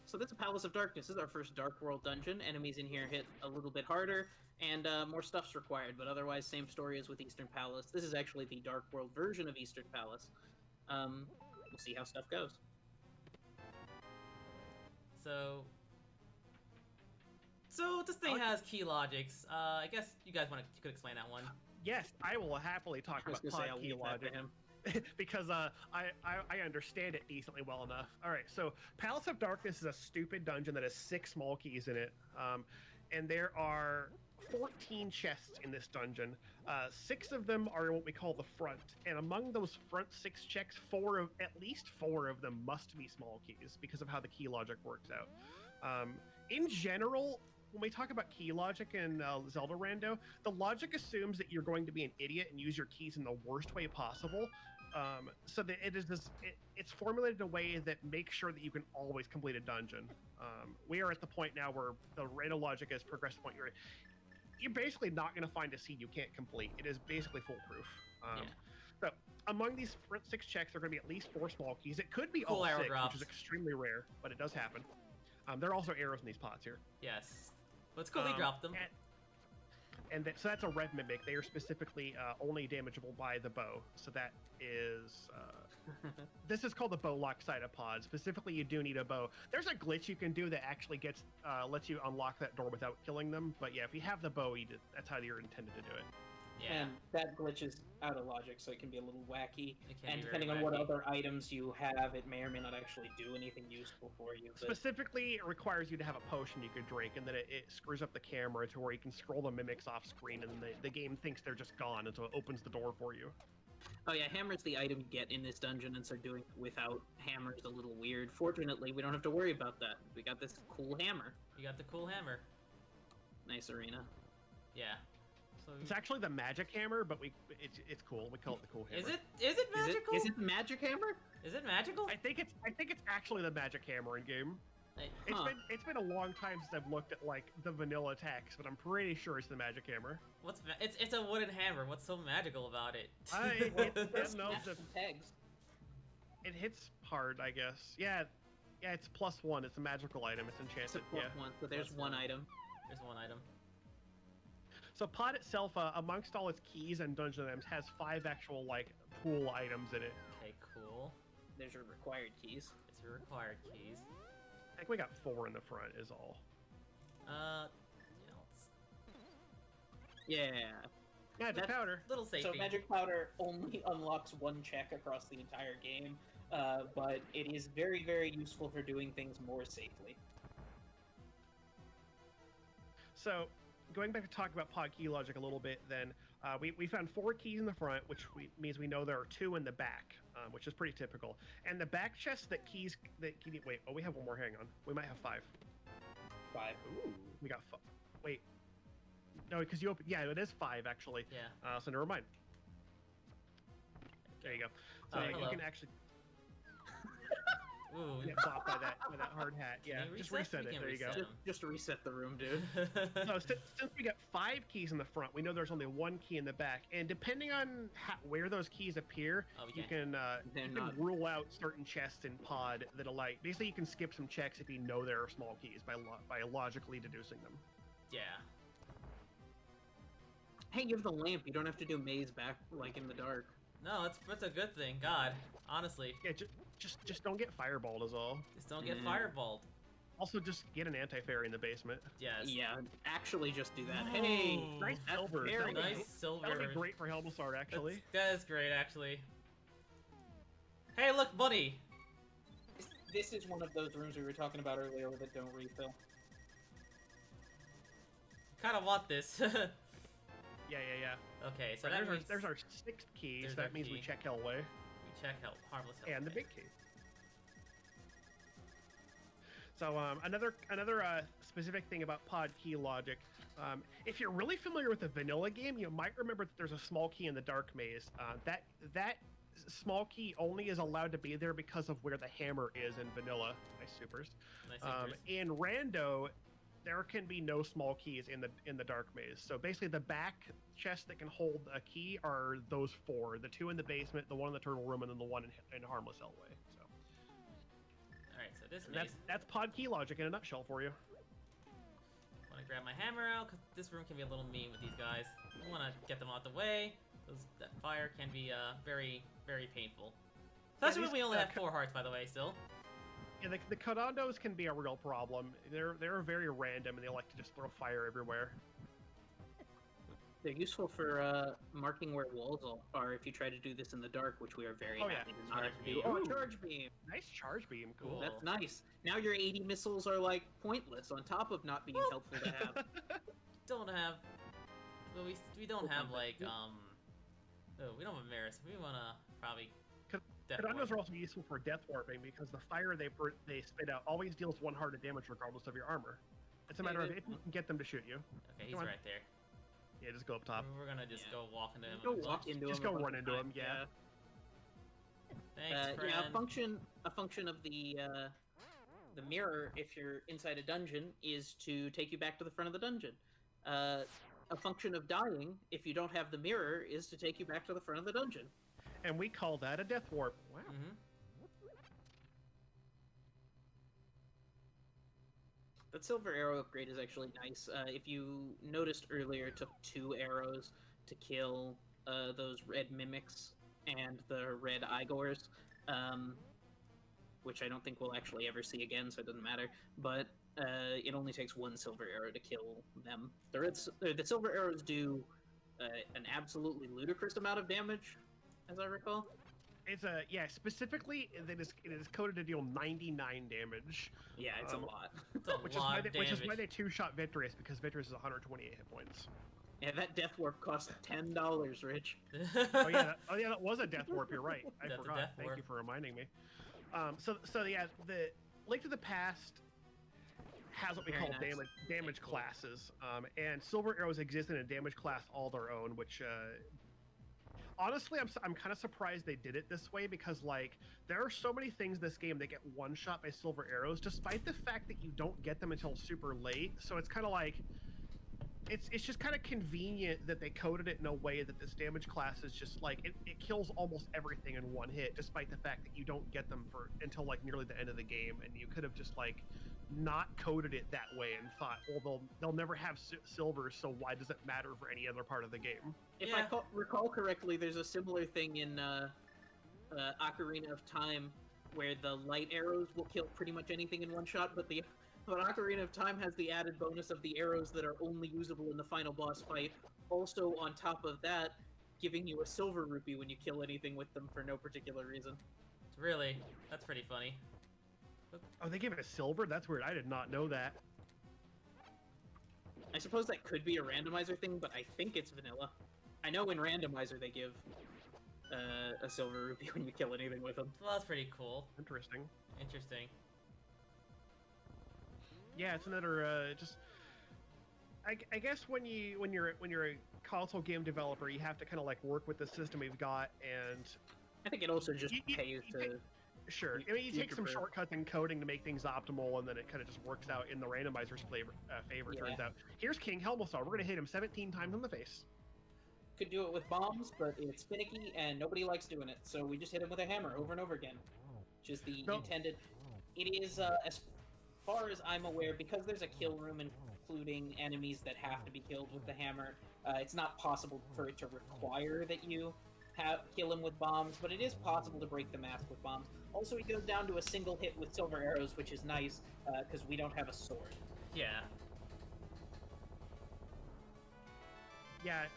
So this is Palace of Darkness. This is our first Dark World dungeon. Enemies in here hit a little bit harder, and more stuff's required, but otherwise same story as with Eastern Palace. This is actually the Dark World version of Eastern Palace. We'll see how stuff goes. So this thing has key logics. I guess you guys you could explain that one. Yes, I will happily talk I was about gonna say pod I'll key leave that to logic. him. Because I understand it decently well enough. All right, so Palace of Darkness is a stupid dungeon that has 6 small keys in it, and there are 14 chests in this dungeon. 6 of them are what we call the front, and among those front 6 checks, at least 4 of them must be small keys because of how the key logic works out. In general, when we talk about key logic in Zelda Rando, the logic assumes that you're going to be an idiot and use your keys in the worst way possible. So that it's formulated in a way that makes sure that you can always complete a dungeon. We are at the point now where the random logic has progressed to the point you're basically not going to find a seed you can't complete. It is basically foolproof. So among these front 6 checks, there are going to be at least 4 small keys. It could be Cool all arrow 6, drops. which is extremely rare, but it does happen. There are also arrows in these pots here. Yes. But it's cool we dropped them. So that's a red mimic. They are specifically only damageable by the bow. So that is... this is called the bow lock side of pod. Specifically, you do need a bow. There's a glitch you can do that actually lets you unlock that door without killing them. But yeah, if you have the bow, that's how you're intended to do it. Yeah. And that glitch is out of logic, so it can be a little wacky. It can And be very depending on what wacky. other items you have, it may or may not actually do anything useful for you. But Specifically, it requires you to have a potion you could drink, and then it screws up the camera to where you can scroll the mimics off screen, and the game thinks they're just gone, and so it opens the door for you. oh yeah, hammer's the item you get in this dungeon, and so doing it without hammer's a little weird. Fortunately, we don't have to worry about that. We got this cool hammer. You got the cool hammer. Nice arena. Yeah. So It's actually the magic hammer, but it's cool. We call it the cool hammer. is it magical? Is it the magic hammer? Is it magical? I think it's actually the magic hammer in game. Huh. It's been a long time since I've looked at like the vanilla attacks, but I'm pretty sure it's the magic hammer. It's a wooden hammer. What's so magical about it? No, Snap some tags. it hits hard, I guess. Yeah, it's +1. It's a magical item. It's It's a enchanted. plus Yeah. one, so there's Plus one one. item. There's one item. So pod itself, amongst all its keys and dungeon items, has 5 actual like pool items in it. Okay, cool. There's your required keys. It's your required keys. I think we got 4 in the front is all. Yeah, Yeah. Yeah, it's That's- powder. little safety. So magic powder only unlocks one check across the entire game, but it is very, very useful for doing things more safely. So, going back to talk about pod key logic a little bit, then we found 4 keys in the front, which means we know there are 2 in the back, which is pretty typical. And the back chest that keys that key, wait, oh, we have one more. Hang on, we might have 5. 5. Ooh, we got 5. Wait, no, because you open. Yeah, it is 5 actually. Yeah. So never mind. There you go. So Oh, you hello. can actually Ooh. get bought by that hard hat. Yeah, Can you just reset? reset We it. can There you go. reset. Just reset the room, dude. So since we got 5 keys in the front, we know there's only 1 key in the back, and depending on where those keys appear, Oh, we you can't. can They're you can not- rule out certain chests in pod that like basically you can skip some checks if you know there are small keys by logically deducing them. Yeah. Hey, you have the lamp. You don't have to do maze back like in the dark. No, that's a good thing. God, honestly, Yeah, just don't get fireballed is all. just don't get Mm. fireballed. Also, just get an anti-fairy in the basement. Yes. Yeah, actually, just do that. Hey, Oh, Nice that's silver. very That would Nice be- silver. That would be great for Helmsard, actually. That is great, actually. Hey, look, money. This is one of those rooms we were talking about earlier that don't refill. Kind of want this. Yeah. Okay, so Right, that means there's our 6th key, There's so our that means we key. check Hellway. we check help, harmless help. And the big key. So another specific thing about pod key logic, if you're really familiar with the vanilla game, you might remember that there's a small key in the dark maze. That small key only is allowed to be there because of where the hammer is in vanilla. Nice supers. Nice supers. In Rando, there can be no small keys in the dark maze. So basically, the back chest that can hold a key are those 4: the 2 in the basement, the 1 in the turtle room, and then the 1 in Harmless Hellway. So All right, so this and maze. that's pod key logic in a nutshell for you. Want to grab my hammer out because this room can be a little mean with these guys. I want to get them out the way. That fire can be very, very painful. Especially when these, we only uh, have 4 hearts, by the way. Still. Yeah, the Kodandos can be a real problem. They're very random and they like to just throw fire everywhere. They're useful for marking where walls are if you try to do this in the dark, which we are very Oh, yeah. happy to not Charge have to do. beam. Oh, Ooh. charge beam! Nice charge beam, cool. Cool. That's nice. Now your 80 missiles are like pointless on top of not being helpful to have. Don't have. Well, we don't have Something. like Oh, we don't have Maris. We want to probably. Death Kodandos Warp. are also useful for death warping because the fire they spit out always deals 1 heart of damage regardless of your armor. It's a matter of Yeah, if you can get them to shoot you. Okay, he's Come on. right there. Yeah, just go up top. We're gonna just Yeah. go walk into him. Go and walk into Just him. a go bunch run of into him, times, yeah. Thanks, friend. Yeah, a function of the mirror, if you're inside a dungeon, is to take you back to the front of the dungeon. A function of dying, if you don't have the mirror, is to take you back to the front of the dungeon. And we call that a death warp. Wow. Mm-hmm. That silver arrow upgrade is actually nice. If you noticed earlier, it took 2 arrows to kill those red mimics and the red Igors, which I don't think we'll actually ever see again, so it doesn't matter. But it only takes 1 silver arrow to kill them. The silver arrows do an absolutely ludicrous amount of damage, as I recall. It's specifically it is coded to deal 99 damage. Yeah, it's a Um, lot. It's a Which lot of is why damage. they 2-shot Victorious, because Victorious is 128 hit points. Yeah, that death warp cost $10, Rich. Oh yeah, that was a death warp. You're right. I That's a forgot. death Thank you warp. for reminding me. So yeah, the Link to the Past has what we Very call nice. damage Cool. classes, and silver arrows exist in a damage class all their own, which honestly I'm kind of surprised they did it this way, because like there are so many things in this game that get one shot by silver arrows despite the fact that you don't get them until super late. So it's kind of like it's just kind of convenient that they coded it in a way that this damage class is just like it kills almost everything in one hit, despite the fact that you don't get them for until like nearly the end of the game. And you could have just like not coded it that way and thought, well, they'll never have silver, so why does it matter for any other part of the game? If Yeah. I recall correctly, there's a similar thing in Ocarina of Time where the light arrows will kill pretty much anything in one shot, but Ocarina of Time has the added bonus of the arrows that are only usable in the final boss fight. Also, on top of that, giving you a silver rupee when you kill anything with them for no particular reason. Really, that's pretty funny. Oh, they gave it a silver? That's weird. I did not know that. I suppose that could be a randomizer thing, but I think it's vanilla. I know in randomizer they give a silver rupee when you kill anything with them. Well, that's pretty cool. Interesting. Interesting. Yeah, it's another just. I guess when you're a console game developer, you have to kind of like work with the system we've got, and I think it also just You- pays you to. sure. You- I mean, you you take some prefer- shortcuts in coding to make things optimal, and then it kind of just works out in the randomizer's favor. Turns Yeah. out. Here's King Helmstar. We're gonna hit him 17 times in the face. Could do it with bombs, but it's finicky and nobody likes doing it, so we just hit him with a hammer over and over again. Which is the Nope. intended. It is, as far as I'm aware, because there's a kill room including enemies that have to be killed with the hammer, it's not possible for it to require that you kill him with bombs, but it is possible to break the mask with bombs. Also, he goes down to a single hit with silver arrows, which is nice, because we don't have a sword. Yeah. Yeah,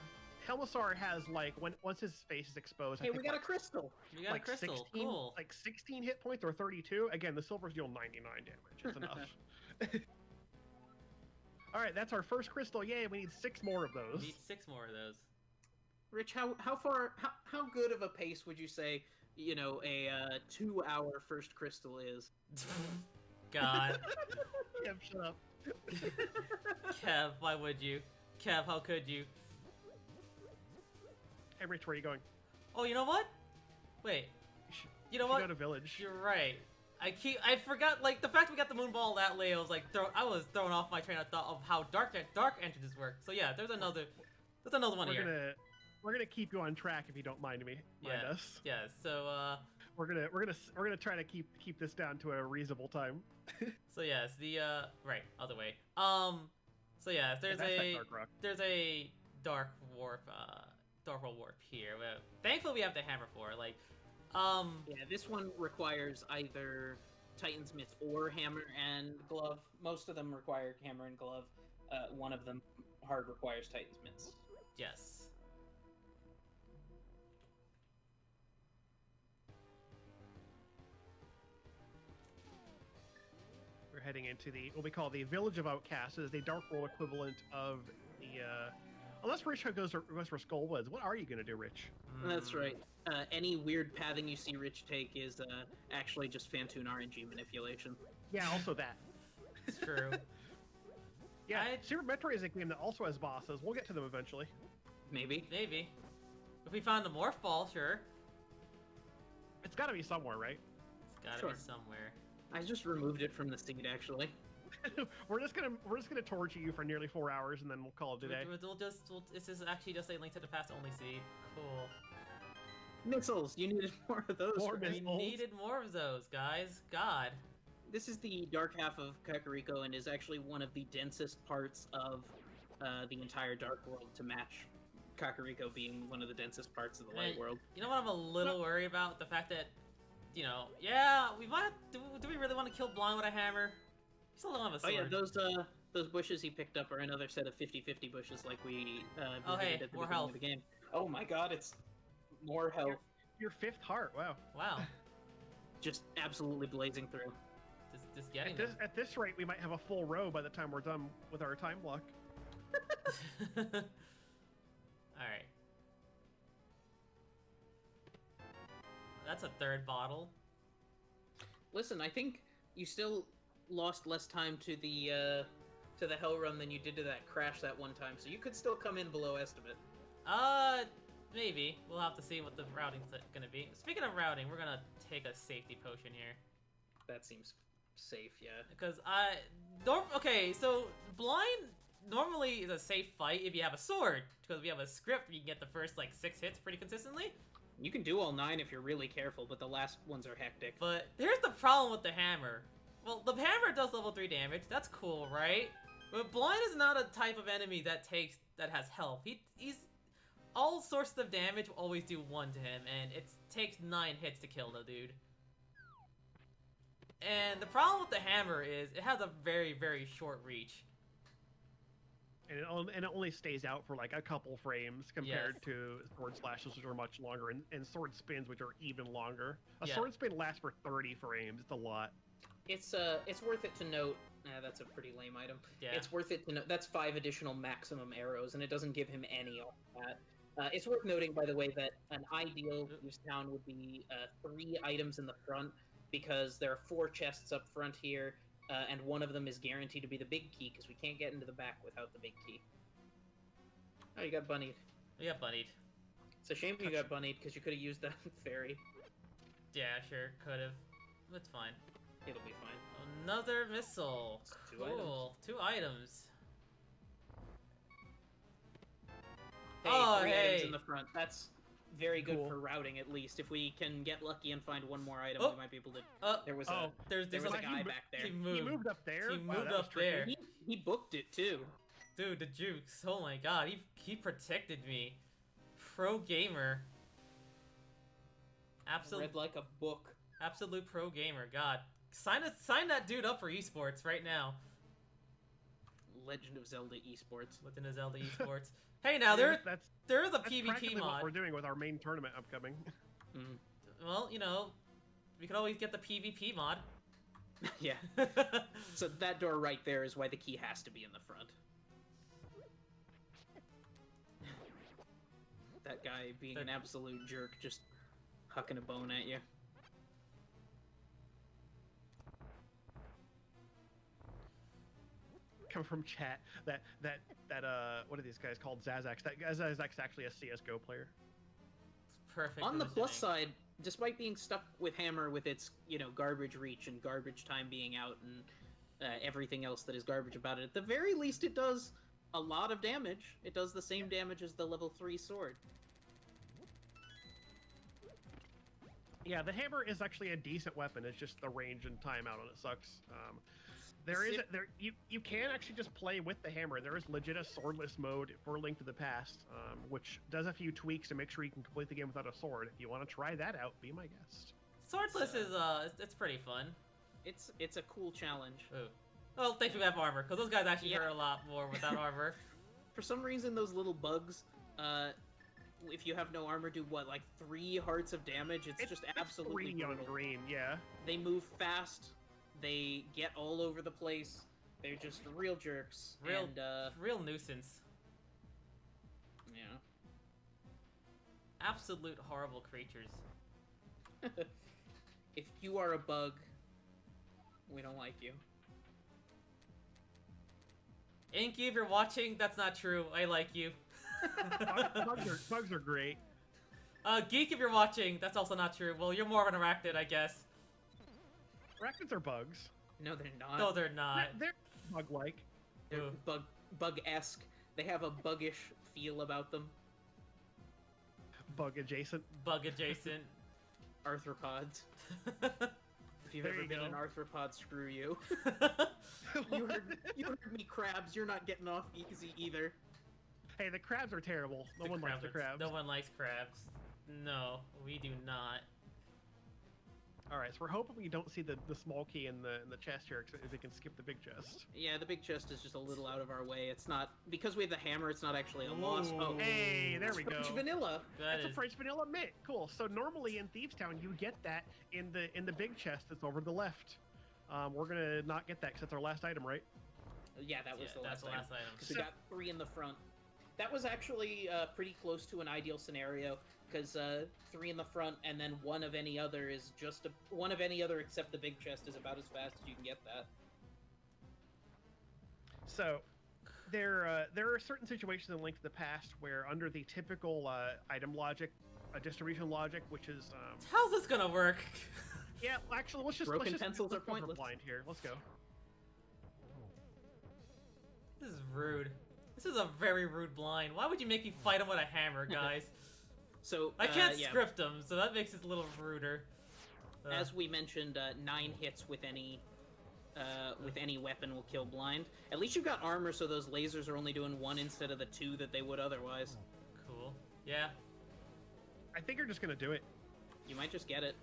Helmstar has like once his face is exposed. I Hey, think we got a like, crystal! You got like a crystal. 16, Cool. like 16 hit points or 32. Again, the silvers deal 99 damage. It's enough. All right, that's our first crystal. Yay! We need 6 more of those. Need 6 more of those. Rich, how good of a pace would you say, you know, a 2-hour first crystal is? God. Kev, shut up. Kev, why would you? Kev, how could you? Hey, Rich, where are you going? Oh, you know what? Wait. You know You what? go to village. You're right. I forgot, like, the fact we got the moon ball that late, I was like, I was thrown off my train of thought of how dark entrances work. So yeah, there's another one here. We're gonna keep you on track if you don't mind us. Yeah, so We're gonna try to keep this down to a reasonable time. so yes, the right, other way. So yeah, That's that Dark Rock. there's a dark warp here. Thankfully we have the hammer for it. Like Yeah, this one requires either Titan's Mitts or hammer and glove. Most of them require hammer and glove. One of them hard requires Titan's Mitts. yes. We're heading into what we call the Village of Outcasts. It is the Dark World equivalent of the. Unless Rich goes for Skull Woods, what are you gonna do, Rich? That's right. Any weird pathing you see Rich take is actually just Fantoon RNG manipulation. Yeah, also that. It's true. Yeah, Super Metroid is a game that also has bosses. We'll get to them eventually. Maybe. Maybe. If we found the morph ball, sure. It's got to be somewhere, right? It's gotta Sure. be somewhere. I just removed it from the seed, actually. we're just gonna torture you for nearly 4 hours, and then we'll call it a day. This is actually just a Link to the Past only seed. Cool. Missiles! You needed more of those. More right? We missiles. needed more of those, guys. God. This is the dark half of Kakariko and is actually one of the densest parts of the entire Dark World to match Kakariko being one of the densest parts of the Light And World. You know what I'm a little worried about? The fact that, you know, yeah, we might. Do we really want to kill Blind with a hammer? We still don't have a Oh sword. yeah, those bushes he picked up are another set of 50-50 bushes like we Oh, hey, visited at the more beginning health. of the game. Oh my god, it's more health. Your 5th heart. Wow. Wow. Just absolutely blazing through. Just getting them. At this rate, we might have a full row by the time we're done with our time block. Alright. That's a 3rd bottle. Listen, I think you still lost less time to the hell run than you did to that crash that one time, so you could still come in below estimate. Maybe. We'll have to see what the routing's gonna be. Speaking of routing, we're gonna take a safety potion here. That seems safe, yeah. Because okay, so blind normally is a safe fight if you have a sword. Because if you have a script, you can get the first like 6 hits pretty consistently. You can do all 9 if you're really careful, but the last ones are hectic. But here's the problem with the hammer. Well, the hammer does level 3 damage. That's cool, right? But blind is not a type of enemy that has health. He's all sources of damage will always do 1 to him, and it takes 9 hits to kill the dude. And the problem with the hammer is it has a very, very short reach. And it only stays out for like a couple frames compared to sword slashes, which are much longer, and sword spins, which are even longer. A sword spin lasts for 30 frames. It's a lot. It's worth it to note. That's a pretty lame item. Yeah. It's worth it to note that's 5 additional maximum arrows, and it doesn't give him any of that. It's worth noting, by the way, that an ideal use town would be 3 items in the front, because there are 4 chests up front here, and one of them is guaranteed to be the big key, because we can't get into the back without the big key. Oh, you got bunnied. We got bunnied. It's a shame you got bunnied, because you could have used that fairy. Yeah, sure, could have. That's fine. It'll be fine. Another missile. Two Cool. 2 items. Hey, 3 items in the front. That's very good Cool. for routing, at least. If we can get lucky and find one more item, we might be able to... There was there's a like, guy back there. He moved up there? He Wow, moved that was up there. He booked it, too. Dude, the jukes. Oh my god, he protected me. Pro gamer. Read like a book. Absolute pro gamer. God. Sign that dude up for esports right now. Legend of Zelda esports. Legend of Zelda esports. Hey, now there is a that's PvP practically mod. what we're doing with our main tournament upcoming. Mm. Well, you know, we could always get the PvP mod. Yeah. So that door right there is why the key has to be in the front. That guy being an absolute jerk, just hucking a bone at you. Come from chat. That what are these guys called? Zazax. That guy Zazax actually a CS:GO player. Perfect. On the plus side, despite being stuck with Hammer with its, garbage reach and garbage time being out and everything else that is garbage about it, at the very least it does a lot of damage. It does the same damage as the level 3 sword. Yeah, the hammer is actually a decent weapon. It's just the range and timeout on it sucks. You can actually just play with the hammer. There is legit a swordless mode for Link to the Past, which does a few tweaks to make sure you can complete the game without a sword. If you want to try that out, be my guest. Swordless is it's pretty fun. It's a cool challenge. Ooh. Well, thanks we have armor, because those guys actually hurt a lot more without armor. For some reason, those little bugs, if you have no armor, do what, like 3 hearts of damage? It's just absolutely 3 on brutal. green, yeah. They move fast. They get all over the place. They're just real jerks. Real nuisance. Yeah. Absolute horrible creatures. If you are a bug, we don't like you. Inky, if you're watching, that's not true. I like you. Bugs are great. Geek, if you're watching, that's also not true. Well, you're more of an arachnid, I guess. Arachnids are bugs. No, they're not. No, they're not. They're bug-like. They're bug-esque. They have a buggish feel about them. Bug adjacent. Bug adjacent. Arthropods. If you've ever been an arthropod, screw you. you heard me, crabs. You're not getting off easy either. Hey, the crabs are terrible. No one likes the crabs. No one likes crabs. No, we do not. All right, so we're hoping we don't see the small key in the chest here, if they can skip the big chest. Yeah, the big chest is just a little out of our way. It's not because we have the hammer. It's not actually a loss. Oh, hey, there we go. French vanilla. That's a French vanilla mint. Cool. So normally in Thieves Town you get that in the big chest that's over to the left. We're gonna not get that because that's our last item, right? Yeah, that was the last item. Because So, we got 3 in the front. That was actually pretty close to an ideal scenario. Because 3 in the front and then 1 of any other is just one of any other except the big chest is about as fast as you can get that. So there are certain situations in Link to the Past where under the typical item logic, distribution logic, which is How's this gonna work? yeah, actually Broken pencils let's are go for pointless. blind here. Let's go. This is rude. This is a very rude blind. Why would you make me fight him with a hammer, guys? So I can't yeah, script him, so that makes it a little ruder. as we mentioned, 9 hits with any weapon will kill blind. At least you've got armor, so those lasers are only doing 1 instead of the 2 that they would otherwise. Cool. Yeah. I think you're just gonna do it. You might just get it.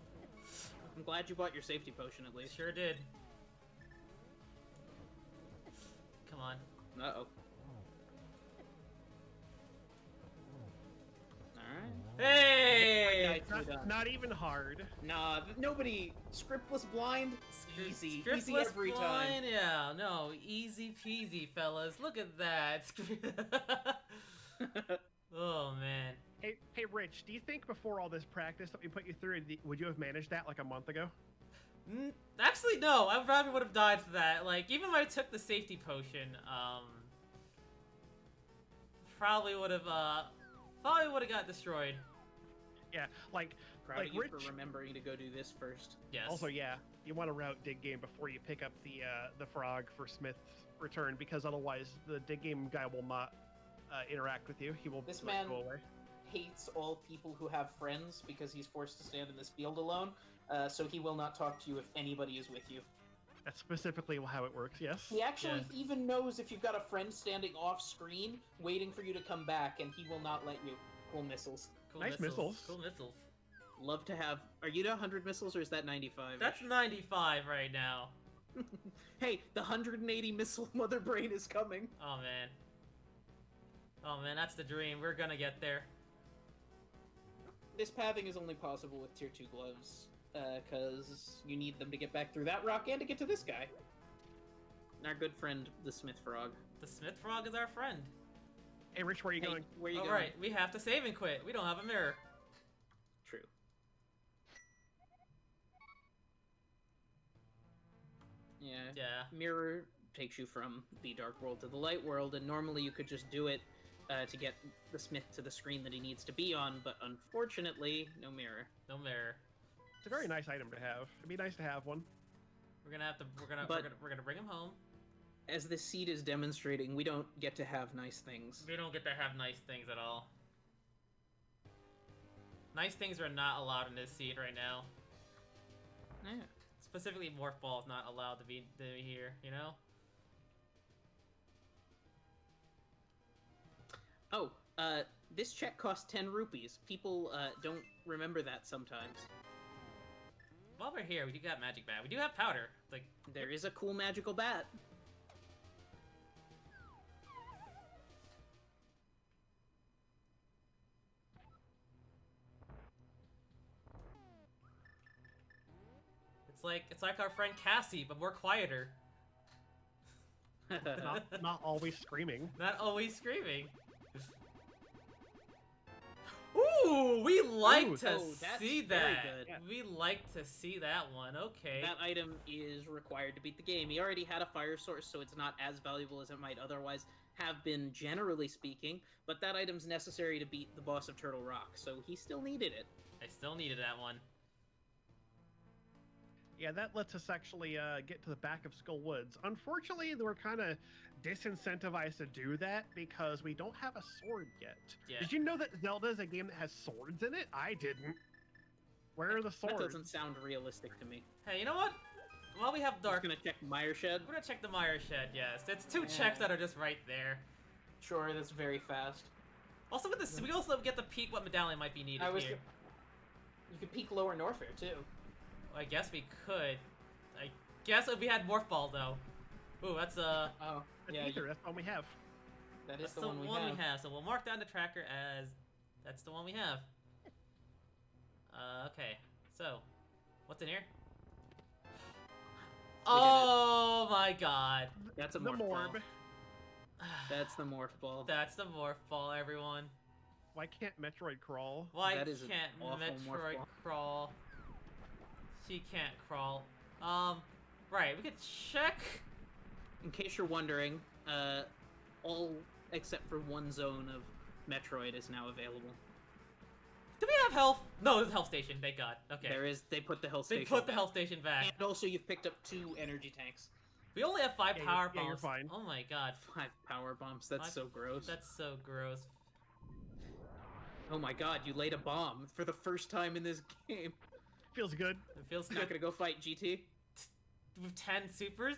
I'm glad you bought your safety potion at least. Sure did. Come on. Uh-oh. Alright. Hey! Not even hard. Nah, nobody... Scriptless blind? Easy. Easy Scriptless every blind? Yeah, no. Easy peasy, fellas. Look at that. time. Oh, man. Hey, Rich. Do you think before all this practice that we put you through, would you have managed that like a month ago? Actually, no. I probably would have died for that. Like, even if I took the safety potion, probably would have got destroyed. Yeah, like Proud like of you Rich. for remembering to go do this first. Yes. Also, yeah, you want to route dig game before you pick up the frog for Smith's return, because otherwise the dig game guy will not interact with you. He will This like, man- go away. Hates all people who have friends because he's forced to stand in this field alone, so he will not talk to you if anybody is with you. That's specifically how it works. Yes. He actually Yeah. even knows if you've got a friend standing off screen waiting for you to come back, and he will not let you. Cool missiles. Cool Nice missiles. Cool missiles. Love to have... Are you to 100 missiles, or is that 95? That's 95 right now. Hey, the 180 missile mother brain is coming. Oh, man. Oh, man, that's the dream. We're gonna get there. This pathing is only possible with tier 2 gloves, because you need them to get back through that rock and to get to this guy. And our good friend, the Smith Frog. The Smith Frog is our friend. Hey, Rich, where are you Hey, going? where you going? Alright, we have to save and quit. We don't have a mirror. True. Yeah. Yeah. Mirror takes you from the dark world to the light world, and normally you could just do it to get the Smith to the screen that he needs to be on, but unfortunately, no mirror. No mirror. It's a very nice item to have. It'd be nice to have one. We're gonna have to. But- We're gonna bring him home. As this seed is demonstrating, we don't get to have nice things. We don't get to have nice things at all. Nice things are not allowed in this seed right now. Yeah. Specifically, Morph Ball is not allowed to be here. You know. Oh, this check costs 10 rupees. People don't remember that sometimes. While we're here, we do got magic bat. We do have powder. Like, There is a cool magical bat. it's like our friend Cassie, but more quieter. Not always screaming. Not always screaming. Ooh, we like Ooh, to oh, that's see very that. good. Yeah. We like to see that one. Okay. That item is required to beat the game. He already had a fire source, so it's not as valuable as it might otherwise have been, generally speaking, but that item's necessary to beat the boss of Turtle Rock, so he still needed it. I still needed that one. Yeah, that lets us actually get to the back of Skull Woods. Unfortunately, we're kind of disincentivized to do that because we don't have a sword yet. Yeah. Did you know that Zelda is a game that has swords in it? I didn't. Where are the That swords? doesn't sound realistic to me. Hey, you know what? While we have Just dark, gonna check Mire Shed. we're gonna check the Mire Shed. Yes, it's two Yeah. checks that are just right there. Sure, that's very fast. Also, with this, we also get to peek what medallion might be needed I was. here. You could peek Lower Norfair too. I guess we could. I guess if we had Morph Ball though. Ooh, that's Oh, That's yeah, Ether, that's the one we have. that is that's the one we have. So we'll mark down the tracker as that's the one we have. Okay. So, what's in here? Oh my god. That's a The morph ball. Morb. That's the morph ball. That's the Morph Ball, everyone. Why can't Metroid crawl? Why That is an can't awful Morph Metroid Ball. crawl? She can't crawl. Right, we could check in case you're wondering, all except for one zone of Metroid is now available. Do we have health? No, there's a health station. Thank God. Okay. There is. They put the health They station. put the back. health station back. And also, you've picked up 2 energy tanks. We only have 5 power yeah, bombs. you're fine. Oh my God. 5 power bombs. That's so gross. That's so gross. Oh my God! You laid a bomb for the first time in this game. Feels good. It feels You're not good. gonna go fight GT? With 10 supers?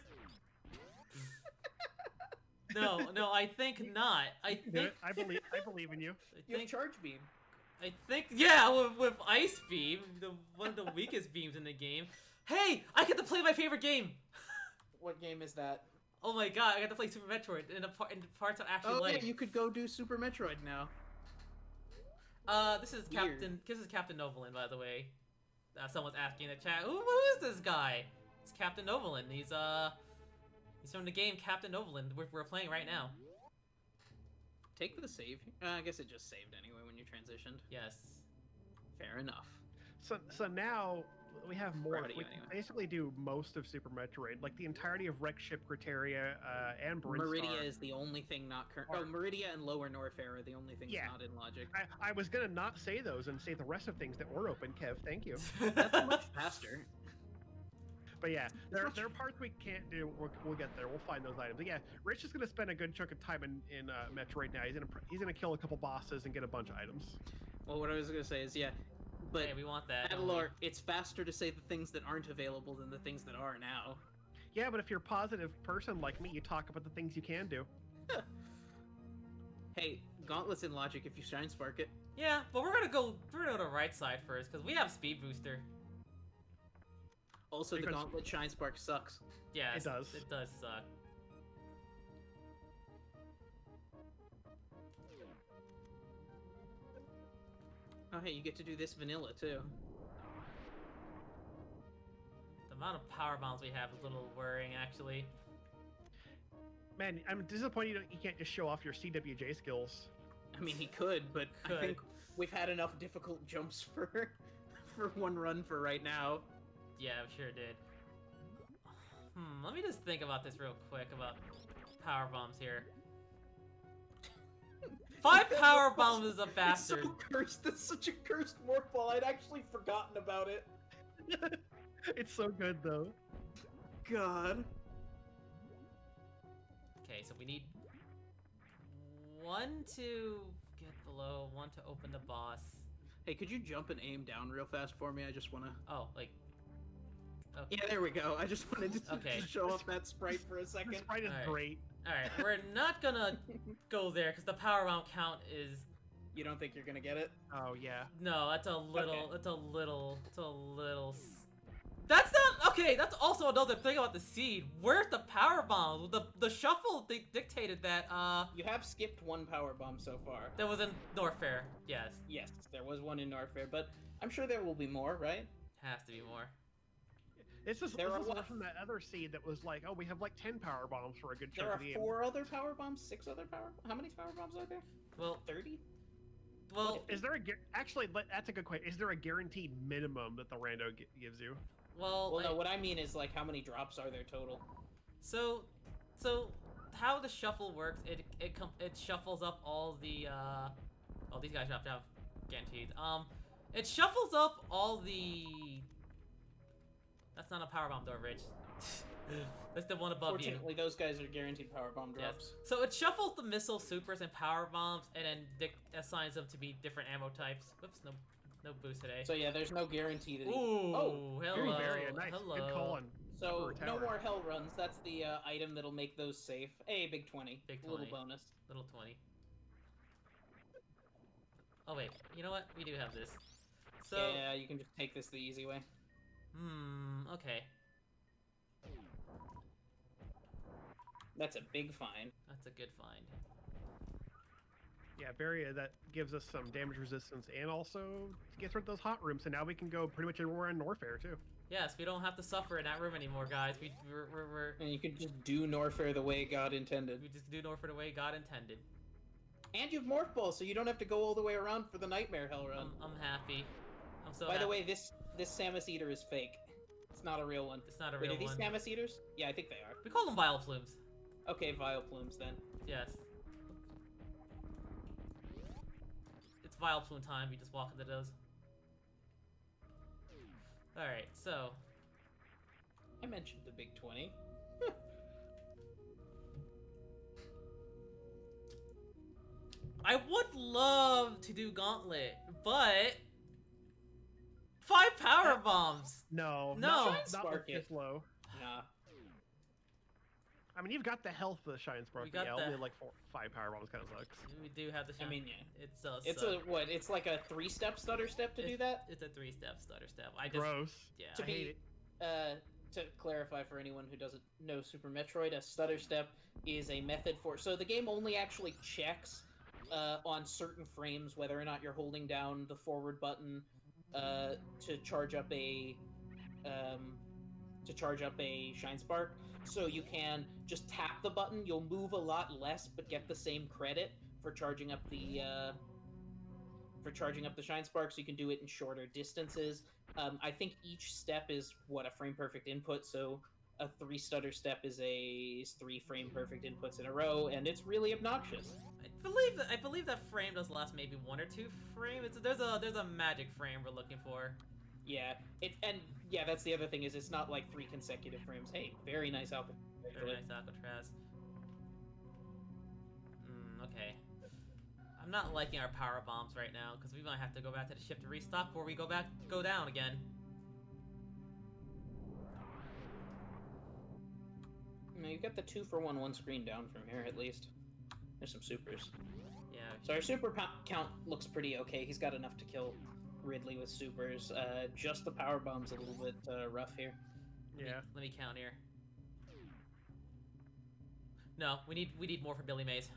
No, I think not. I think I believe in you. You have charge beam. I think yeah, with Ice Beam, one of the weakest beams in the game. Hey, I get to play my favorite game. What game is that? Oh my God, I got to play Super Metroid in the parts I actually Oh like. yeah, you could go do Super Metroid now. This is Weird. Captain Novolin, by the way. Someone's asking in the chat, who is this guy? It's Captain Novolin. He's from the game Captain Novolin. We're playing right now. Take the save. I guess it just saved anyway when you transitioned. Yes. Fair enough. So now we have more. Proud of We you anyway. basically do most of Super Metroid, like the entirety of Wreck Ship Criteria and Brinstar. Meridia is the only thing not current. Oh, Meridia and Lower Norfair are the only things Yeah. not in logic. I was gonna not say those and say the rest of things that were open, Kev. Thank you. That's much faster. But yeah, there are parts we can't do. We'll get there. We'll find those items. But yeah, Rich is gonna spend a good chunk of time in Metroid now. He's gonna kill a couple bosses and get a bunch of items. Well, what I was gonna say is, yeah, but Hey, we want that. don't we? Adalor, it's faster to say the things that aren't available than the things that are now. Yeah, but if you're a positive person like me, you talk about the things you can do. Hey, Gauntlet's in logic if you shine spark it. Yeah, but we're gonna go to the right side first because we have speed booster. Also, the Because- Gauntlet shine spark sucks. Yeah, It does. It does suck. Oh, hey, you get to do this vanilla too. The amount of power bombs we have is a little worrying, actually. Man, I'm disappointed you can't just show off your CWJ skills. I mean, he could, but I Could. think we've had enough difficult jumps for one run for right now. Yeah, we sure did. Let me just think about this real quick about power bombs here. 5 power bombs is a bastard. It's so cursed. That's such a cursed morph ball. I'd actually forgotten about it. It's so good though. God. Okay, so we need 1 to get below, 1 to open the boss. Hey, could you jump and aim down real fast for me? I just wanna. Oh, like. Okay. Yeah, there we go. I just wanted to Okay. show off that sprite for a The second. sprite is Alright. great. Alright, we're not gonna go there because the power bomb count is. You don't think you're gonna get it? Oh yeah. No, that's a little. Okay. It's a little. That's not okay. That's also another thing about the seed. Where's the power bomb? The shuffle dictated that. You have skipped 1 power bomb so far. That was in Norfair. Yes, Yes, there was 1 in Norfair, but I'm sure there will be more, right? has to be more. This is There are one what? from that other seed that was like, oh, we have like 10 power bombs for a good chunk There are of the game. 4 other power bombs, 6 other power. How many power bombs are there? Well, 30. well, Is there a actually? That's a good question. Is there a guaranteed minimum that the rando gives you? well. Well, no. What I mean is like, how many drops are there total? So how the shuffle works? It shuffles up all the. Oh, these guys have to have guaranteed. It shuffles up all the. That's not a power bomb door, Rich. That's the one above you. Fortunately, those guys are guaranteed power bomb Yes. drops. So it shuffles the missile supers and power bombs, and then assigns them to be different ammo types. Whoops, no boost today. So yeah, there's no guarantee that. Ooh, Oh, hello, Very nice. hello. Good calling. So Upper no tower. more hell runs. That's the item that'll make those safe. Hey, big 20. Big Little 20. bonus. Little 20. Oh wait, you know what? We do have this. So Yeah, you can just take this the easy way. okay. That's a big find. That's a good find. Yeah, that gives us some damage resistance and also gets rid of those hot rooms. So now we can go pretty much everywhere in Norfair too. Yes, we don't have to suffer in that room anymore, guys. We're And you can just do Norfair the way God intended. we just do North for the way God intended. And you have Morph Ball, so you don't have to go all the way around for the Nightmare Hell Run. I'm happy. I'm so By happy. the way, this Samus Eater is fake. It's not a real one. It's not a Wait, real are these one. Samus Eaters? Yeah, I think they are. We call them Vileplumes. Okay, Vileplumes then. Yes. It's Vileplume time. You just walk into those. Alright, so... I mentioned the big 20. I would love to do Gauntlet, but... 5 power bombs! No, No. not Shine with Spark this it. low. Nah. I mean, you've got the health of the Shine Spark, We but got yeah, the- only like 5 power bombs kind of sucks. We do have the I shine. mean, yeah. It's It's a what? It's like a 3-step stutter step to do that. It's a 3-step stutter step. I just Gross. yeah. To I hate be it. to clarify for anyone who doesn't know Super Metroid, a stutter step is a method for. So the game only actually checks on certain frames whether or not you're holding down the forward button to charge up a Shine Spark. So you can just tap the button. You'll move a lot less, but get the same credit for charging up the Shine Spark. So you can do it in shorter distances. I think each step is what, a frame perfect input. So a 3 stutter step is 3 frame perfect inputs in a row, and it's really obnoxious. I believe that frame does last maybe 1 or 2 frames. There's a magic frame we're looking for. Yeah, that's the other thing, is it's not like 3 consecutive frames. Hey, very nice output. Very nice Alcatraz. Okay. I'm not liking our power bombs right now because we might have to go back to the ship to restock before we go down again. No, you got the 2-for-1 screen down from here at least. There's some supers. Yeah. So our super count looks pretty okay. He's got enough to kill Ridley with supers. Just the power bomb's a little bit rough here. Yeah. Let me count here. No, we need more for Billy Mays.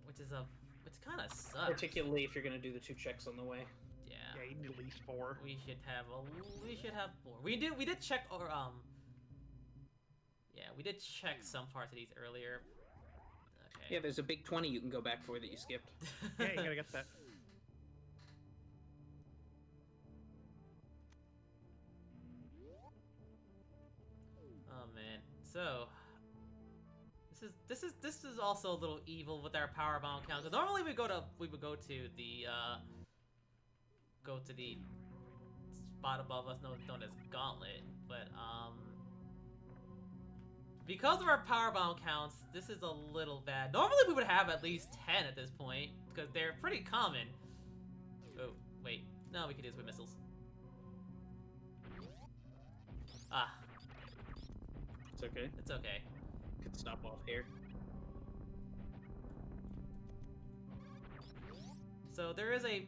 Which kind of sucks. Particularly if you're gonna do the 2 checks on the way. Yeah. Yeah, you need at least 4. We should have more. We did check yeah, we did check some parts of these earlier. Okay. Yeah, there's a big 20 you can go back for that you skipped. Yeah, you gotta get that. Oh man. So this is also a little evil with our power bomb count. Cause normally we would go to the spot above us known as Gauntlet, but because of our power bomb counts, this is a little bad. Normally we would have at least 10 at this point because they're pretty common. Oh wait, no, we can do this with missiles. Ah, It's okay. it's okay. Could stop off here. So there's a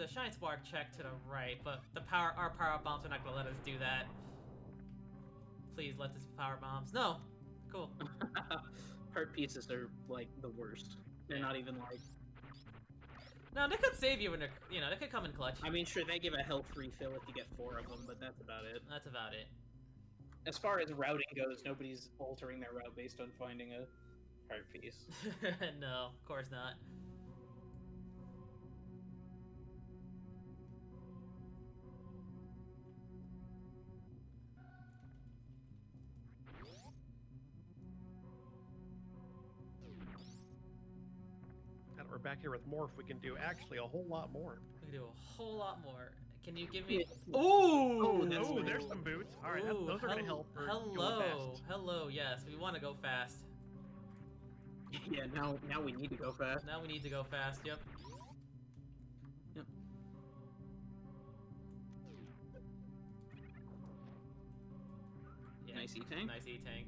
Shine Spark check to the right, but our power bombs are not gonna let us do that. Please let this power bombs. No, cool. Heart pieces are like the worst. They're not even like. No, they could save you when they could come in clutch. I mean, sure, they give a health refill if you get 4 of them, but that's about it. That's about it. As far as routing goes, nobody's altering their route based on finding a heart piece. No, of course not. Now that we're back here with Morph, we can do actually a whole lot more. We can do a whole lot more. Can you give me? Yeah. Ooh! that's Oh, nice. there's some boots. All right, Ooh, those are gonna help. for going Hello, fast. hello. Yes, we want to go fast. Yeah, now we need to go fast. Now we need to go fast. Yep. Yep. Yeah. Nice E-tank. Nice E-tank.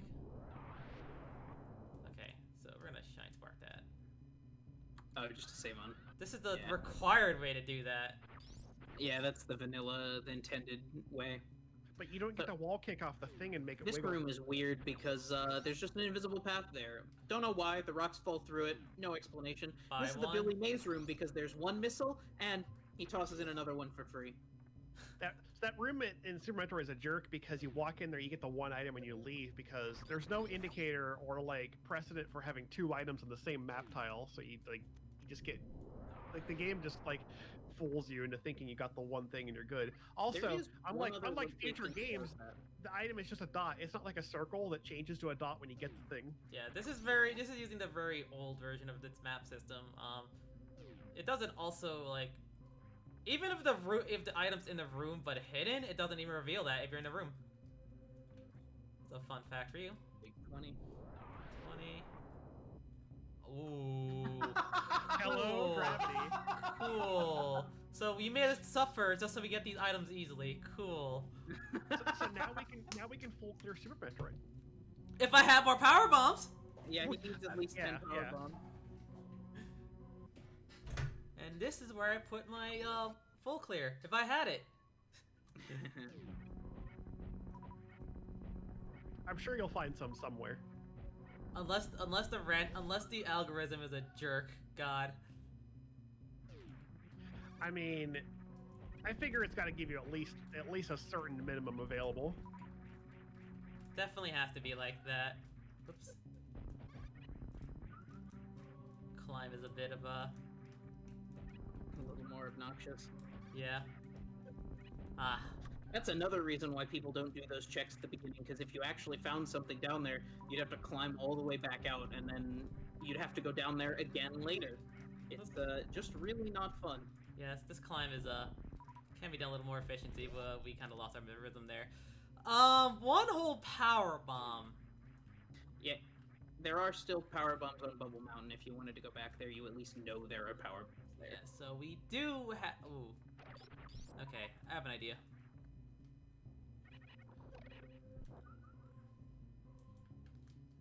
Okay, so we're gonna Shine Spark that. Oh, just to save on. This is the Yeah. required way to do that. Yeah, that's the vanilla, the intended way. But you don't get the wall kick off the thing and make it This wiggle. room is weird because there's just an invisible path there. Don't know why. The rocks fall through it. No explanation. Buy This is the one. Billy Mays room because there's 1 missile and he tosses in another one for free. That room in Super Metroid is a jerk because you walk in there, you get the 1 item, and you leave because there's no indicator or like precedent for having 2 items on the same map tile. So you just get like the game just like fools you into thinking you got the one thing and you're good. There Also, is one other unlike location future that games, does that. the item is just a dot. It's not like a circle that changes to a dot when you get the thing. Yeah, this is using the very old version of this map system. It doesn't also like, even if the item's in the room but hidden, it doesn't even reveal that if you're in the room. It's a fun fact for you. Big 20. 20. Ooh. Hello, Cool. gravity. Cool. So we made us suffer just so we get these items easily. Cool. So now we can full clear Super Metroid. If I have more power bombs. Yeah, he needs at least 10 Yeah, power yeah. bombs. And this is where I put my full clear. If I had it. I'm sure you'll find some somewhere. Unless the algorithm is a jerk. God. I mean, I figure it's got to give you at least a certain minimum available. Definitely has to be like that. Oops. Climb is a bit of a... A little more obnoxious. Yeah. Ah. That's another reason why people don't do those checks at the beginning, because if you actually found something down there, you'd have to climb all the way back out, and then you'd have to go down there again later. It's just really not fun. Yes, this climb is can be done a little more efficiency, but we kind of lost our rhythm there. One whole power bomb. Yeah, there are still power bombs on Bubble Mountain. If you wanted to go back there, you at least know there are power bombs there. Yeah, so we do have... Ooh. Okay, I have an idea.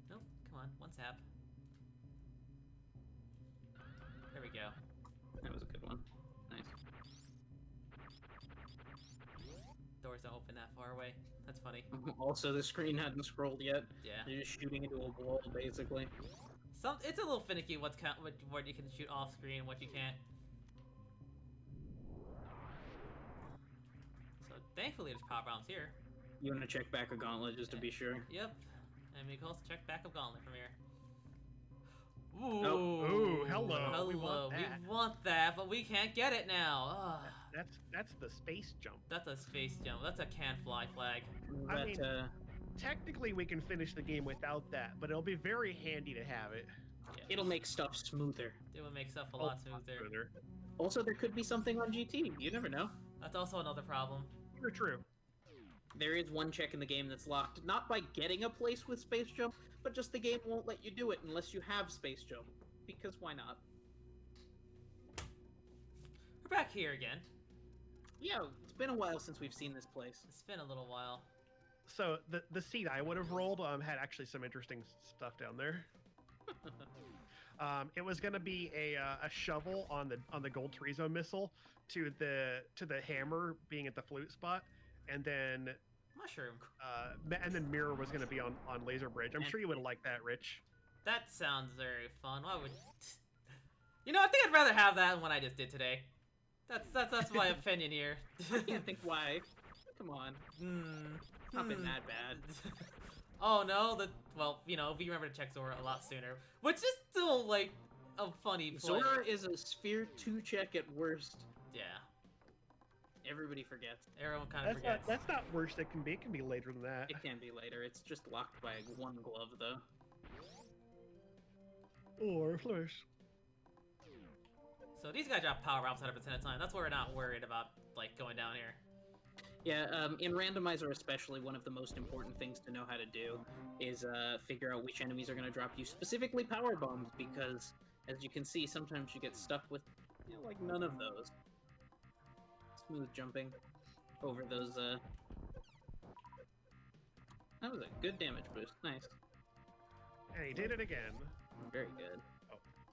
Nope, come on, one tap. There we go. That was a good one. Nice. Doors don't open that far away. That's funny. Also, the screen hadn't scrolled yet. Yeah. You're just shooting into a wall, basically. It's a little finicky what you can shoot off screen and what you can't. So thankfully there's power bombs here. You want to check back a gauntlet just to be sure? Yep. And we can also check back of gauntlet from here. Oh. Ooh, hello. Hello. We want that. We want that, but we can't get it now. Ugh. That's the space jump. That's a space jump. That's a can't fly flag. I mean, technically we can finish the game without that, but it'll be very handy to have it. Yeah. It'll make stuff smoother. It would make stuff a lot smoother. Also, there could be something on GT. You never know. That's also another problem. True. There is one check in the game that's locked, not by getting a place with space jump, but just the game won't let you do it unless you have space jump. Because why not? We're back here again. Yeah, it's been a while since we've seen this place. It's been a little while. So the seed I would have rolled had actually some interesting stuff down there. It was going to be a shovel on the Gold Chorizo missile to the hammer being at the flute spot, and then Mushroom. and then mirror was going to be on Laser Bridge. I'm sure you would like that, Rich. That sounds very fun. Why would... You know, I think I'd rather have that than what I just did today. That's my opinion here. I can't think why. Come on. It's not been that bad. Oh no, well, you know, we remember to check Zora a lot sooner. Which is still, like, a funny play. Zora is a sphere 2 check at worst. Yeah. Everybody forgets. Everyone kind of forgets. That's not worse. It can be later than that. It can be later. It's just locked by one glove, though. Or flush. So these guys drop power bombs 100% of the time. That's why we're not worried about, like, going down here. Yeah, in Randomizer especially, one of the most important things to know how to do is figure out which enemies are going to drop you specifically power bombs, because, as you can see, sometimes you get stuck with, you know, like, none of those. Smooth jumping over those, That was a good damage boost. Nice. And he did it again. Very good.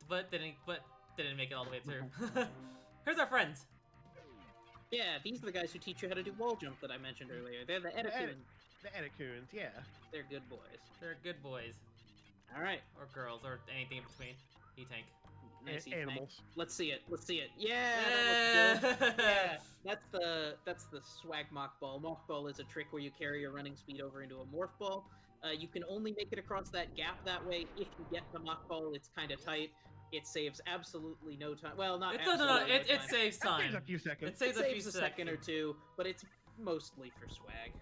But didn't make it all the way through. Here's our friends. Yeah, these are the guys who teach you how to do wall jump that I mentioned earlier. They're the Edacoons. The Edacoons, yeah. They're good boys. They're good boys. Alright. Or girls, or anything in between. E-Tank. Nice Animals. Let's see it. Let's see it. Yeah, that looks good. Yeah, that's the swag mock ball. Mock ball is a trick where you carry your running speed over into a morph ball. You can only make it across that gap that way if you get the mock ball. It's kind of tight. It saves absolutely no time. Well, not No, absolutely no, no it time. saves That saves time. a few seconds. It saves It a few saves a second or seconds. two, but it's mostly for swag.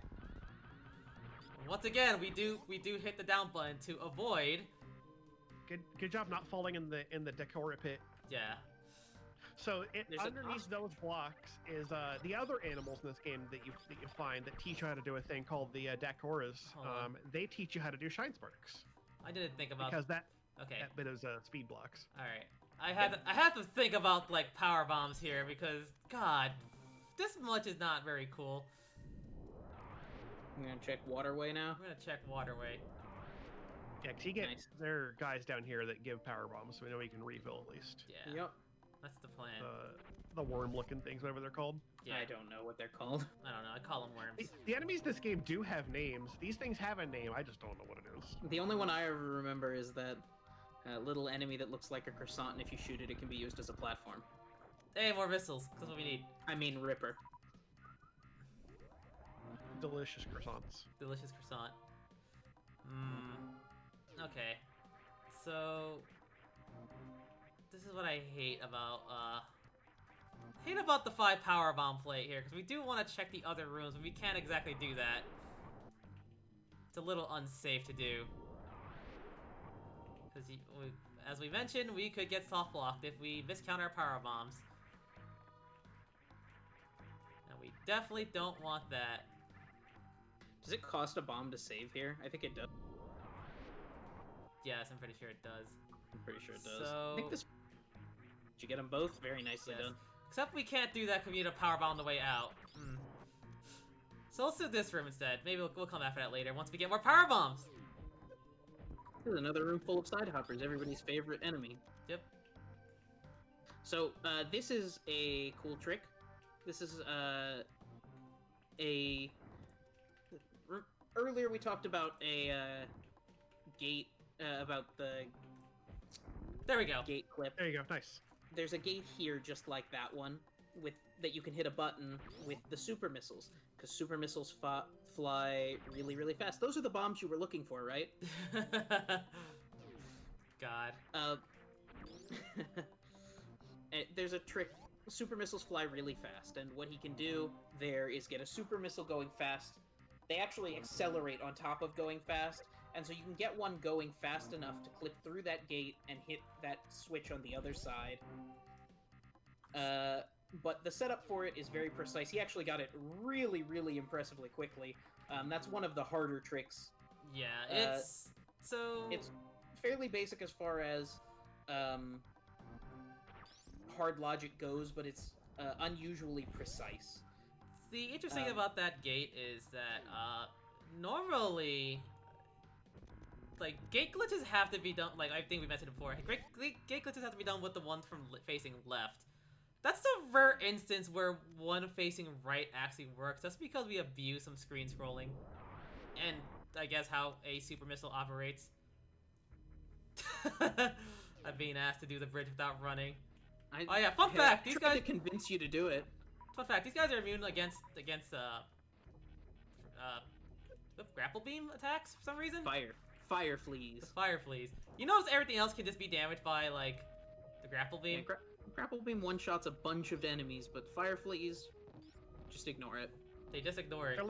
Once again, we do hit the down button to avoid. Good job not falling in the decor pit. Yeah. So There's an underneath those blocks is the other animals in this game that you find that teach you how to do a thing called the Dakoras. Hold on. They teach you how to do shine sparks I didn't think about. because that Okay. bit is speed blocks. All right. I had to think about like power bombs here because God, this much is not very cool. I'm gonna check waterway now. I'm gonna check waterway. Yeah, because you get Nice. there are guys down here that give power bombs, so we know we can refill at least. Yeah. Yep. That's the plan. The worm-looking things, whatever they're called. Yeah. I don't know what they're called. I don't know. I call them worms. The enemies in this game do have names. These things have a name. I just don't know what it is. The only one I ever remember is that little enemy that looks like a croissant, and if you shoot it, it can be used as a platform. Hey, more missiles. That's what we need. I mean, Ripper. Delicious croissants. Delicious croissant. Okay. So this is what I hate about the 5 power bomb plate here, because we do want to check the other rooms, but we can't exactly do that. It's a little unsafe to do. Because as we mentioned, we could get soft blocked if we miscount our power bombs. And we definitely don't want that. Does it cost a bomb to save here? I think it does. Yes, I'm pretty sure it does. I'm pretty sure it does. So- I think this. Did you get them both? Very nicely Yes. done. Except we can't do that because we need a power bomb on the way out. So let's do this room instead. Maybe we'll come after that later once we get more power bombs. There's another room full of side hoppers, everybody's favorite enemy. Yep. So, this is a cool trick. This is, earlier we talked about a, gate, about the There we go. gate clip. There you go. Nice. There's a gate here just like that one, that you can hit a button with the super missiles, because super missiles fly really, really fast. Those are the bombs you were looking for, right? God. There's a trick. Super missiles fly really fast, and what he can do there is get a super missile going fast. They actually accelerate on top of going fast, and so you can get one going fast enough to clip through that gate and hit that switch on the other side. But the setup for it is very precise. He actually got it really, really impressively quickly. That's one of the harder tricks. Yeah, it's It's fairly basic as far as hard logic goes, but it's unusually precise. the interesting thing about that gate is that normally, like, gate glitches have to be done. Like I think we mentioned before, gate glitches have to be done with the ones from facing left. That's the rare instance where one facing right actually works. That's because we abuse some screen scrolling, and I guess how a super missile operates. I'm being asked to do the bridge without running. Oh yeah, fun fact, these tried guys. to convince you to do it. Fun fact, these guys are immune against grapple beam attacks for some reason. Fire fleas. The fire fleas. You notice everything else can just be damaged by like the grapple beam. Yeah, grapple beam one-shots a bunch of enemies, but fire fleas, just ignore it. They just ignore it. They're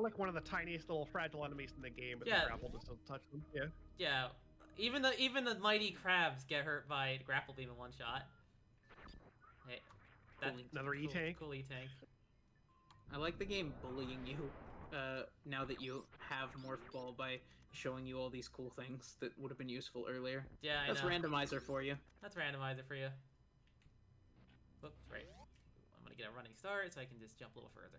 like one of the tiniest little fragile enemies in the game, but Yeah. the grapple just doesn't touch them. Yeah. Yeah, even the mighty crabs get hurt by grapple beam in one shot. Hey, that Cool. Another E-tank. Cool E-tank. I like the game bullying you, now that you have Morph Ball by showing you all these cool things that would have been useful earlier. Yeah, I That's know. Randomizer for you. That's Randomizer for you. Whoops, right. I'm gonna get a running start so I can just jump a little further.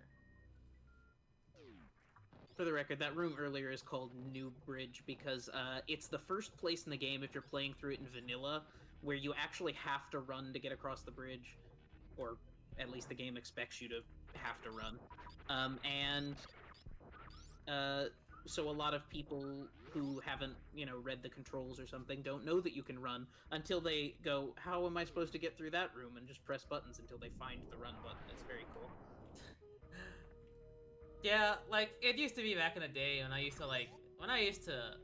For the record, that room earlier is called Noob Bridge because it's the first place in the game, if you're playing through it in vanilla, where you actually have to run to get across the bridge, or at least the game expects you to have to run. So a lot of people who haven't, read the controls or something don't know that you can run until they go, how am I supposed to get through that room? And just press buttons until they find the run button. It's very cool. Yeah, like, it used to be back in the day when I used to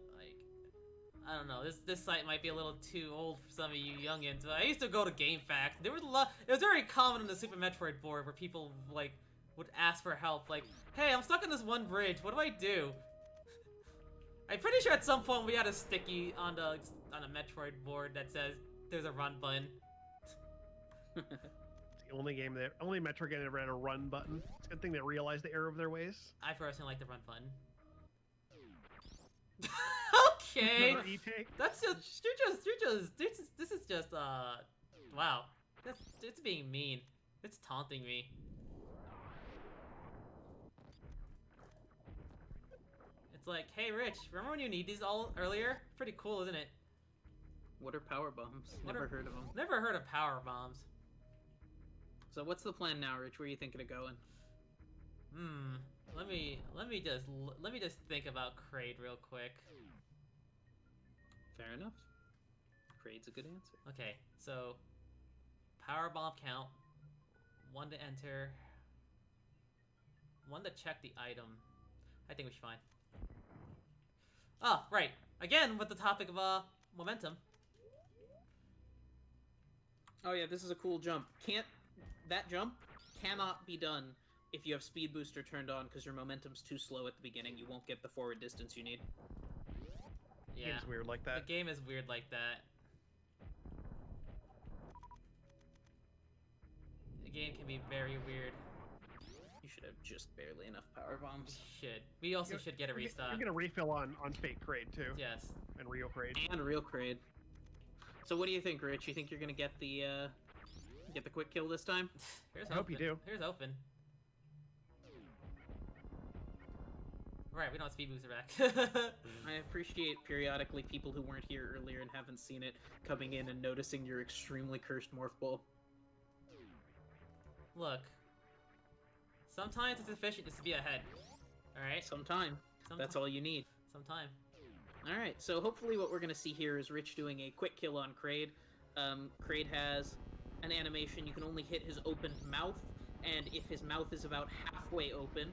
I don't know. This site might be a little too old for some of you youngins. But I used to go to GameFAQs. There was a lot. It was very common on the Super Metroid board where people like would ask for help. Like, hey, I'm stuck on this one bridge. What do I do? I'm pretty sure at some point we had a sticky on the Metroid board that says there's a run button. It's the only Metroid game that ever had a run button. It's a good thing they realized the error of their ways. I personally like the run button. Okay. Another E-take. That's just this is just wow. It's being mean. It's taunting me. It's like, hey Rich, remember when you need these all earlier? Pretty cool, isn't it? What are power bombs? Never heard of them. Never heard of power bombs. So what's the plan now, Rich? Where are you thinking of going? Let me just think about Kraid real quick. Fair enough. Kraid's a good answer. Okay, so power bomb count. 1 to enter. 1 to check the item. I think we should find. Oh, right. Again with the topic of momentum. Oh yeah, this is a cool jump. That jump cannot be done if you have speed booster turned on because your momentum's too slow at the beginning. You won't get the forward distance you need. Yeah. Game's weird like that. The game is weird like that. The game can be very weird. You should have just barely enough power bombs. We also should get a restock. You're gonna refill on Fake Kraid too. Yes. And Real Kraid. And real Kraid. So what do you think, Rich? You think you're gonna get the quick kill this time? Here's I hope you do. Here's open. Right, we don't have speed booster back. I appreciate periodically people who weren't here earlier and haven't seen it coming in and noticing your extremely cursed morph ball. Look. Sometimes it's efficient just to be ahead. Alright? Sometime. That's all you need. Sometime. Alright, so hopefully what we're going to see here is Rich doing a quick kill on Kraid. Kraid has an animation. You can only hit his opened mouth, and if his mouth is about halfway open,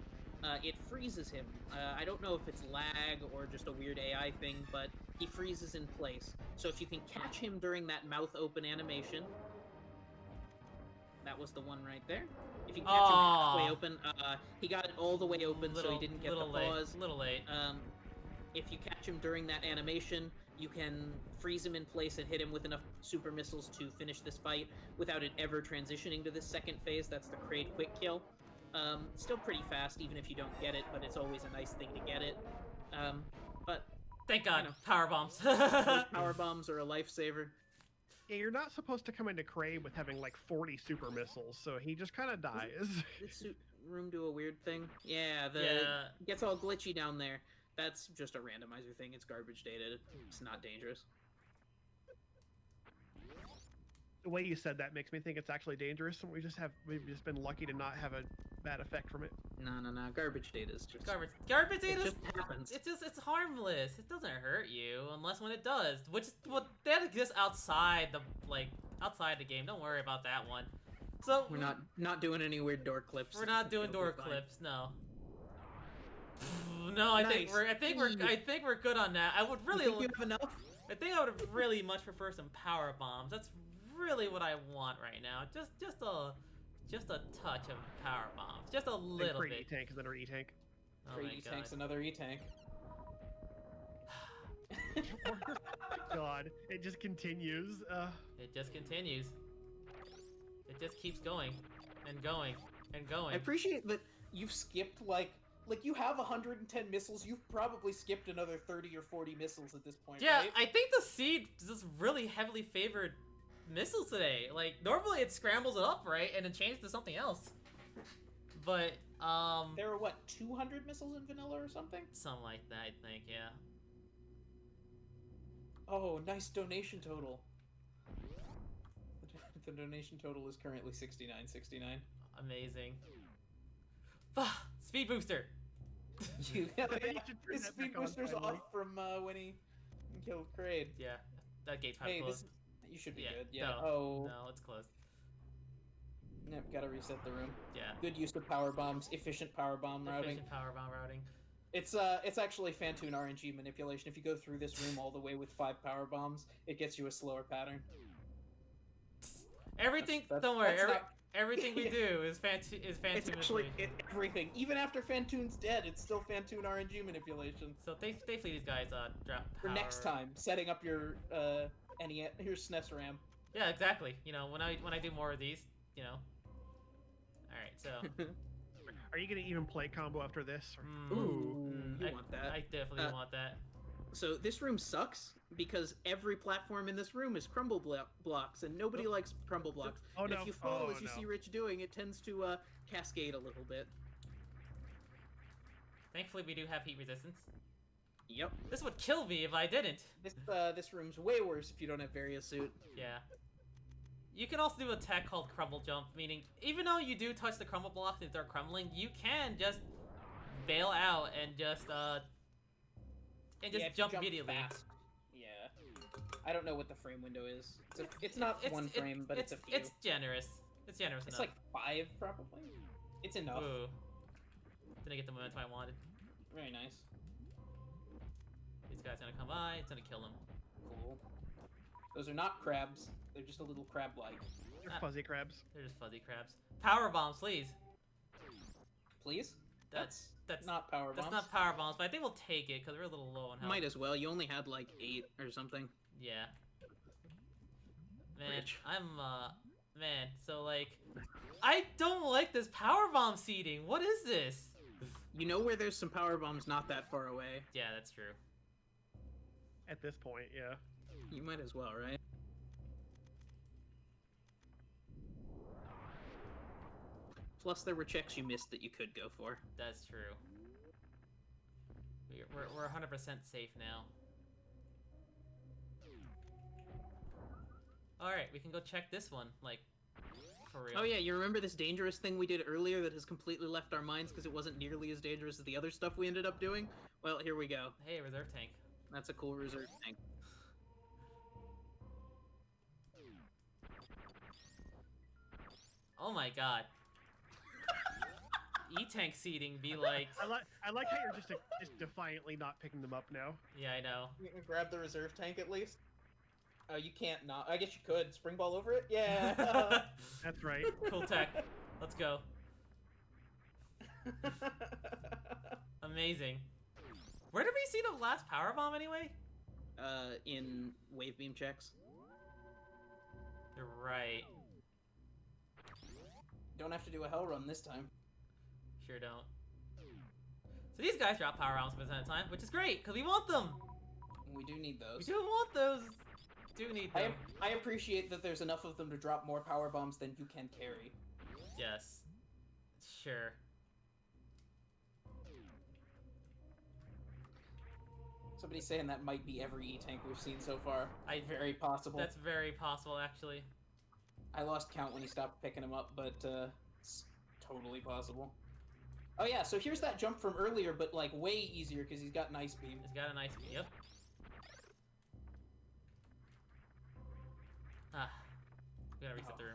it freezes him. I don't know if it's lag or just a weird AI thing, but he freezes in place. So if you can catch him during that mouth open animation, that was the one right there. If you can catch him halfway open, he got it all the way open, so he didn't get the pause. A little late. If you catch him during that animation, you can freeze him in place and hit him with enough super missiles to finish this fight without it ever transitioning to this second phase. That's the Kraid quick kill. Still pretty fast, even if you don't get it, but it's always a nice thing to get it. But thank God, power bombs. those power bombs are a lifesaver. Yeah, you're not supposed to come into Kraid with having like 40 super missiles, so he just kind of dies. This suit room do a weird thing? Yeah, it gets all glitchy down there. That's just a randomizer thing. It's garbage data. It's not dangerous. The way you said that makes me think it's actually dangerous, and we've just been lucky to not have a bad effect from it. No. Garbage data is just Garbage data just happens. It's harmless. It doesn't hurt you unless when it does, which is what that exists outside the game. Don't worry about that one. So we're not doing any weird door clips. We're not doing door clips. No. No, I think we're good on that. I would really. You have enough. I think I would really much prefer some power bombs. That's really what I want right now. Just a touch of power bombs. Just a little bit. E-tank is another E-tank. Oh Kraid my E-tank's God. another E-tank. God, it just continues. It just continues. It just keeps going and going and going. I appreciate that you've skipped like you have 110 missiles. You've probably skipped another 30 or 40 missiles at this point. Yeah, right? I think the seed just really heavily favored missiles today. Like normally it scrambles it up, right, and it changes to something else. But there were what 200 missiles in vanilla or something? Something like that, I think. Yeah. Oh, nice donation total. The donation total is currently $69.69. Amazing. Speed booster. His speed booster's off from when he killed Kraid. Yeah, that gate's probably closed. You should be Yeah, good. Yeah. No, it's closed. Yep, gotta reset the room. Yeah. Good use of power bombs. Efficient power bomb routing. Efficient power bomb routing. It's actually Phantoon RNG manipulation. If you go through this room all the way with 5 power bombs, it gets you a slower pattern. Everything. That's- Don't worry. that's not- Everything we Yeah. do is Phantoon. It's actually everything. Even after Phantoon's dead, it's still Phantoon RNG manipulation. So thankfully these guys drop For power. next time, setting up your your SNES RAM. Yeah, exactly. You know, when I do more of these, you know. All right, so. Are you gonna even play combo after this? Or... Ooh, you I want that? I definitely want that. So this room sucks because every platform in this room is crumble blocks, and nobody likes crumble blocks. Oh, and no. if you fall, Oh, as you no. see Rich doing, it tends to cascade a little bit. Thankfully, we do have heat resistance. Yep. This would kill me if I didn't. This room's way worse if you don't have Various Suit. Yeah. You can also do a tech called crumble jump, meaning even though you do touch the crumble blocks and they're crumbling, you can just bail out and just Yeah, if you jump immediately. Fast. Yeah. I don't know what the frame window is. It's not one frame, but it's a few. It's generous. It's generous It's enough. like 5 probably. It's enough. Ooh. Didn't get the momentum I wanted. Very nice. These guys gonna come by. It's gonna kill them. Cool. Those are not crabs. They're just a little crab-like. They're fuzzy crabs. They're just fuzzy crabs. Power bombs, please. Please? That's Not power bombs. That's not power bombs, but I think we'll take it because we're a little low on health. Might as well. You only had like 8 or something. Yeah. Man, Rich. man, so like, I don't like this power bomb seating. What is this? You know where there's some power bombs not that far away. Yeah, that's true. At this point, yeah. You might as well, right? Plus, there were checks you missed that you could go for. That's true. We're 100% safe now. Alright, we can go check this one, like, for real. Oh yeah, you remember this dangerous thing we did earlier that has completely left our minds because it wasn't nearly as dangerous as the other stuff we ended up doing? Well, here we go. Hey, reserve tank. That's a cool reserve tank. Oh my god. E-tank seating be like... I like how you're just defiantly not picking them up now. Yeah, I know. You can grab the reserve tank at least? Oh, you can't not. I guess you could. Spring ball over it? Yeah! That's right. Cool tech. Let's go. Amazing. Where did we see the last power bomb anyway? In wave beam checks. You're right. Don't have to do a hell run this time. Sure don't. So these guys drop power bombs at a time, which is great, because we want them! We do need We those. do want those! Do need them. I appreciate that there's enough of them to drop more power bombs than you can carry. Yes. Sure. Somebody's saying that might be every E-tank we've seen so far. Very possible. That's very possible, actually. I lost count when he stopped picking them up, but it's totally possible. Oh yeah, so here's that jump from earlier, but like way easier because he's got an ice beam. He's got a nice... Yep. Ah. We gotta reset the room.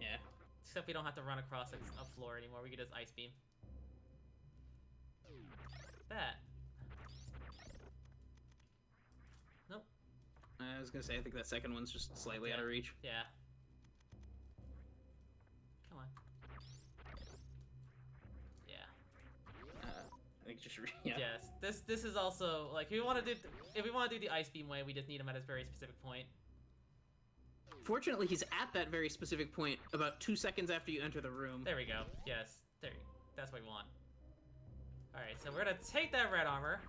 Yeah. Except we don't have to run across a floor anymore. We can just ice beam. That. Nope. I was gonna say, I think that second one's just slightly out of reach. Yeah. Come on. Yeah. I think just yeah. Yes. This is also like if we want to do the ice beam way, we just need him at a very specific point. Fortunately, he's at that very specific point about 2 seconds after you enter the room. There we go. Yes. There. That's what we want. All right. So we're gonna take that red armor.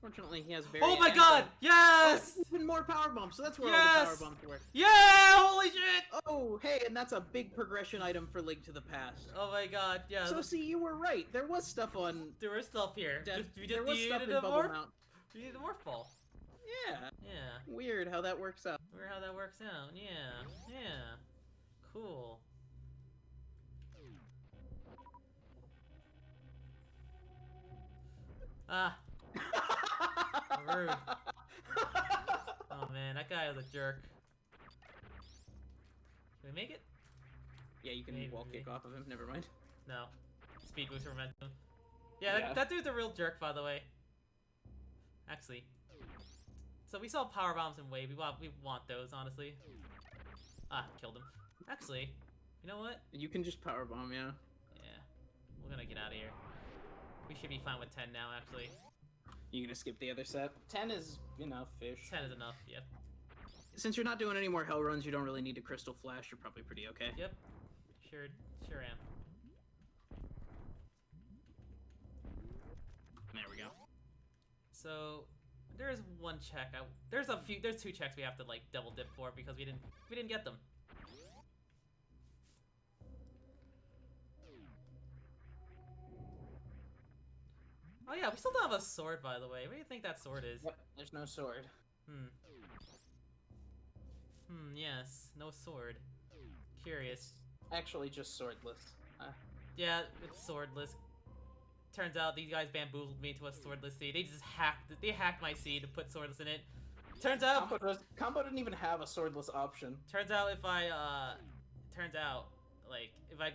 Fortunately, he has very. Oh my god! Yes! Even more power bombs. So that's where all Yes! the power bombs were. Yeah! Holy shit! Oh, hey, and that's a big progression item for Link to the Past. Oh my god! Yeah. So see, you were right. There was stuff on. there was stuff here. We There just was stuff needed in a Bubble morph. Mount. We needed a morph ball. Yeah. Yeah. Weird how that works out. Weird how that works out. Yeah. Yeah. Cool. Ah, rude. Oh man, that guy was a jerk. Can we make it? Yeah, you can Maybe. wall kick off of him. Never mind. No. Speed boost momentum. Yeah, Yeah. that dude's a real jerk, by the way. Actually. So we saw power bombs and wave. We want those, honestly. Ah, killed him. Actually, you know what? You can just power bomb, yeah. Yeah, we're gonna get out of here. We should be fine with 10 now, actually. You gonna skip the other set? 10 is enough, fish. 10 is enough, yep. Since you're not doing any more hell runs, you don't really need a crystal flash. You're probably pretty okay. Yep. Sure am. There we go. So there's one check. There's 2 checks we have to like double dip for because we didn't get them. Oh yeah, we still don't have a sword, by the way. What do you think that sword is? Yep, there's no sword. Yes, no sword. Curious. Actually, just swordless. Yeah, it's swordless. Turns out these guys bamboozled me to a swordless seed. They hacked my seed to put swordless in it. Turns out Combo didn't even have a swordless option. Turns out if I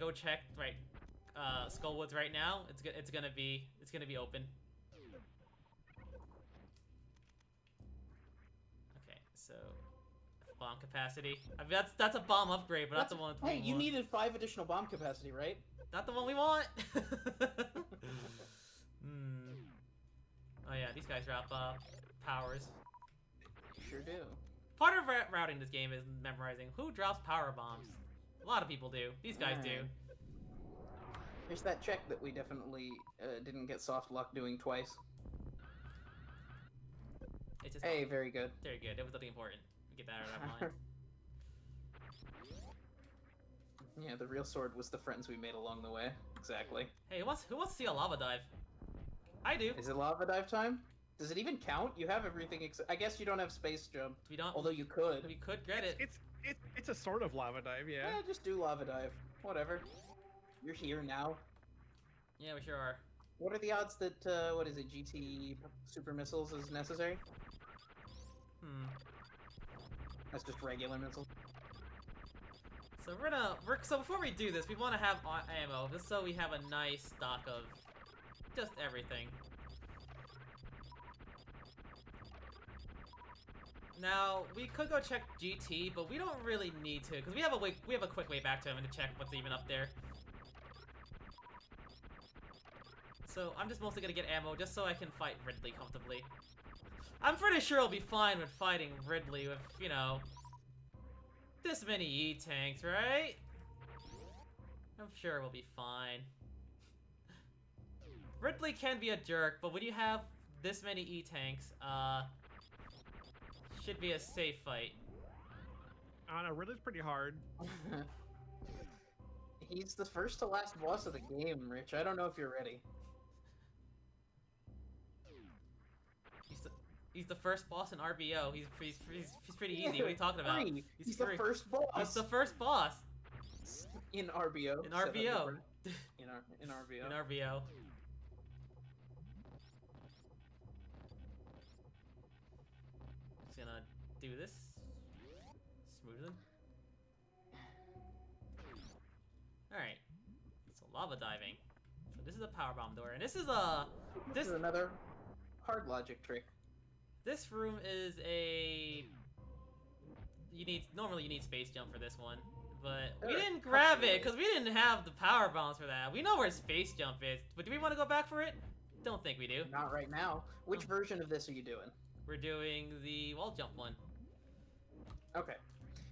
go check Skullwoods right now, it's gonna be open. Okay, so bomb capacity. I mean that's a bomb upgrade, but not the one. Hey, you needed 5 additional bomb capacity, right? Not the one we want. Oh yeah, these guys drop powers. Sure do. Part of routing this game is memorizing who drops power bombs. A lot of people do. These guys do. There's that check that we definitely didn't get soft luck doing twice. It's just hey, very good. Very good. It was nothing important. Get that out of mind. Yeah, the real sword was the friends we made along the way. Exactly. Hey, who wants to see a lava dive? I do. Is it lava dive time? Does it even count? You have everything except... I guess you don't have space jump. We don't. Although you could. We could get it. It's a sort of lava dive, yeah. Yeah, just do lava dive. Whatever. You're here now. Yeah, we sure are. What are the odds that, what is it, GT super missiles is necessary? That's just regular missiles. So so before we do this, we want to have ammo, just so we have a nice stock of just everything. Now, we could go check GT, but we don't really need to, because we have a quick way back to him to check what's even up there. So I'm just mostly gonna get ammo just so I can fight Ridley comfortably. I'm pretty sure I'll be fine with fighting Ridley with, you know, this many E-tanks, right? I'm sure we'll be fine. Ridley can be a jerk, but when you have this many E-tanks, should be a safe fight. I don't know, Ridley's pretty hard. He's the first to last boss of the game, Rich. I don't know if you're ready. He's the first boss in RBO. He's pretty easy. What are you talking about? He's the first boss. He's the first boss. In RBO. In RBO. In RBO. In RBO. Just gonna do this. Smooth. Alright. So lava diving. So this is a power bomb door, and this is another hard logic trick. This room is normally you need space jump for this one, but we didn't grab it because we didn't have the power bombs for that. We know where space jump is, but do we want to go back for it? Don't think we do. Not right now. Which version of this are you doing? We're doing the wall jump one. Okay.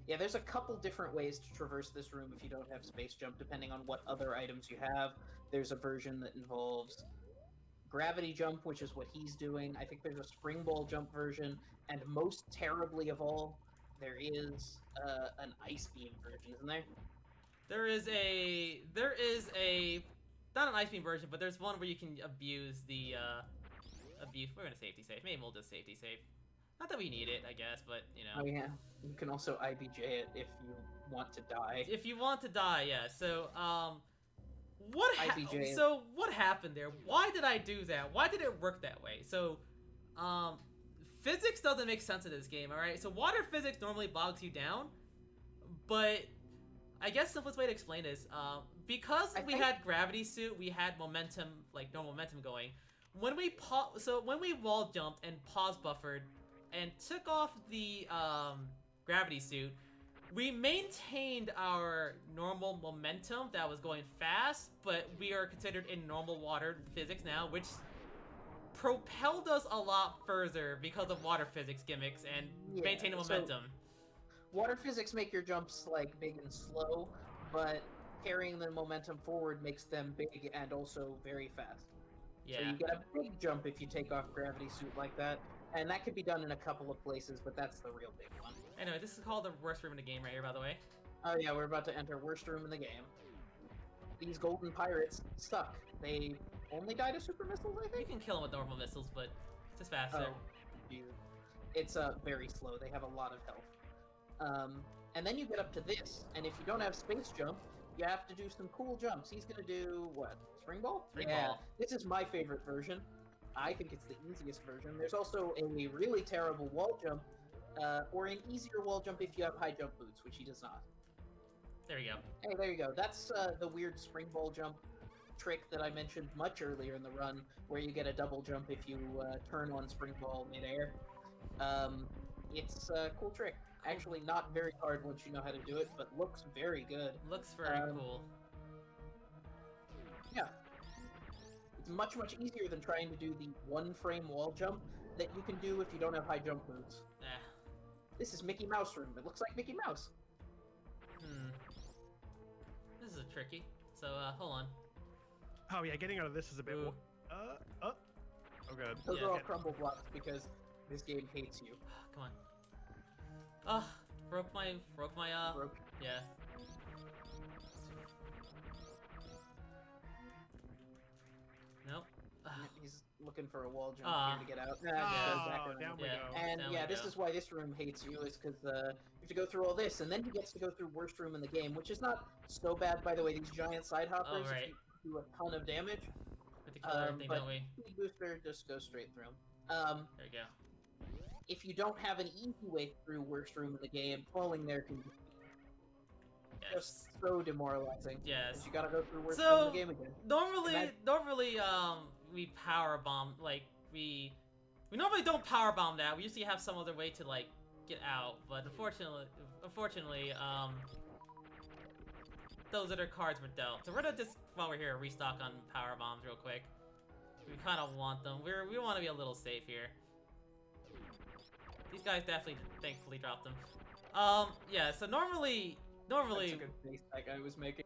Yeah, there's a couple different ways to traverse this room if you don't have space jump, depending on what other items you have. There's a version that involves gravity jump, which is what he's doing. I think there's a spring ball jump version, and most terribly of all, there is an ice beam version, isn't there? There is a not an ice beam version, but there's one where you can abuse the We're gonna safety save. Maybe we'll just safety save. Not that we need it, I guess, but you know. Oh yeah, you can also IBJ it if you want to die. If you want to die, yeah. So IBJ. So what happened there? Why did I do that? Why did it work that way? So, physics doesn't make sense in this game. All right. So water physics normally bogs you down, but I guess the simplest way to explain is, because we had gravity suit, we had momentum, like normal momentum going. When we when we wall jumped and pause buffered, and took off the gravity suit, we maintained our normal momentum that was going fast, but we are considered in normal water physics now, which propelled us a lot further because of water physics gimmicks and maintaining momentum. Water physics make your jumps like big and slow, but carrying the momentum forward makes them big and also very fast. Yeah. So you get a big jump if you take off gravity suit like that, and that could be done in a couple of places, but that's the real big one. Anyway, this is called the worst room in the game right here, by the way. Oh yeah, we're about to enter worst room in the game. These golden pirates suck. They only die to super missiles, I You think? can kill them with normal missiles, but it's just faster. Oh, Jesus. It's very slow. They have a lot of health. And then you get up to this, and if you don't have space jump, you have to do some cool jumps. He's gonna do, what, spring ball? Spring Yeah, ball. this is my favorite version. I think it's the easiest version. There's also a really terrible wall jump, or an easier wall jump if you have high jump boots, which he does not. There we go. Hey, there you go. That's the weird spring ball jump trick that I mentioned much earlier in the run, where you get a double jump if you turn on spring ball midair. It's a cool trick. Actually, not very hard once you know how to do it, but looks very good. Looks very cool. Yeah. It's much easier than trying to do the one-frame wall jump that you can do if you don't have high jump boots. Eh. This is Mickey Mouse room. It looks like Mickey Mouse. This is tricky. So, hold on. Oh yeah, getting out of this is a bit. Ooh. Oh good. Those Yeah. are all crumble blocks because this game hates you. Come on. Ugh, broke my, Broke. yeah. Nope. Ugh. He's looking for a wall jump Ah. here to get out. Oh, down we Yeah. go. And Down yeah, we this go. is why this room hates you, is because you have to go through all this, and then he gets to go through worst room in the game, which is not so bad, by the way. These giant side hoppers right. do a ton of damage. With the killer thing, but don't we? speed booster just goes straight through. There you go. If you don't have an easy way through worst room in the game, falling there can be Yes. just so demoralizing. Yes. 'Cause you gotta go through worst So- room in the game again. Normally, we power bomb, like, we normally don't power bomb that. We usually have some other way to, like, get out, but unfortunately, those other cards were dealt. So we're gonna just, while we're here, restock on power bombs real quick. We kind of want them. We want to be a little safe here. These guys definitely, thankfully, dropped them. Yeah. So normally, That's a good face that guy was making.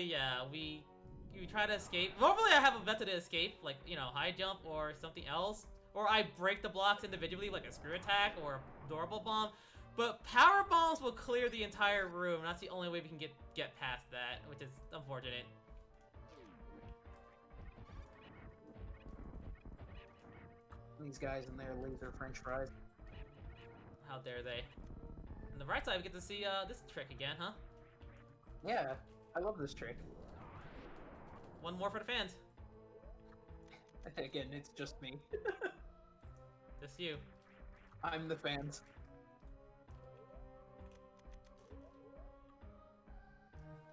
yeah, we try to escape. Normally, I have a method to escape, like, you know, high jump or something else, or I break the blocks individually, like a screw attack or a durable bomb. But power bombs will clear the entire room. That's the only way we can get past that, which is unfortunate. These guys and their laser French fries. How dare they? On the right side, we get to see this trick again, huh? Yeah, I love this trick. One more for the fans. Again, it's just me. Just you. I'm the fans.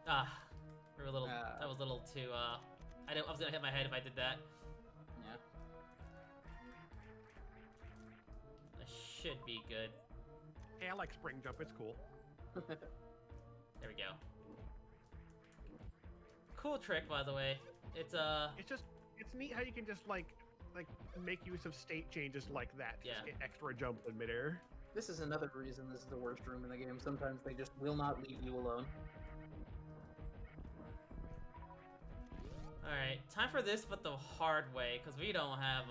Ah, we were a little. Ah. That was a little too. I was gonna hit my head if I did that. Yeah. That should be good. Hey, I like spring jump. It's cool. There we go. Cool trick, by the way. It's It's neat how you can just like make use of state changes like that. To Yeah. just get extra jump in midair. This is another reason this is the worst room in the game. Sometimes they just will not leave you alone. all right. Time for this, but the hard way, because we don't have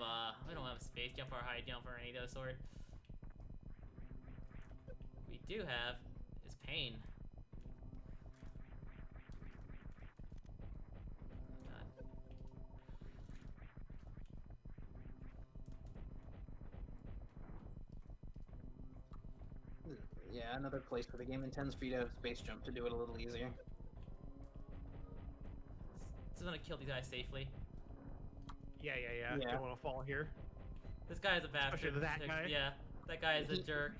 space jump or high jump or any of those sort. We do have is pain. God. Yeah, another place where the game intends for you to have space jump to do it a little easier. gonna kill these guys safely. Yeah. Yeah. Don't want to fall here. This guy is a bastard. Especially that guy. Yeah, that guy is a jerk.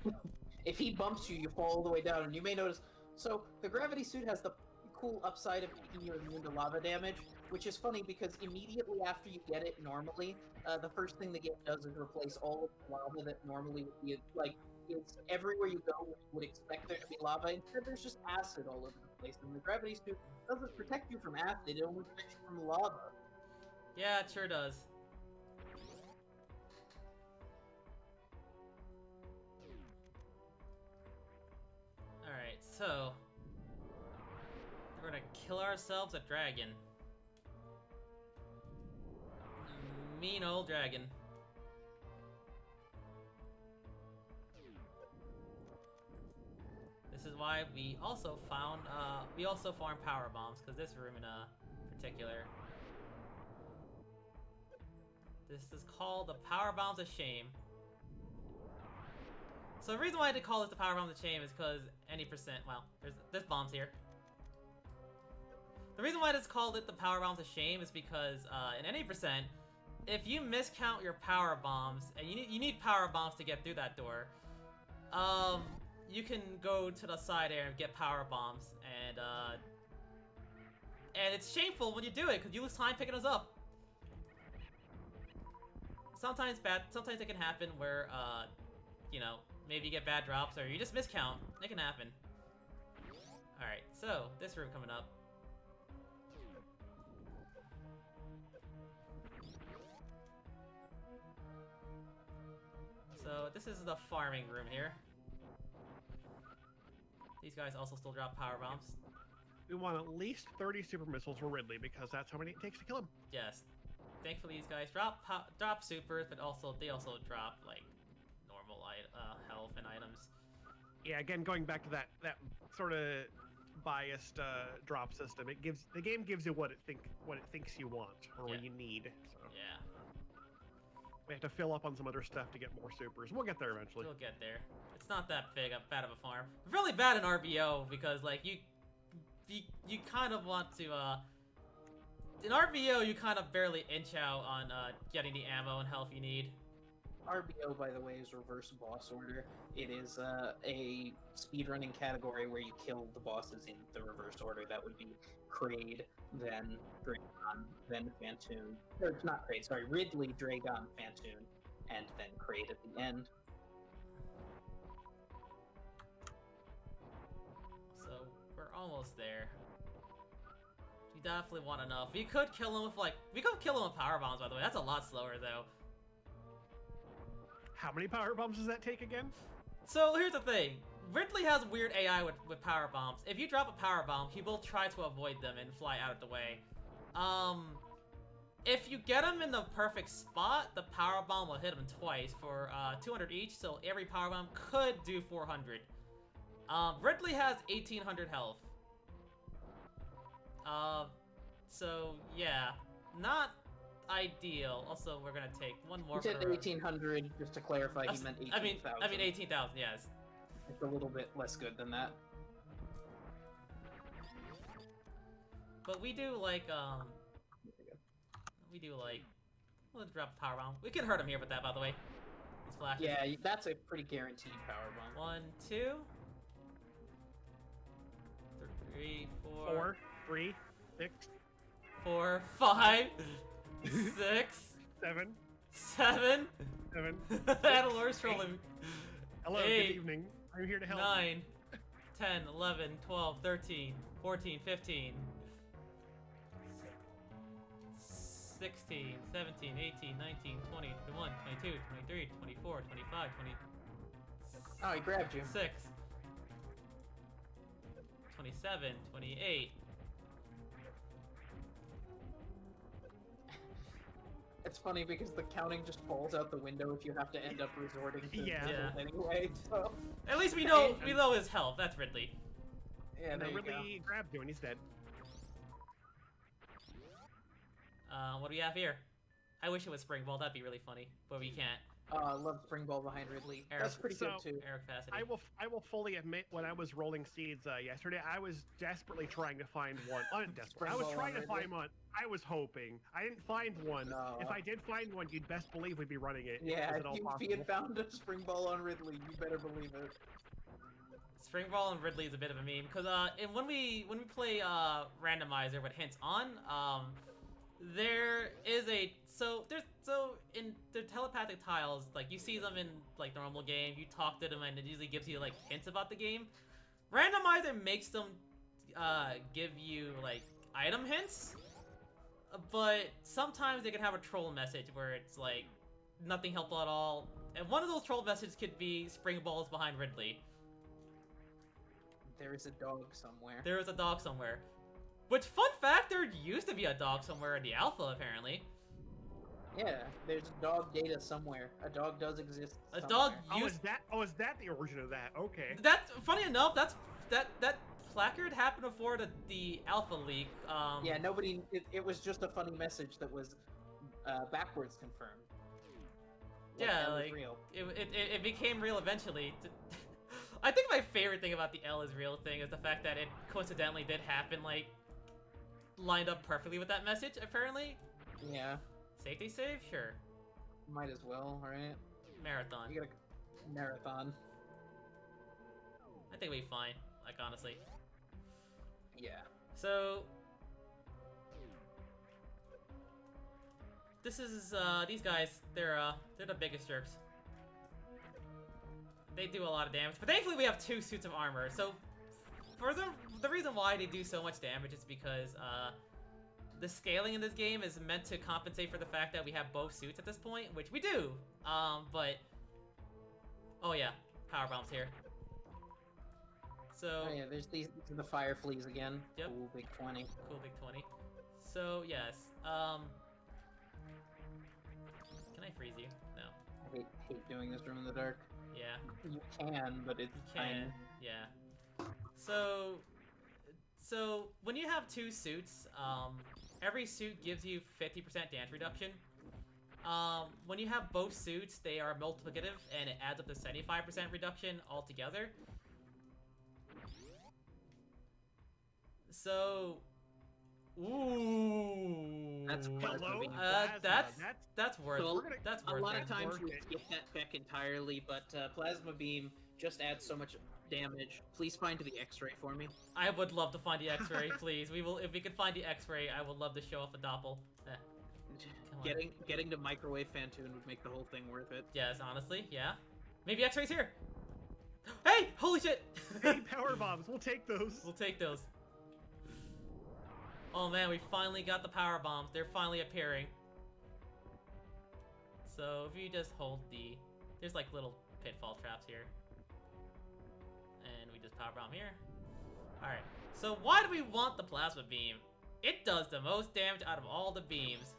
If he bumps you, you fall all the way down, and you may notice. So the gravity suit has the cool upside of making you immune to lava damage, which is funny because immediately after you get it normally, the first thing the game does is replace all of the lava that normally would be like is everywhere you go you would expect there to be lava. Instead, there's just acid all over the place, and the gravity suit doesn't protect you from acid; it only protects you from lava. Yeah, it sure does. Alright, so we're gonna kill ourselves a dragon. Mean old dragon. This is why we also found, we also farmed power bombs, because this room in particular. This is called the Power Bombs of Shame. So the reason why I did call this the Power Bombs of Shame is because any percent, well, there's bombs here. The reason why it's called it the Power Bombs of Shame is because in any percent, if you miscount your power bombs, and you need power bombs to get through that door, you can go to the side area and get power bombs, and it's shameful when you do it because you lose time picking us up. Sometimes it can happen where, you know, maybe you get bad drops or you just miscount. It can happen. Alright, so, this room coming up. So, this is the farming room here. These guys also still drop power bombs. We want at least 30 super missiles for Ridley because that's how many it takes to kill him. Yes. Thankfully, these guys drop supers, but they also drop like normal health and items. Yeah, again, going back to that sort of biased drop system, the game gives you what it thinks you want or what you need. So Yeah. we have to fill up on some other stuff to get more supers. We'll get there eventually. We'll get there. It's not that bad of a farm. Really bad in RBO because like you kind of want to in RBO you kind of barely inch out on getting the ammo and health you need. RBO, by the way, is reverse boss order. It is a speedrunning category where you kill the bosses in the reverse order. That would be Kraid, then Dragon, then Phantoon. Or not Kraid, sorry, Ridley, Dragon, Phantoon, and then Kraid at the end. So we're almost there. We definitely want enough. We could kill him with power bombs, by the way. That's a lot slower though. How many power bombs does that take again? So here's the thing. Ridley has weird AI with power bombs. If you drop a power bomb, he will try to avoid them and fly out of the way. If you get him in the perfect spot, the power bomb will hit him twice for 200 each, so every power bomb could do 400. Ridley has 1800 health. So yeah, not ideal. Also, we're gonna take one more. You said 1800, just to clarify, he meant 18,000. I mean 18,000. Yes. It's a little bit less good than that. But we do like we'll drop a power bomb. We can hurt him here with that, by the way. These flashes. Yeah, that's a pretty guaranteed power bomb. 1, 2, 3, 4, 4, 3, 6, 4, 5, 6, 7, 7. 7. Adalor's trolling me. Hello, 8, good evening. I'm here to help. 9, 10, 11, 12, 13, 14, 15, 16, 17, 18, 19, 20, 21, 22, 23, 24, 25, 26, Oh, he grabbed you. 27, 28. It's funny because the counting just falls out the window if you have to end up resorting to Yeah. it anyway. So At least we know his health. That's Ridley. yeah, And there I you go. really grabbed you and he's dead. What do we have here? I wish it was Spring Ball. That'd be really funny, but we can't. I love Spring Ball behind Ridley. That's pretty good too. Air capacity. I will fully admit, when I was rolling seeds yesterday, I was desperately trying to find one. I was trying to find one. I was hoping. I didn't find one. No. If I did find one, you'd best believe we'd be running it. Yeah, Is it all if he had found a Spring Ball on Ridley, you better believe it. Spring Ball and Ridley is a bit of a meme because and when we play Randomizer with hints on, there is a so in the telepathic tiles, like you see them in like normal game, you talk to them and it usually gives you like hints about the game. Randomizer makes them give you like item hints, but sometimes they can have a troll message where it's like nothing helpful at all. And one of those troll messages could be Spring Balls behind Ridley. There is a dog somewhere. There is a dog somewhere. Which, fun fact, there used to be a dog somewhere in the alpha, apparently. Yeah, there's dog data somewhere. A dog does exist A somewhere. dog Oh, used... is that the origin of that? Okay. That, funny enough, that placard happened before the alpha leak. Yeah, nobody... It was just a funny message that was backwards confirmed. Yeah, that was like, real. it became real eventually. I think my favorite thing about the L is real thing is the fact that it coincidentally did happen, like, lined up perfectly with that message, apparently. Yeah. Safety save? Sure. Might as well, right? Marathon. You got a marathon. I think we'll be fine, like, honestly. Yeah. So... This is, these guys, they're the biggest jerks. They do a lot of damage, but thankfully we have 2 suits of armor, so for them, the reason why they do so much damage is because, the scaling in this game is meant to compensate for the fact that we have both suits at this point, which we do, but... Oh yeah, power bombs here. So... Oh yeah, there's these are the fire fleas again. Yep. Cool, big 20. Cool, big 20. So, yes, Can I freeze you? No. I hate doing this room in the dark. Yeah. You can, but it's Can, yeah. So when you have 2 suits, every suit gives you 50% damage reduction. When you have both suits, they are multiplicative, and it adds up to 75% reduction altogether. So, ooh, That's Hello? beam. That's worth. So That's a worth lot it. of times Worth we it. skip that back entirely, but plasma beam just adds so much damage. Please find the X-ray for me. I would love to find the X-ray, please. We will, if we could find the X-ray, I would love to show off the doppel. Come on. Getting to microwave Fantoon would make the whole thing worth it. Yes, honestly, yeah. Maybe X-ray's here. Hey, holy shit! Hey, power bombs. We'll take those. We'll take those. Oh man, we finally got the power bombs. They're finally appearing. So if you just hold the, there's like little pitfall traps here. And we just power bomb here. Alright, so why do we want the plasma beam? It does the most damage out of all the beams.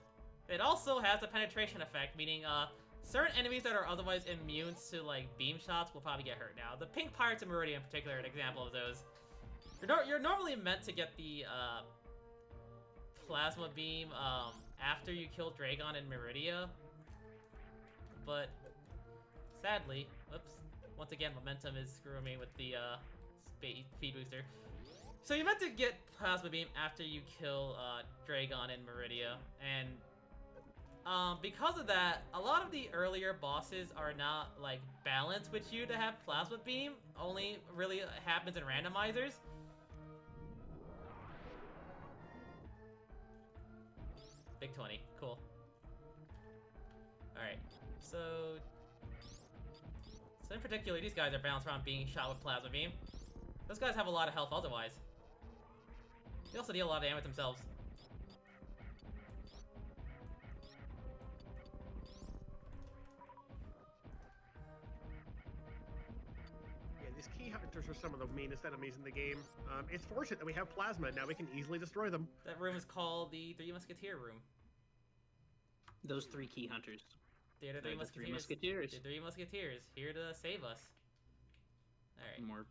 It also has a penetration effect, meaning certain enemies that are otherwise immune to like beam shots will probably get hurt. Now, the pink pirates of Meridia in particular are an example of those. You're normally meant to get the plasma beam after you kill Dragon in Meridia, but sadly, whoops, once again momentum is screwing me with the speed booster. So you're meant to get plasma beam after you kill Dragon in Meridia, and because of that, a lot of the earlier bosses are not like balanced with you to have plasma beam. Only really happens in randomizers. Big 20, cool. Alright, so in particular, these guys are balanced around being shot with plasma beam. Those guys have a lot of health otherwise. They also deal a lot of damage themselves. Yeah, these key hunters are some of the meanest enemies in the game. It's fortunate that we have plasma. Now we can easily destroy them. That room is called the Three Musketeer room. Those 3 key hunters. They're the They're Three the 3 Musketeers. Musketeers. The Three Musketeers, here to save us. Alright. More.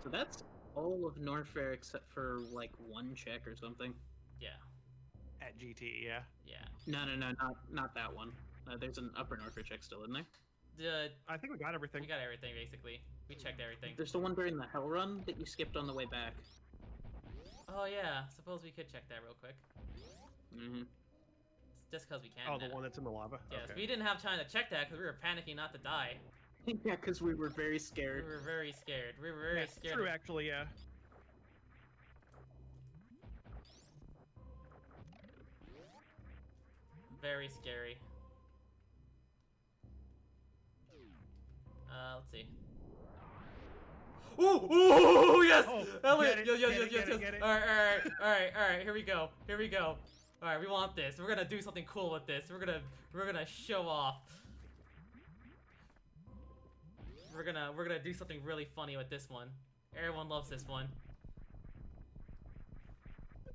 So that's all of Norfair except for like 1 check or something. Yeah. At GT, yeah. Yeah. No, not that one. There's an Upper Northridge check still, isn't there? I think we got everything. We got everything basically. We checked everything. There's the one during the Hell Run that you skipped on the way back. Oh yeah, suppose we could check that real quick. Mm-hmm. Just because we can. Oh, the one that's in the lava? Yes, Okay. we didn't have time to check that because we were panicking not to die. Yeah, because we were very We scared. were very scared. We were very That's scared. true, actually, yeah. Very scary. Let's see. Ooh, yes! Oh, Elliot, get it, yes. get it. Alright, here we go. Alright, we want this. We're gonna do something cool with this. We're gonna show off. We're gonna do something really funny with this one. Everyone loves this one.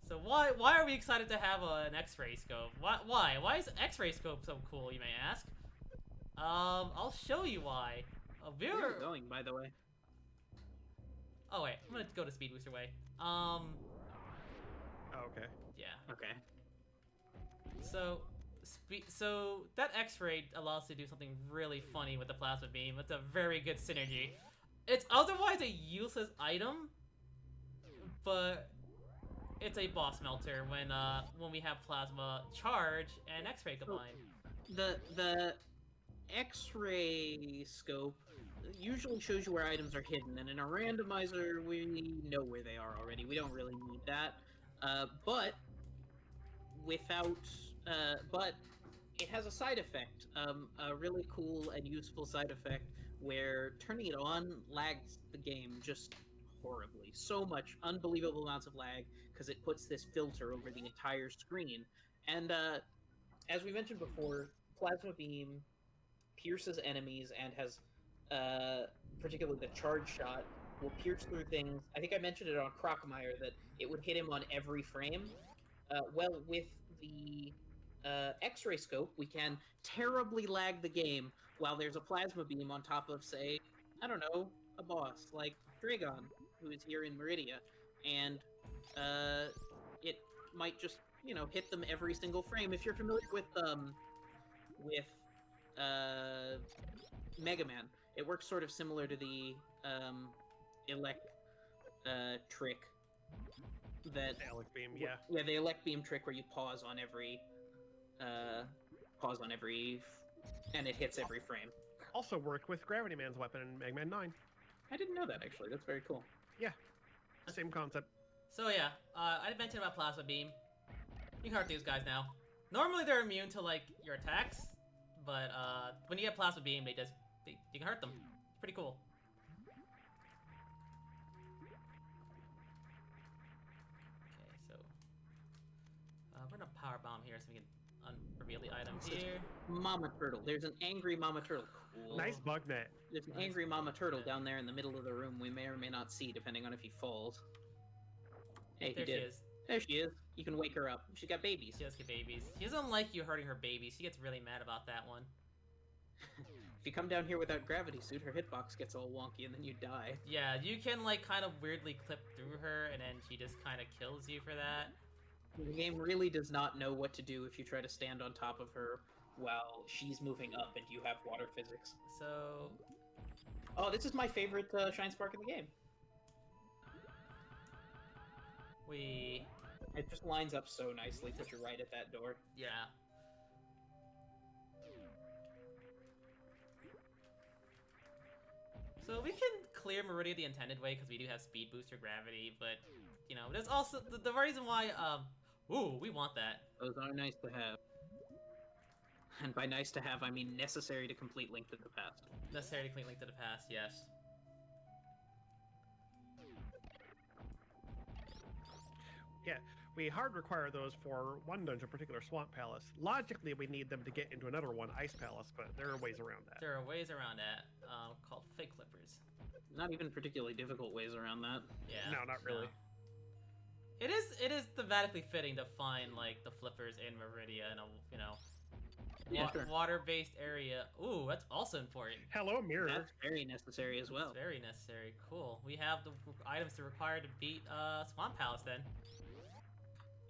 So why are we excited to have an X-ray scope? Why is X-ray scope so cool, you may ask? I'll show you why. Where are you going, by the way? Oh wait, I'm gonna go to Speed Booster way. Oh, okay. Yeah. Okay. So that X-ray allows us to do something really funny with the plasma beam. It's a very good synergy. It's otherwise a useless item, but it's a boss melter when we have plasma charge and X-ray combined. The X-ray scope usually shows you where items are hidden, and in a randomizer, we know where they are already. We don't really need that. But it has a side effect, a really cool and useful side effect, where turning it on lags the game just horribly. So much, unbelievable amounts of lag, because it puts this filter over the entire screen. And as we mentioned before, Plasma Beam pierces enemies and has, particularly the charge shot, will pierce through things. I think I mentioned it on Crockmeyer that it would hit him on every frame. Well, with the X-ray scope, we can terribly lag the game while there's a plasma beam on top of, say, I don't know, a boss like Dragon, who is here in Meridia, and it might just, hit them every single frame. If you're familiar with Mega Man, it works sort of similar to the trick that Alec beam, yeah. Yeah, the elect beam trick where you pause on every and it hits every frame. Also work with Gravity Man's weapon in Mega Man 9. I didn't know that, actually. That's very cool. Yeah, same concept. So yeah, I mentioned about plasma beam. You can hurt these guys now. Normally they're immune to like your attacks, but when you get plasma beam, you can hurt them. It's pretty cool. Okay, so we're gonna power bomb here so we can reveal the items here. Mama Turtle. There's an angry Mama Turtle. Cool. Nice bug net. There's an Nice angry Mama bug Turtle net. down there in the middle of the room we may or may not see, depending on if he falls. Hey, There he she did. is. There she is. You can wake her up. She's got babies. She does get babies. She doesn't like you hurting her babies. She gets really mad about that one. If you come down here without gravity suit, her hitbox gets all wonky and then you die. Yeah, you can like kind of weirdly clip through her and then she just kind of kills you for that. The game really does not know what to do if you try to stand on top of her while she's moving up and you have water physics. So, Oh, this is my favorite Shine Spark in the game. It just lines up so nicely, puts you right at that door. yeah. So we can clear Meridia the intended way because we do have speed booster gravity, but there's also the reason why. Ooh, we want that. Those are nice to have. And by nice to have, I mean necessary to complete Link to the Past. Necessary to clean Link to the Past, yes. Yeah, we hard require those for one dungeon, particular Swamp Palace. Logically, we need them to get into another one, Ice Palace, but there are ways around that. There are ways around that, called fake clippers. Not even particularly difficult ways around that. Yeah. No, not really. It is thematically fitting to find like the flippers in Meridia in a Yeah, sure. water-based area. Ooh, that's also important. Hello, Mirror. That's very necessary as well. That's very necessary. Cool. We have the items required to beat Swamp Palace then.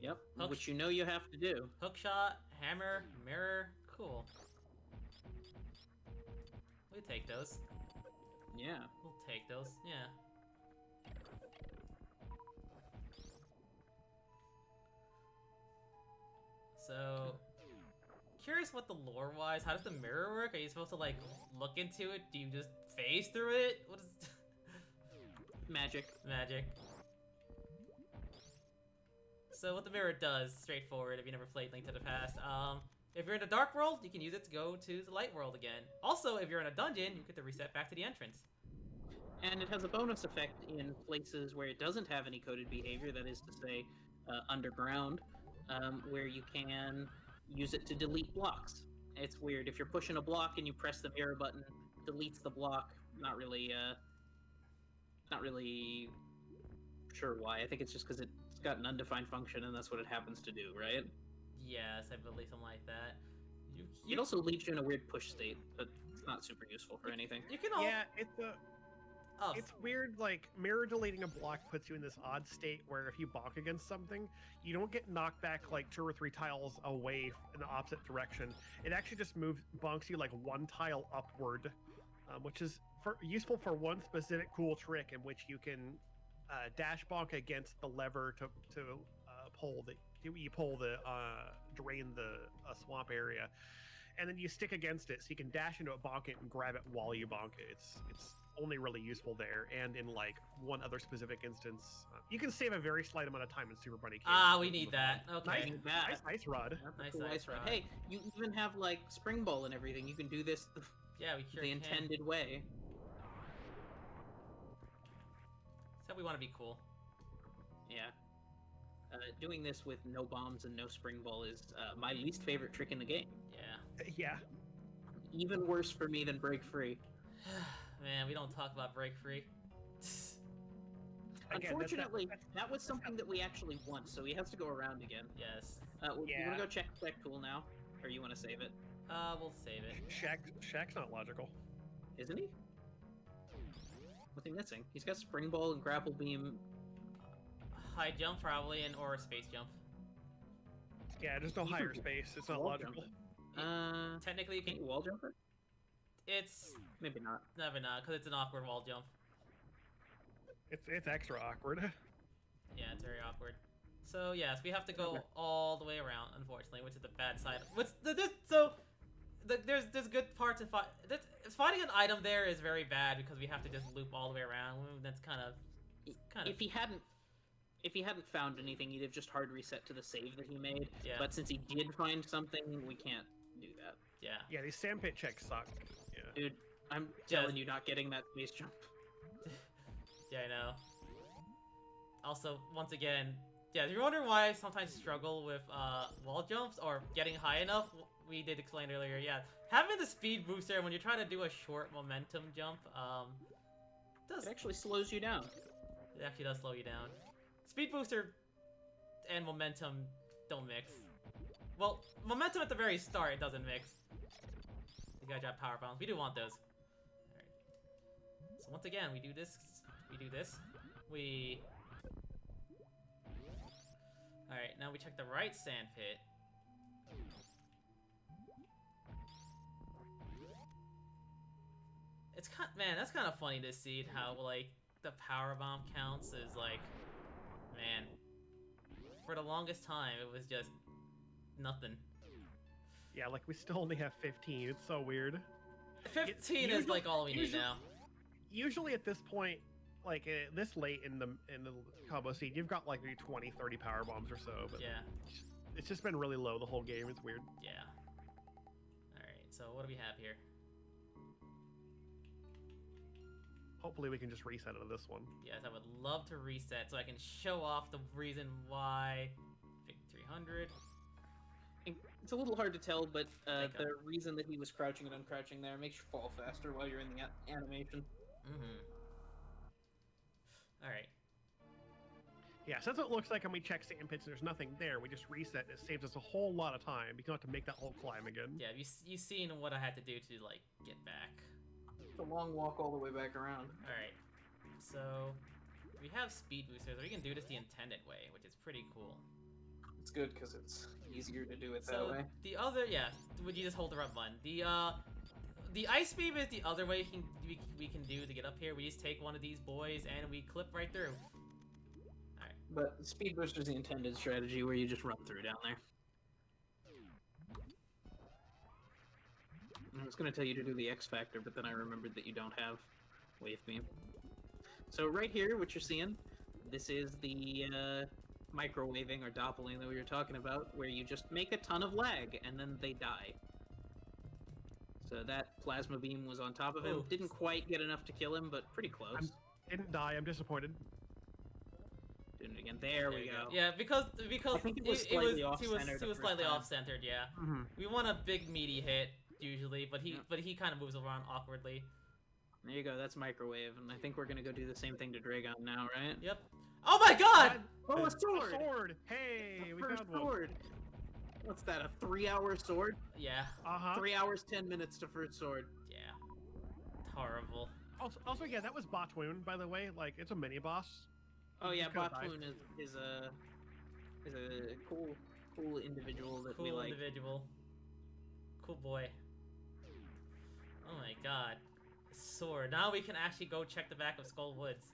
Yep, Hook which you know you have to do. Hook shot, hammer, mirror. Cool. We take those. Yeah. We'll take those. Yeah. So, curious what the lore wise. How does the mirror work? Are you supposed to like look into it? Do you just phase through it? What is Magic. magic? So what the mirror does, straightforward. If you never played Link to the Past, if you're in a dark world, you can use it to go to the light world again. Also, if you're in a dungeon, you get to reset back to the entrance. And it has a bonus effect in places where it doesn't have any coded behavior, that is to say, underground, where you can use it to delete blocks. It's weird. If you're pushing a block and you press the mirror button, deletes the block. Not really sure why. I think it's just because it's got an undefined function and that's what it happens to do, right? Yes, I believe something like that. It also leaves you in a weird push state, but it's not super useful for anything. You can all. Yeah, it's weird. Like mirror deleting a block puts you in this odd state where if you bonk against something, you don't get knocked back like 2 or 3 tiles away in the opposite direction. It actually just bonks you like 1 tile upward, which is useful for one specific cool trick in which you can dash bonk against the lever to pull the drain the swamp area, and then you stick against it so you can dash into it, bonk it, and grab it while you bonk it. It's only really useful there, and in like one other specific instance, you can save a very slight amount of time in Super Bunny Cave. Ah, we need that. Okay. Nice rod. That's Nice a ice rod. rod. Hey, you even have like spring ball and everything. You can do this Yeah, we sure the can. intended way. Except we want to be cool. Yeah. Doing this with no bombs and no spring ball is my least favorite trick in the game. Yeah. Yeah. Even worse for me than break free. Man, we don't talk about break free. Again, Unfortunately, that was something that we actually won, so he has to go around again. Yes. You Yeah. want to go check Spec Tool now? Or you want to save it? We'll save it. Shaq's not logical. Isn't he? What's he missing? He's got spring ball and grapple beam. High jump probably, or a space jump. Yeah, there's no You higher can space. It's not wall logical. jump Technically, you Can't can. you wall jump it? It's Maybe not. never not, because it's an awkward wall jump. It's extra awkward. Yeah, it's very awkward. So yes, we have to go Okay. all the way around, unfortunately, which is the bad side. There's good parts of finding an item there is very bad because we have to just loop all the way around. That's kind of If he hadn't found anything, he'd have just hard reset to the save that he made. Yeah. But since he did find something, we can't do that. yeah. Yeah, these sandpit checks suck. Yeah. Dude, I'm Yes. telling you, not getting that space jump. Yeah, I know. Also, once again, yeah, if you're wondering why I sometimes struggle with wall jumps or getting high enough, we did explain earlier, yeah. Having the speed booster when you're trying to do a short momentum jump, It actually slows you down. it actually does slow you down. Speed booster and momentum don't mix. Well, momentum at the very start, it doesn't mix. You gotta drop power bombs. We do want those. Alright. So once again, we do this. Alright, now we check the right sand pit. Man, that's kind of funny to see how, like, the power bomb counts is like, man, for the longest time, it was just nothing. Yeah, like we still only have 15. It's so weird. 15 is like all we need now. Usually at this point, like this late in the combo scene, you've got like maybe 20, 30 power bombs or so. But Yeah, it's just been really low the whole game. It's weird. yeah. Alright, so what do we have here? Hopefully we can just reset into this one. Yes, I would love to reset so I can show off the reason why. Big 300. It's a little hard to tell, but Thank the reason that he was crouching and uncrouching there makes you fall faster while you're in the animation. Mm-hmm. Alright. Yeah, so that's what it looks like when we check sand pits and there's nothing there. We just reset and it saves us a whole lot of time. You don't have to make that whole climb again. Yeah, you seen what I had to do to, like, get back. It's a long walk all the way back around. Alright. So, we have speed boosters. We can do this the intended way, which is pretty cool. It's good because it's easier to do it that So way. the other, yeah, would you just hold the right button? The ice beam is the other way we can do to get up here. We just take one of these boys and we clip right through. Alright. But Speed Booster's the intended strategy where you just run through down there. I was going to tell you to do the X Factor, but then I remembered that you don't have Wave Beam. So right here, what you're seeing, this is the microwaving or doppling that we were talking about, where you just make a ton of lag, and then they die. So that plasma beam was on top of him. Ooh. Didn't quite get enough to kill him, but pretty close. Didn't die. I'm disappointed. Doing it again. There we you go. Yeah, because I think it was slightly off-centered he was the slightly first time. off-centered. Yeah, Mm-hmm. we want a big meaty hit usually, but he Yep. he kind of moves around awkwardly. There you go. That's microwave, and I think we're gonna go do the same thing to Dragon now, right? Yep. Oh my God! Oh, a A sword! sword! Hey, The we first found one. sword. What's that? A 3-hour sword? Yeah, 3 hours 10 minutes to first sword. yeah. It's horrible. Also, yeah, that was Botwoon, by the way. Like, it's a mini boss. Oh yeah, Just kinda died. Botfoon is a cool individual that we Cool like. individual. Cool boy. Oh my God. Sword. Now we can actually go check the back of Skull Woods.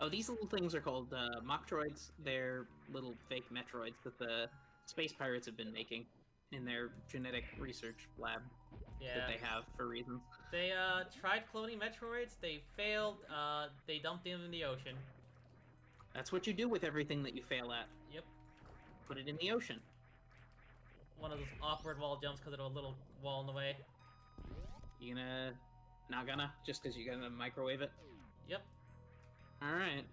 Oh, these little things are called Metroids. They're little fake Metroids that the space pirates have been making in their genetic research lab Yeah. that they have for reasons. They tried cloning Metroids. They failed. They dumped them in the ocean. That's what you do with everything that you fail at. Yep. Put it in the ocean. One of those awkward wall jumps because of a little wall in the way. You gonna... Not gonna? Just because you're gonna microwave it? Yep. Alright.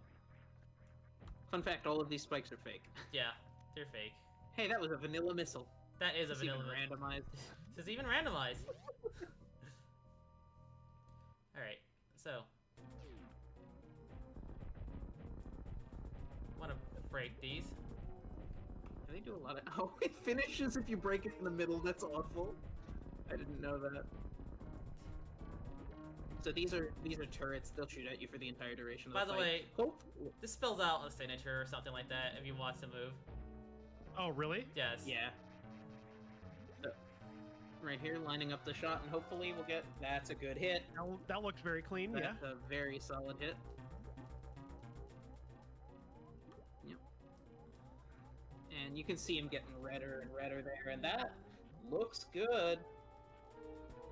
Fun fact, all of these spikes are fake. Yeah. They're fake. Hey, that was a vanilla missile. That is a It's vanilla. even randomized. This is even randomized. Alright, so. Want to break these. They do a lot of... Oh, it finishes if you break it in the middle. That's awful. I didn't know that. So these are turrets. They'll shoot at you for the entire duration of the By the fight. way, Hope... this spells out a signature or something like that if you watch the move. Oh, really? Yes. Yeah. So, right here, lining up the shot, and hopefully we'll get... That's a good hit. That looks very clean, yeah. That's a very solid hit. Yep. And you can see him getting redder and redder there, and that looks good.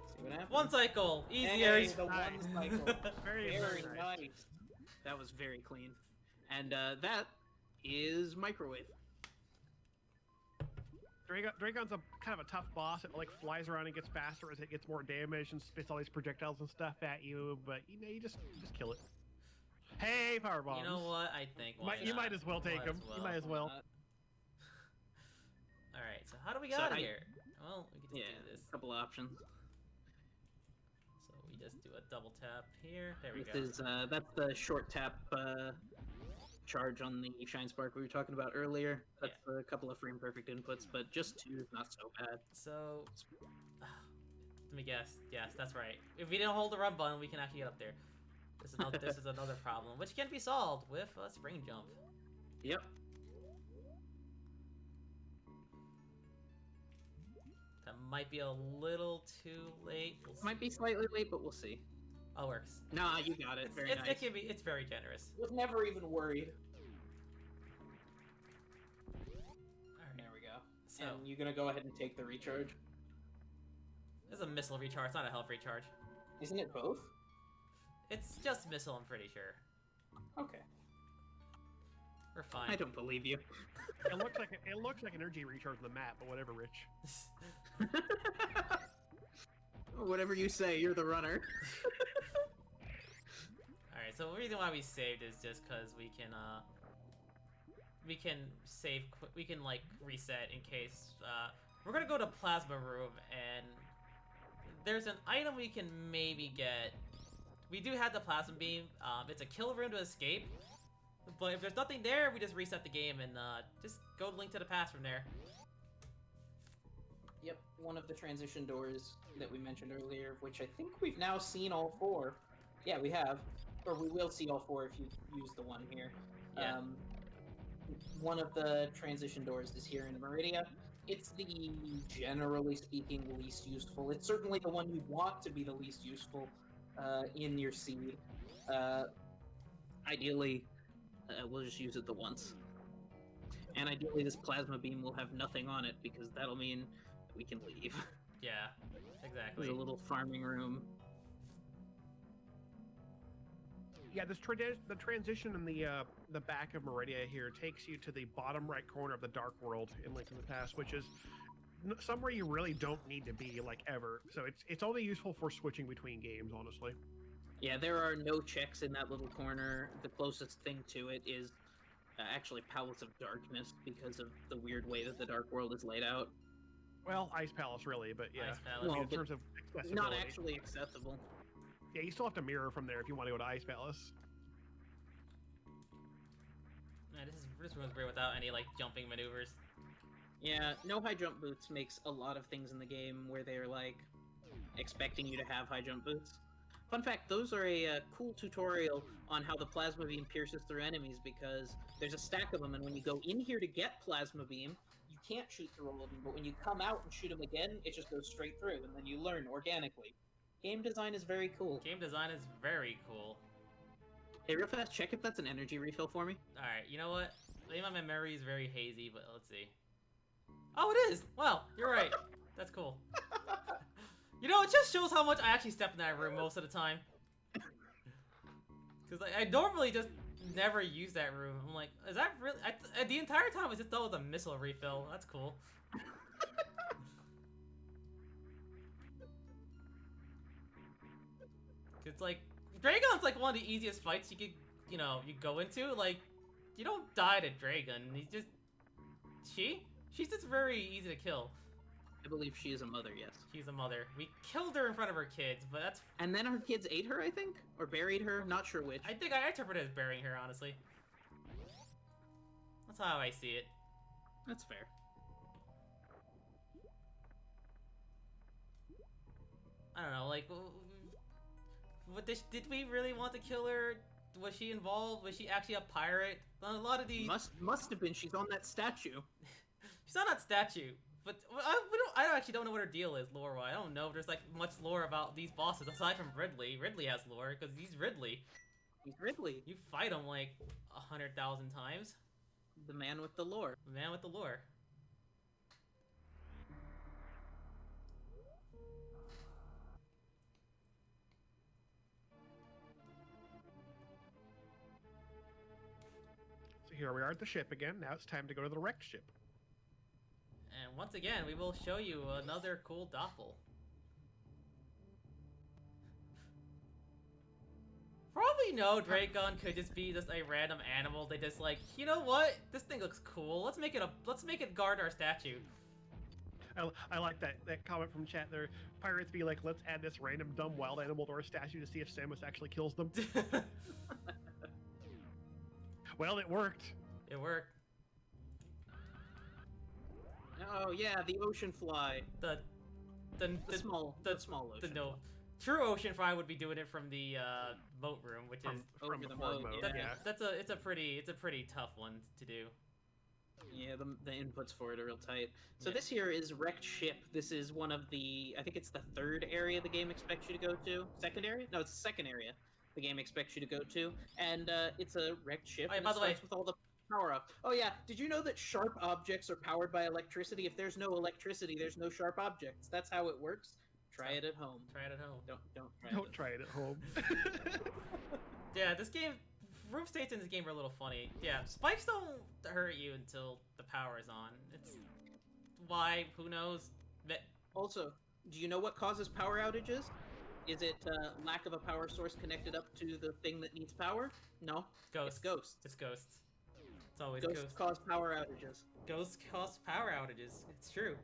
See what happens? One cycle! Easier! Hey, the Nice. one cycle. Very, Very very nice. That was very clean. And that is microwave. Dragon's a kind of a tough boss. It like flies around and gets faster as it gets more damage and spits all these projectiles and stuff at you. But you know, you just kill it. Hey, power bombs! You know what? I think You might as well take them. You might as well. Alright, so how do we get So out of I- here? Well, we Yeah, can just do this. a couple options. So we just do a double tap here. There we This go. is that's the short tap charge on the Shine Spark we were talking about earlier. That's a couple of frame perfect inputs, but just 2 is not so bad. So, let me guess. Yes, that's right. If we didn't hold the run button, we can actually get up there. This is another problem, which can be solved with a spring jump. Yep. That might be a little too late. We'll see. Might be slightly late, but we'll see. Oh, works. Nah, you got it. Very nice. It's very generous. Was never even worried. Alright. There we go. So, And you gonna go ahead and take the recharge? this is a missile recharge, it's not a health recharge. Isn't it both? It's just missile, I'm pretty sure. Okay. We're fine. I don't believe you. It looks like an energy recharge on the map, but whatever, Rich. Whatever you say, you're the runner. Alright, so the reason why we saved is just because we can save, we can like reset in case, we're gonna go to Plasma Room and there's an item we can maybe get. We do have the Plasma Beam, it's a kill room to escape, but if there's nothing there, we just reset the game and just go to Link to the Past from there. Yep, one of the transition doors that we mentioned earlier, which I think we've now seen all 4. Yeah, we have. or we will see all four if you use the one here. Yeah. One of the transition doors is here in Meridia. It's the, generally speaking, least useful. It's certainly the one you want to be the least useful in your seed. Ideally, we'll just use it the once. And ideally, this plasma beam will have nothing on it, because that'll mean that we can leave. Yeah, exactly. There's a little farming room. Yeah, this the transition in the back of Meridia here takes you to the bottom right corner of the Dark World in Link to the Past, which is somewhere you really don't need to be, like, ever. So it's only useful for switching between games, honestly. Yeah, there are no checks in that little corner. The closest thing to it is actually Palace of Darkness, because of the weird way that the Dark World is laid out. Well, Ice Palace, really, but yeah. Ice Palace. I mean, Well, in but terms of accessibility. Not actually accessible. Yeah, you still have to mirror from there if you want to go to Ice Palace. Man, this room's great without any like jumping maneuvers. Yeah, no high jump boots makes a lot of things in the game where they're like expecting you to have high jump boots. Fun fact, those are a cool tutorial on how the plasma beam pierces through enemies, because there's a stack of them, and when you go in here to get plasma beam, you can't shoot through all of them, but when you come out and shoot them again, it just goes straight through, and then you learn organically. Game design is very cool. Game design is very cool. Hey, real fast, check if that's an energy refill for me. Alright, you know what? Maybe my memory is very hazy, but let's see. Oh, it is! Wow, you're right. That's cool. You know, it just shows how much I actually step in that room most of the time. Because like, I normally just never use that room. I'm like, is that really... the entire time I just thought it was a missile refill. That's cool. It's like, Dragon's like one of the easiest fights you could, you know, you go into. Like, you don't die to Dragon. He's just... She's just very easy to kill. I believe she is a mother, yes. She's a mother. We killed her in front of her kids, but that's... And then her kids ate her, I think? Or buried her? Not sure which. I think I interpret it as burying her, honestly. That's how I see it. That's fair. I don't know, like... What did we really want to kill her? Was she involved? Was she actually a pirate? A lot of these... Must have been. She's on that statue. She's on that statue. But I actually don't know what her deal is lore-wise. I don't know if there's like much lore about these bosses aside from Ridley. Ridley has lore because he's Ridley. He's Ridley. You fight him like 100,000 times. The man with the lore. The man with the lore. So here we are at the ship again. Now it's time to go to the wrecked ship. And once again, we will show you another cool doppel. For all we know, Dragon could just be just a random animal. They just like, you know what? This thing looks cool. Let's make it guard our statue. I like that comment from chat there. Pirates be like, let's add this random dumb wild animal to our statue to see if Samus actually kills them. Well, it worked. It worked. Oh yeah, the ocean fly. The small ocean. No, true ocean fly would be doing it from the boat room, which is over the boat. Yeah. It's a pretty tough one to do. Yeah, the inputs for it are real tight. So this here is wrecked ship. This is one of the, I think it's the third area the game expects you to go to. Second area? No, it's the second area the game expects you to go to, and it's a wrecked ship. Oh, yeah, and by it the way, starts with all the power up. Oh yeah, did you know that sharp objects are powered by electricity? If there's no electricity, there's no sharp objects. That's how it works. Try it at home. Try it at home. Don't Try it at home. Yeah, this game, roof states in this game are a little funny. Yeah, spikes don't hurt you until the power is on. It's why? Who knows? But also, do you know what causes power outages? Is it lack of a power source connected up to the thing that needs power? No. Ghosts. It's ghosts. It's ghosts. It's always Ghosts ghosts. cause power outages. Ghosts cause power outages. It's true.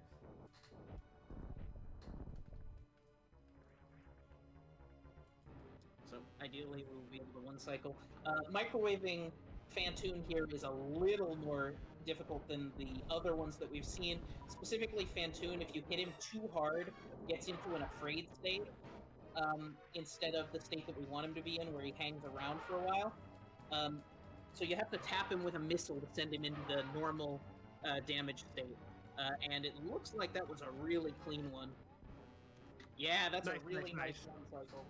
So ideally we'll be able to one cycle. Microwaving Fantoon here is a little more difficult than the other ones that we've seen. Specifically Fantoon, if you hit him too hard, gets into an afraid state. instead of the state that we want him to be in, where he hangs around for a while. So you have to tap him with a missile to send him into the normal damage state. And it looks like that was a really clean one. Yeah, that's Nice, a really nice, nice one cycle.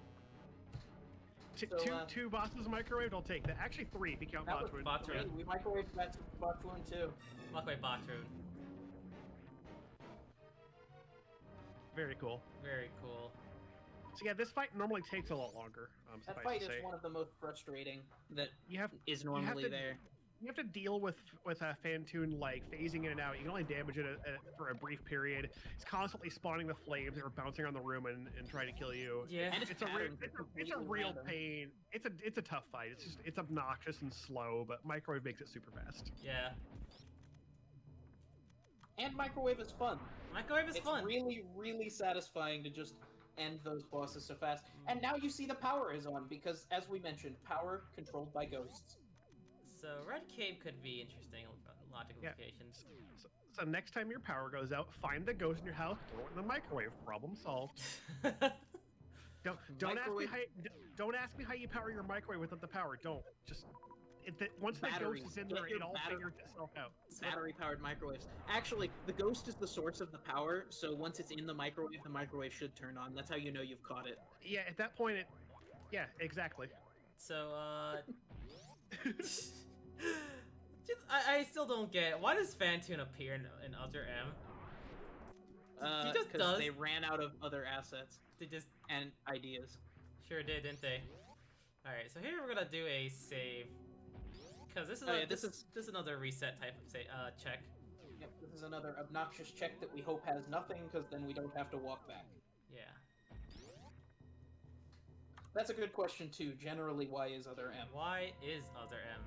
Two bosses microwaved, I'll take that. Actually, 3 if you count That was Botch Botch great. Wound. We microwaved that Botch Wound too. Microwave Botch Wound. Very cool. Very cool. So yeah, this fight normally takes a lot longer. That Suffice fight to is say. one of the most frustrating that You have normally to, there. You have to deal with a Phantoon like phasing in and out. You can only damage it for a brief period. It's constantly spawning the flames that are bouncing around the room and trying to kill you. Yeah. And It's a real random. pain. It's a tough fight. It's obnoxious and slow, but microwave makes it super fast. Yeah. And microwave is fun. Microwave is It's fun. really, really satisfying to just end those bosses so fast. And now you see the power is on, because as we mentioned, power controlled by ghosts. So Red Cave could be interesting, logical Yeah. implications. So next time your power goes out, find the ghost in your house, throw it in the microwave. Problem solved. Don't ask me how you power your microwave without the power. Don't just once the Batteries. ghost is in Get there, your it all batter- figures itself out. Battery-powered microwaves. Actually, the ghost is the source of the power, so once it's in the microwave should turn on. That's how you know you've caught it. Yeah, at that point, yeah, exactly. So, I still don't get, why does Phantoon appear in Other M? He just 'cause does. they ran out of other assets They just and ideas. sure did, didn't they? Alright, so here we're gonna do a save. Because this is this is another reset type of check. Yep, this is another obnoxious check that we hope has nothing, because then we don't have to walk back. Yeah. That's a good question too. Generally, why is Other M? Why is Other M?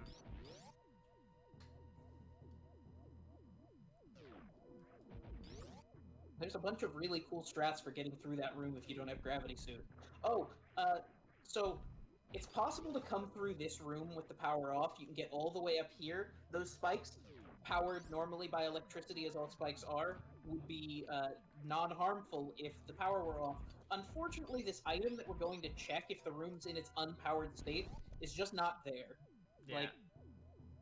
There's a bunch of really cool strats for getting through that room if you don't have gravity suit. Oh, so it's possible to come through this room with the power off. You can get all the way up here. Those spikes, powered normally by electricity as all spikes are, would be non-harmful if the power were off. Unfortunately, this item that we're going to check if the room's in its unpowered state is just not there. Yeah. Like,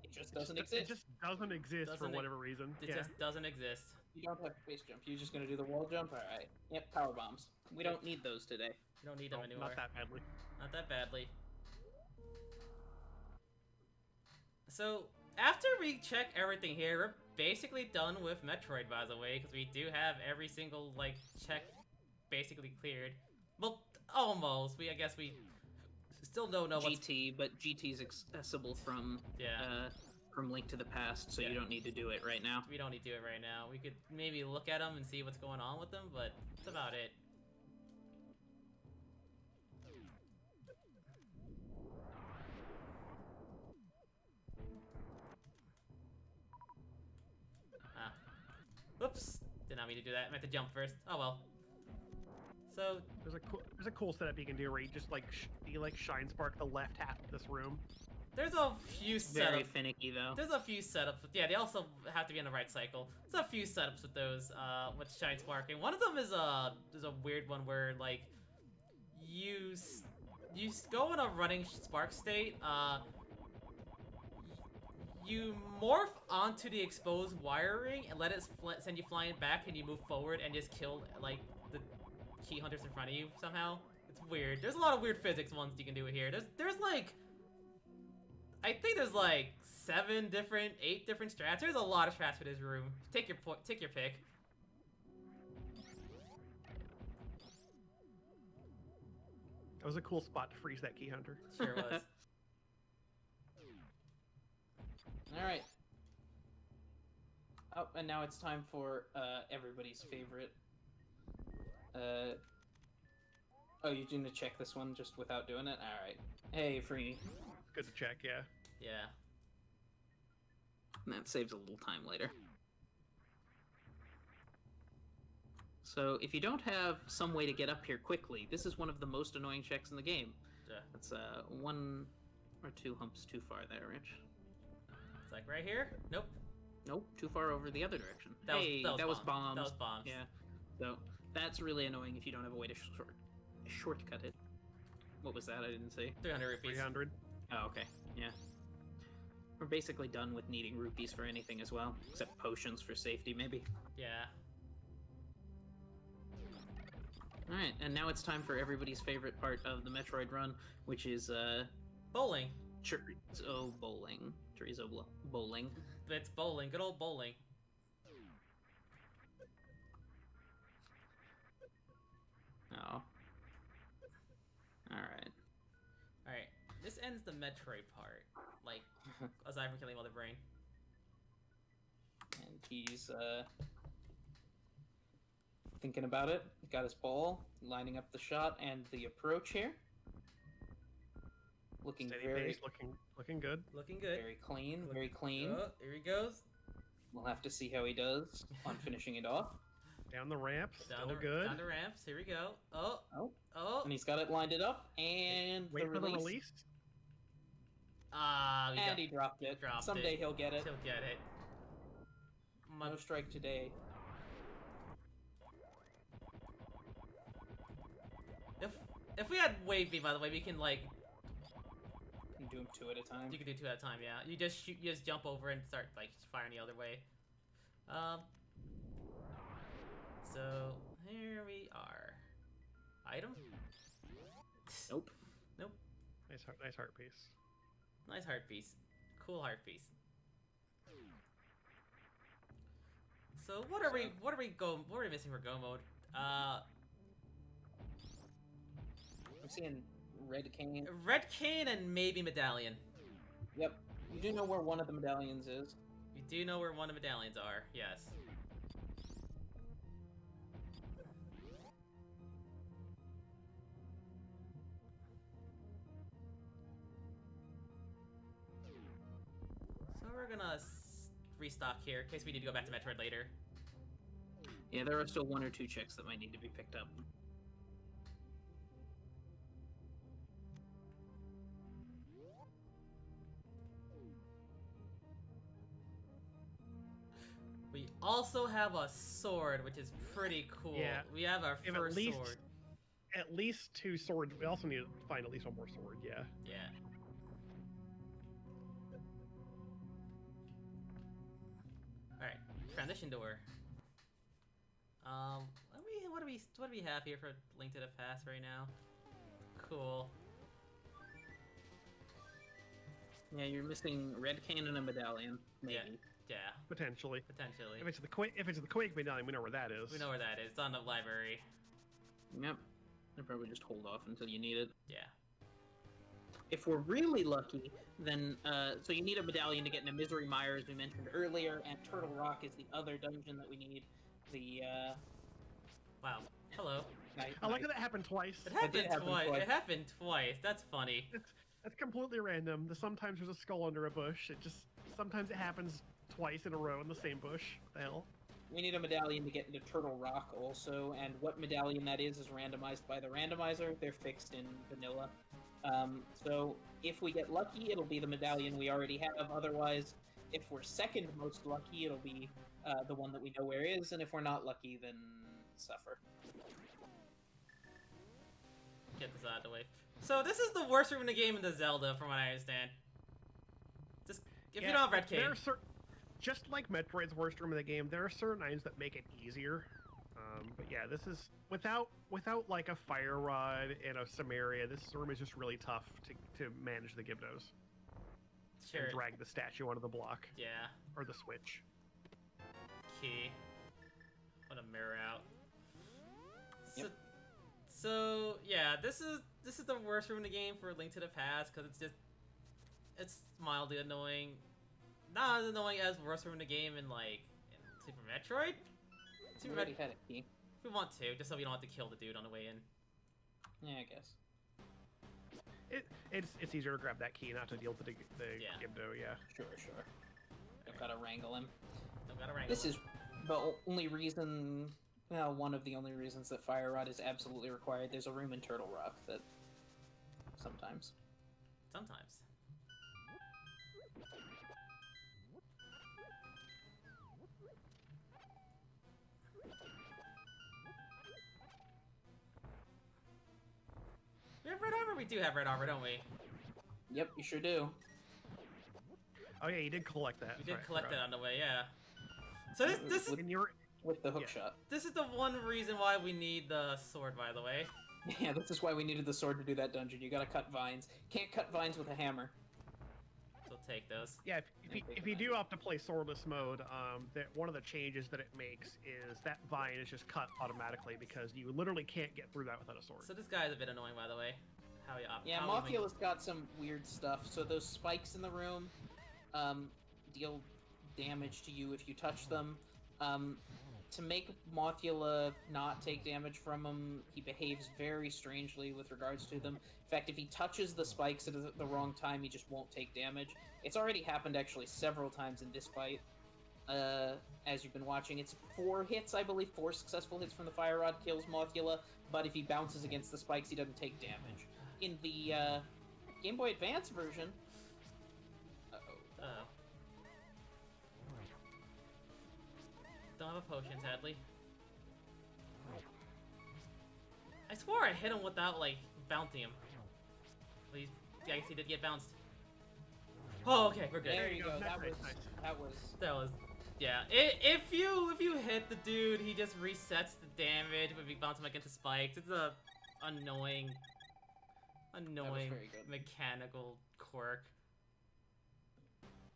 it just doesn't exist. It just doesn't exist for Doesn't whatever reason. It Yeah. just doesn't exist. You don't have space jump. You're just gonna do the wall jump? Alright. Yep, power bombs. We don't need those today. You don't need them No, anymore. not that badly. Not that badly. So, after we check everything here, we're basically done with Metroid, by the way, because we do have every single, like, check basically cleared. Well, almost. I guess we still don't know what's... GT, but GT's accessible from Link to the Past, so Yeah. you don't need to do it right now. We don't need to do it right now. We could maybe look at them and see what's going on with them, but that's about it. Ah. Whoops. Did not mean to do that. I meant to jump first. Oh well. So, There's a cool setup you can do where you just like shine spark the left half of this room. there's a few Very setups. finicky, though. There's a few setups. Yeah, they also have to be in the right cycle. There's a few setups with those, with shine sparking. One of them is a weird one where like you go in a running spark state. You morph onto the exposed wiring and let it send you flying back, and you move forward and just kill like the key hunters in front of you somehow. It's weird. There's a lot of weird physics ones you can do it here. There's like, I think there's like 8 different strats. There's a lot of strats for this room. Take your pick. That was a cool spot to freeze that key hunter. Sure was. Alright. Oh, and now it's time for everybody's favorite. Oh, you're going to check this one just without doing it? Alright. Hey, Freeney. Good to check, yeah. Yeah. And that saves a little time later. So, if you don't have some way to get up here quickly, this is one of the most annoying checks in the game. Yeah. That's 1 or 2 humps too far there, Rich. It's like right here. Nope. Nope, too far over the other direction. That was bombs. That was bombs. Yeah. So, that's really annoying if you don't have a way to shortcut it. What was that? I didn't see. 300 rupees. 300. Oh, okay. Yeah. We're basically done with needing rupees for anything as well, except potions for safety, maybe. Yeah. Alright, and now it's time for everybody's favorite part of the Metroid run, which is, Bowling. Chorizo bowling. Bowling. It's bowling. Good old bowling. Oh. Alright. Alright. This ends the Metroid part. Like, aside from killing Mother Brain. And he's, thinking about it. Got his ball, lining up the shot and the approach here. Looking Steady very, pace, looking good. Looking good. very clean, very clean. Oh, here he goes. We'll have to see how he does on finishing it off. Down the ramp, Down still the, good. Down the ramps. Here we go. Oh. Oh. Oh. And he's got it lined it up, and Wait the for release. the release. Ah, And he dropped it. Dropped Someday it. he'll get it. He'll get it. No strike today. If we had wave beam, by the way, we can like You can do them 2 at a time. you can do 2 at a time. Yeah, you just shoot, you just jump over and start like firing the other way. So here we are. Item? Nope. Nope. Nice heart piece. Nice heart piece. Cool heart piece. So what are we missing for go mode? I'm seeing red cane. Red cane and maybe medallion. Yep. You do know where one of the medallions is. You do know where one of the medallions are, yes. So we're gonna restock here in case we need to go back to Metroid later. Yeah, there are still 1 or 2 checks that might need to be picked up. We also have a sword, which is pretty cool. Yeah. We have our If first sword. At least 2 swords. We also need to find at least 1 more sword. Yeah. Yeah. Alright, transition door. What do we have here for Link to the Past right now? Cool. Yeah, you're missing red cane and a medallion. Maybe. Yeah, Potentially. potentially. If it's the Quake medallion, we know where that is. We know where that is. It's on the library. Yep. I'll probably just hold off until you need it. Yeah. If we're really lucky, then, so you need a medallion to get into Misery Mire, as we mentioned earlier, and Turtle Rock is the other dungeon that we need. The, Wow. Hello. I like how that happened twice. It did happened happen twice. twice. It happened twice. That's funny. That's completely random. Sometimes there's a skull under a bush. Sometimes it happens twice in a row in the same bush. What the hell? We need a medallion to get into Turtle Rock also, and what medallion that is randomized by the randomizer. They're fixed in vanilla. So if we get lucky, it'll be the medallion we already have. Otherwise, if we're second most lucky, it'll be the one that we know where is, and if we're not lucky, then suffer. Get this out of the way. So this is the worst room in the game in the Zelda, from what I understand. Just if you don't have red cane. Just like Metroid's worst room in the game, there are certain items that make it easier. But yeah, this is without like a fire rod and a Samaria. This room is just really tough to manage the Gibdos. Sure. And drag the statue onto the block Yeah. or the switch. Key. Put a mirror out. Yep. So yeah, this is the worst room in the game for Link to the Past because it's mildly annoying. Not as annoying as worst room in the game in like Super Metroid. We already had a key. If we want to, just so we don't have to kill the dude on the way in. Yeah, I guess. It's easier to grab that key, not to deal with the Yeah. Gibdo. Yeah. Sure. I've got to wrangle him. I've got to wrangle This is the only reason, well, one of the only reasons that Fire Rod is absolutely required. There's a room in Turtle Rock that sometimes. sometimes. we do have red armor, don't we? Yep, you sure do. Oh yeah, you did collect that. We did collect that on the way, yeah. So this is And you're With the hook Yeah. shot. this is the one reason why we need the sword, by the way. Yeah, this is why we needed the sword to do that dungeon. You gotta cut vines. Can't cut vines with a hammer. So take those. Yeah, if you do opt to play swordless mode, one of the changes that it makes is that vine is just cut automatically because you literally can't get through that without a sword. So this guy is a bit annoying, by the way. How he Yeah, how he Mothula's got some weird stuff. So those spikes in the room deal damage to you if you touch them. To make Mothula not take damage from him, he behaves very strangely with regards to them. In fact, if he touches the spikes at the wrong time, he just won't take damage. It's already happened actually several times in this fight. As you've been watching, it's 4 hits, I believe, 4 successful hits from the Fire Rod kills Mothula, but if he bounces against the spikes, he doesn't take damage. In the Game Boy Advance version... Uh-oh. Don't have a potion, sadly. I swore I hit him without, like, bouncing him. Please, I guess he did get bounced. Oh, okay, we're good. There you go. Nice, That was... Yeah. If you hit the dude, he just resets the damage if you bounce him against the spikes. It's a annoying very good. mechanical quirk.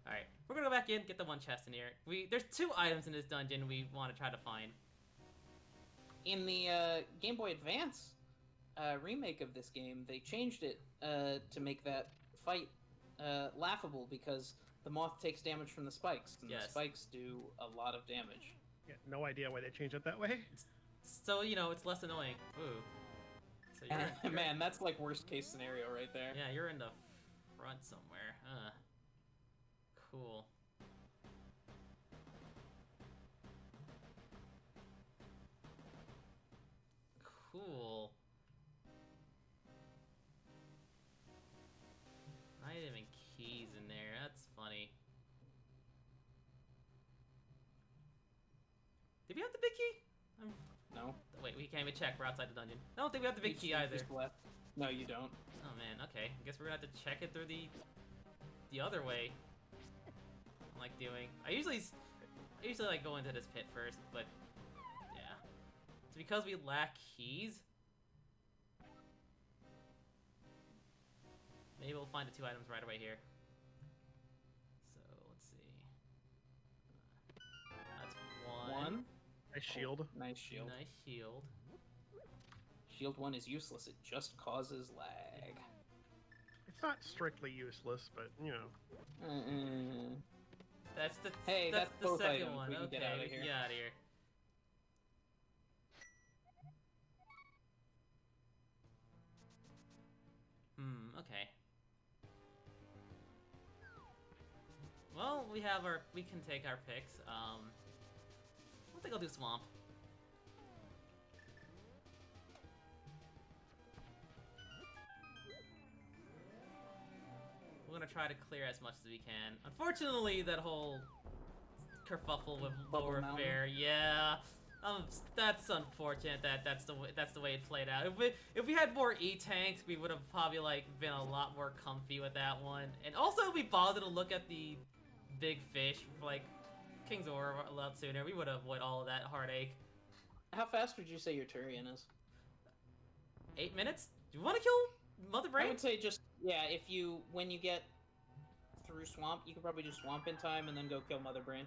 Alright, we're gonna go back in, get the one chest in here. There's 2 items in this dungeon we want to try to find. In the Game Boy Advance remake of this game, they changed it to make that fight laughable because the moth takes damage from the spikes, and Yes. the spikes do a lot of damage. Yeah, no idea why they changed it that way. So, you know, it's less annoying. Ooh. So you're, Man, that's like worst case scenario right there. yeah, you're in the front somewhere. Cool. Cool. Not even keys in there. That's funny. Did we have the big key? No? Wait, we can't even check. We're outside the dungeon. I don't think we have the big key either. Just left. No, you don't. Oh man, okay. I guess we're gonna have to check it through the other way. I'm like doing. I usually like go into this pit first, but yeah. It's because we lack keys. Maybe we'll find the 2 items right away here. So let's see. That's one. Nice shield. Nice shield. Nice shield. Shield 1 is useless. It just causes lag. It's not strictly useless, but you know. That's the Hey, that's that's the both second items. one. We can Okay, get outta we can here. get out of here. Okay. Well, we can take our picks. I think I'll do swamp. We're gonna try to clear as much as we can. Unfortunately, that whole kerfuffle with Bubble lower Mountain. fare, yeah. That's unfortunate. That's the way it played out. If we had more E-tanks, we would have probably like been a lot more comfy with that one. And also, if we bothered to look at the big fish, like King's Aura a lot sooner, we would have avoided all of that heartache. How fast would you say your Turian is? 8 minutes? Do you want to kill Mother I Brain? would say just, yeah, when you get through Swamp, you could probably do Swamp in time and then go kill Mother Brain.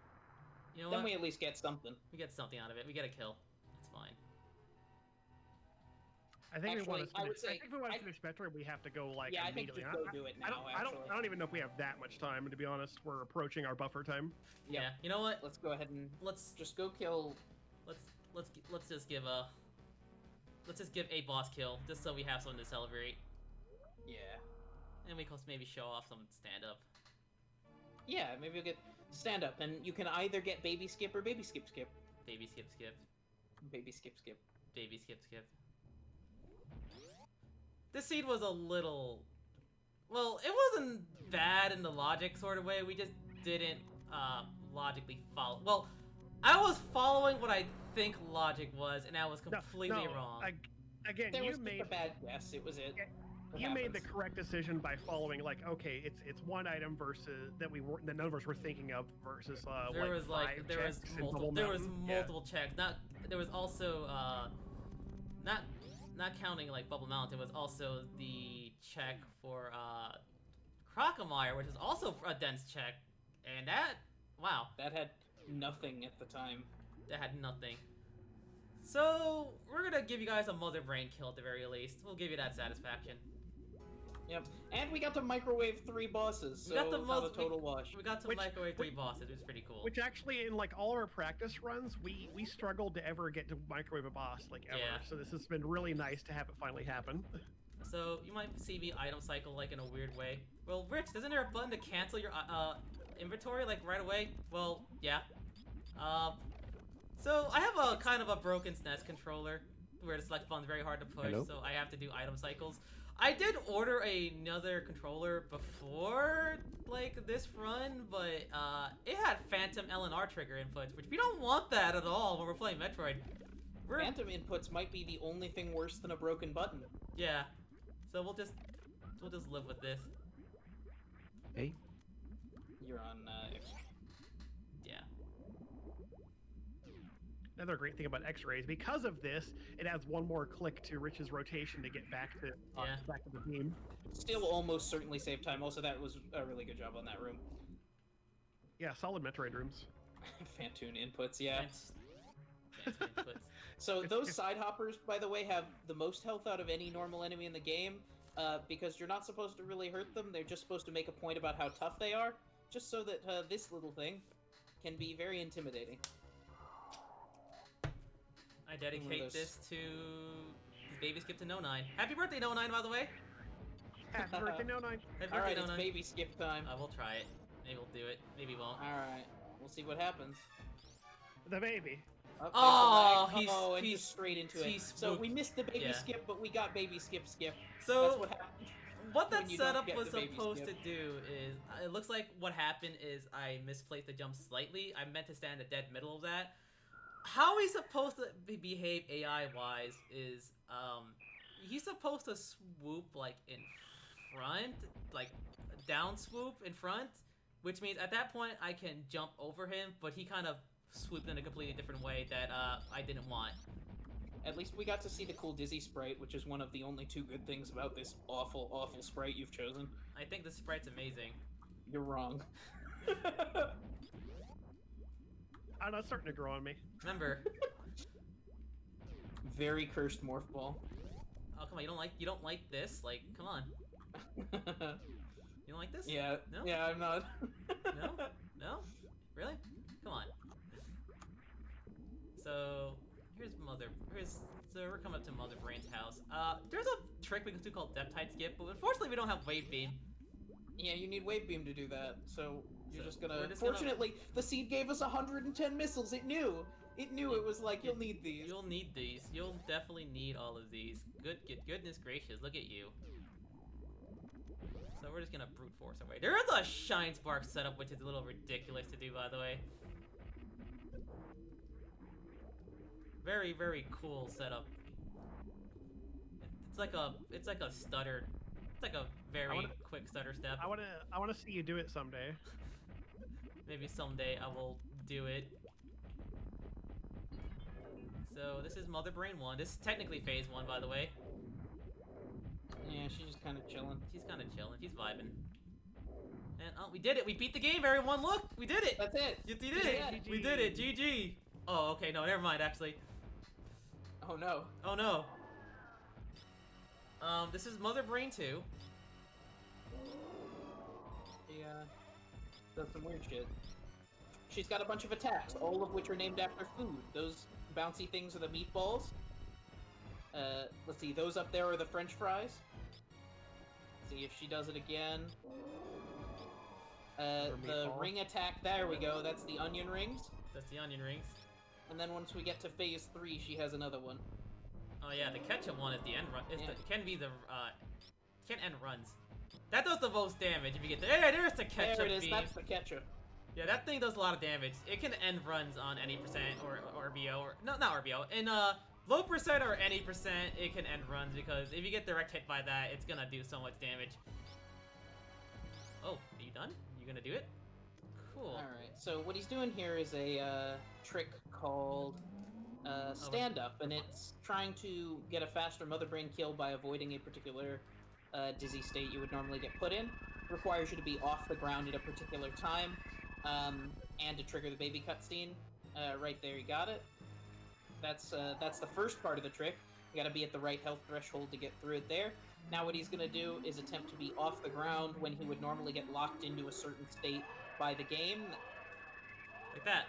You know Then what? we at least get something. We get something out of it. We get a kill. It's fine. I think Actually, I I would say- think if we want to finish Metroid, we have to go like Yeah, I think immediately. just go do it now, I don't actually. even know if we have that much time. To be honest, we're approaching our buffer time. Yep. Yeah. You know what? Let's go ahead and Let's just go kill... let's just give a boss kill just so we have something to celebrate, Yeah. and we can maybe show off some stand up. Yeah, maybe you'll get stand up, and you can either get baby skip or baby skip skip. Baby skip skip. Baby skip skip. Baby skip skip. This seed was a little... Well, it wasn't bad in the logic sort of way, we just didn't logically follow... Well, I was following what I think logic was, and I was completely wrong. Again, There you was just made a bad guess. It was it. You made the happens. correct decision by following like, okay, it's one item versus that none of us were thinking of versus There was five there was checks in multiple Bubble there was Mountain. multiple checks. Not there was also not counting like Bubble Mountain, was also the check for Crocomire, which is also a dense check, and that wow, That had nothing at the time. that had nothing. So we're gonna give you guys a Mother Brain kill at the very least. We'll give you that satisfaction. Yep. And we got to microwave 3 bosses, so We got the not a most- total wash. We got to microwave 3 bosses, which was pretty cool. Which actually, in like all our practice runs, we struggled to ever get to microwave a boss like ever. Yeah. So this has been really nice to have it finally happen. So you might see me item cycle like in a weird way. Well, Rich, isn't there a button to cancel your inventory like right away? Well, yeah. So I have a kind of a broken SNES controller where the select button's very hard to push, Hello? so I have to do item cycles. I did order another controller before like this run, but it had Phantom LNR trigger inputs, which we don't want that at all when we're playing Metroid. Phantom inputs might be the only thing worse than a broken button. Yeah. So we'll just live with this. Hey, You're on X. Yeah. Another great thing about X-rays, because of this, it adds one more click to Rich's rotation to get back to back to the beam. Still almost certainly save time. Also, that was a really good job on that room. Yeah, solid Metroid rooms. Phantoon inputs, yeah. Phantom inputs. So those side hoppers, by the way, have the most health out of any normal enemy in the game, because you're not supposed to really hurt them. They're just supposed to make a point about how tough they are, just so that this little thing can be very intimidating. I dedicate those- this to Baby Skip to No 9. Happy birthday, No 9, by the way. Happy birthday, no nine. Happy All birthday, right, No it's 9. baby skip time. We'll try it. Maybe we'll do it. Maybe we won't. All right, we'll see what happens. The baby. Oh, Oh, there's the lag. he's- Oh, and he's- just straight into it. he's So we spooked. missed the baby Yeah. skip, but we got baby skip. So That's what happened. what that when you don't setup get was the baby supposed to skip. do is, it looks like what happened is I misplaced the jump slightly. I meant to stand in the dead middle of that. How he's supposed to behave AI-wise is, he's supposed to swoop, like, in front, like, down swoop in front, which means at that point I can jump over him, but he kind of swooped in a completely different way that, I didn't want. At least we got to see the cool Dizzy sprite, which is one of the only 2 good things about this awful, awful sprite you've chosen. I think the sprite's amazing. You're wrong. I don't know, it's starting to grow on me. Remember, Very cursed morph ball. oh come on, you don't like this? Like, come on. You don't like this? Yeah, No? yeah, I'm not. No? No? Really? Come on. So we're coming up to Mother Brain's house. There's a trick we can do called Depth Tide Skip, but unfortunately we don't have Wave Beam. Yeah, you need wave beam to do that. So you're So just gonna. we're just gonna- Fortunately, the seed gave us 110 missiles. It knew. It knew. It was like, you'll need these. You'll need these. You'll definitely need all of these. Goodness gracious, look at you. So we're just gonna brute force our way. There is a Shine Spark setup, which is a little ridiculous to do, by the way. Very, very cool setup. It's like a stutter. It's like a very quick stutter step. I wanna see you do it someday. Maybe someday I will do it. So this is Mother Brain 1. This is technically phase 1, by the way. Yeah, she's just kind of chilling. She's kind of chilling. She's vibing. And oh, we did it! We beat the game, everyone! Look! We did it! That's it. You did it! GG. We did it! GG! Oh, okay, no, never mind, actually. Oh no. Oh no. This is Mother Brain 2. She does some weird shit. She's got a bunch of attacks, all of which are named after food. Those bouncy things are the meatballs. Let's see, those up there are the French fries. See if she does it again. The meatball. ring attack, there we go, that's the onion rings. That's the onion rings. And then once we get to phase 3, she has another one. Oh yeah, the ketchup one is the end run. Yeah. Can be the can end runs. That does the most damage if you get there. There's the ketchup There it is, beam. that's the ketchup. Yeah, that thing does a lot of damage. It can end runs on any percent or RBO or no, not RBO. In low percent or any percent, it can end runs because if you get direct hit by that, it's gonna do so much damage. Oh, are you done? You gonna do it? Cool. Alright, so what he's doing here is a trick called stand up, and it's trying to get a faster Mother Brain kill by avoiding a particular dizzy state you would normally get put in. It requires you to be off the ground at a particular time, and to trigger the baby cutscene. Right there, you got it. That's the first part of the trick. You gotta be at the right health threshold to get through it there. Now what he's gonna do is attempt to be off the ground when he would normally get locked into a certain state by the game. Like that.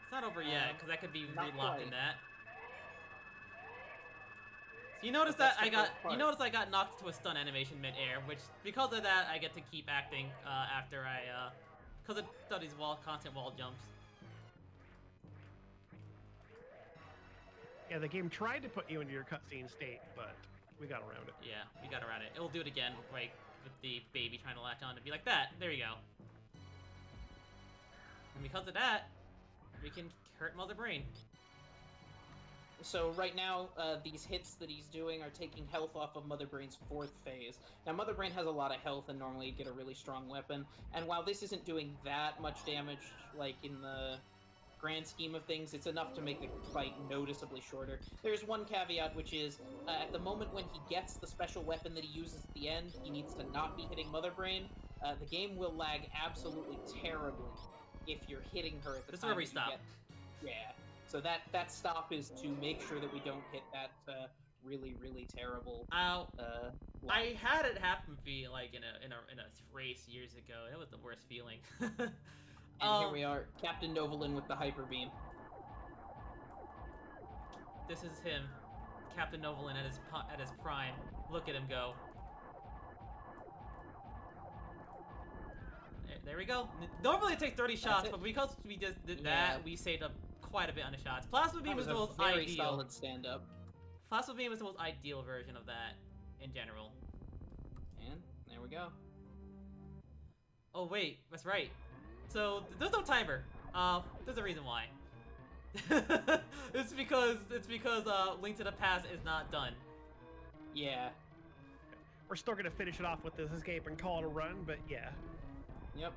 It's not over yet, because I could be not relocked in quite. that. So you notice But that that's the first part. you notice I got knocked to a stun animation mid-air, which because of that I get to keep acting after I because it does these constant wall jumps. Yeah, the game tried to put you into your cutscene state, but we got around it. Yeah, we got around it. It'll do it again, like with the baby trying to latch on to be like that. There you go. And because of that, we can hurt Mother Brain. So right now, these hits that he's doing are taking health off of Mother Brain's 4th phase. Now, Mother Brain has a lot of health and normally you'd get a really strong weapon, and while this isn't doing that much damage, like in the grand scheme of things, it's enough to make the fight noticeably shorter. There's one caveat, which is, at the moment when he gets the special weapon that he uses at the end, he needs to not be hitting Mother Brain. The game will lag absolutely terribly if you're hitting her at the This is time where we that you stop. Yeah. So that stop is to make sure that we don't hit that really, really terrible Ow. lag. I had it happen to be like in a race years ago. It was the worst feeling. And here we are, Captain Novolin with the Hyper Beam. This is him, Captain Novolin at his prime. Look at him go. There we go. Normally it takes 30 shots, it. but because we just did Yeah. that, we saved up quite a bit on the shots. Plasma Beam That is was the a most very ideal. solid stand-up. Plasma Beam is the most ideal version of that in general. And there we go. Oh wait, that's right. So there's no timer. There's a reason why. it's because Link to the Past is not done. Yeah. We're still gonna finish it off with this escape and call it a run, but yeah. Yep.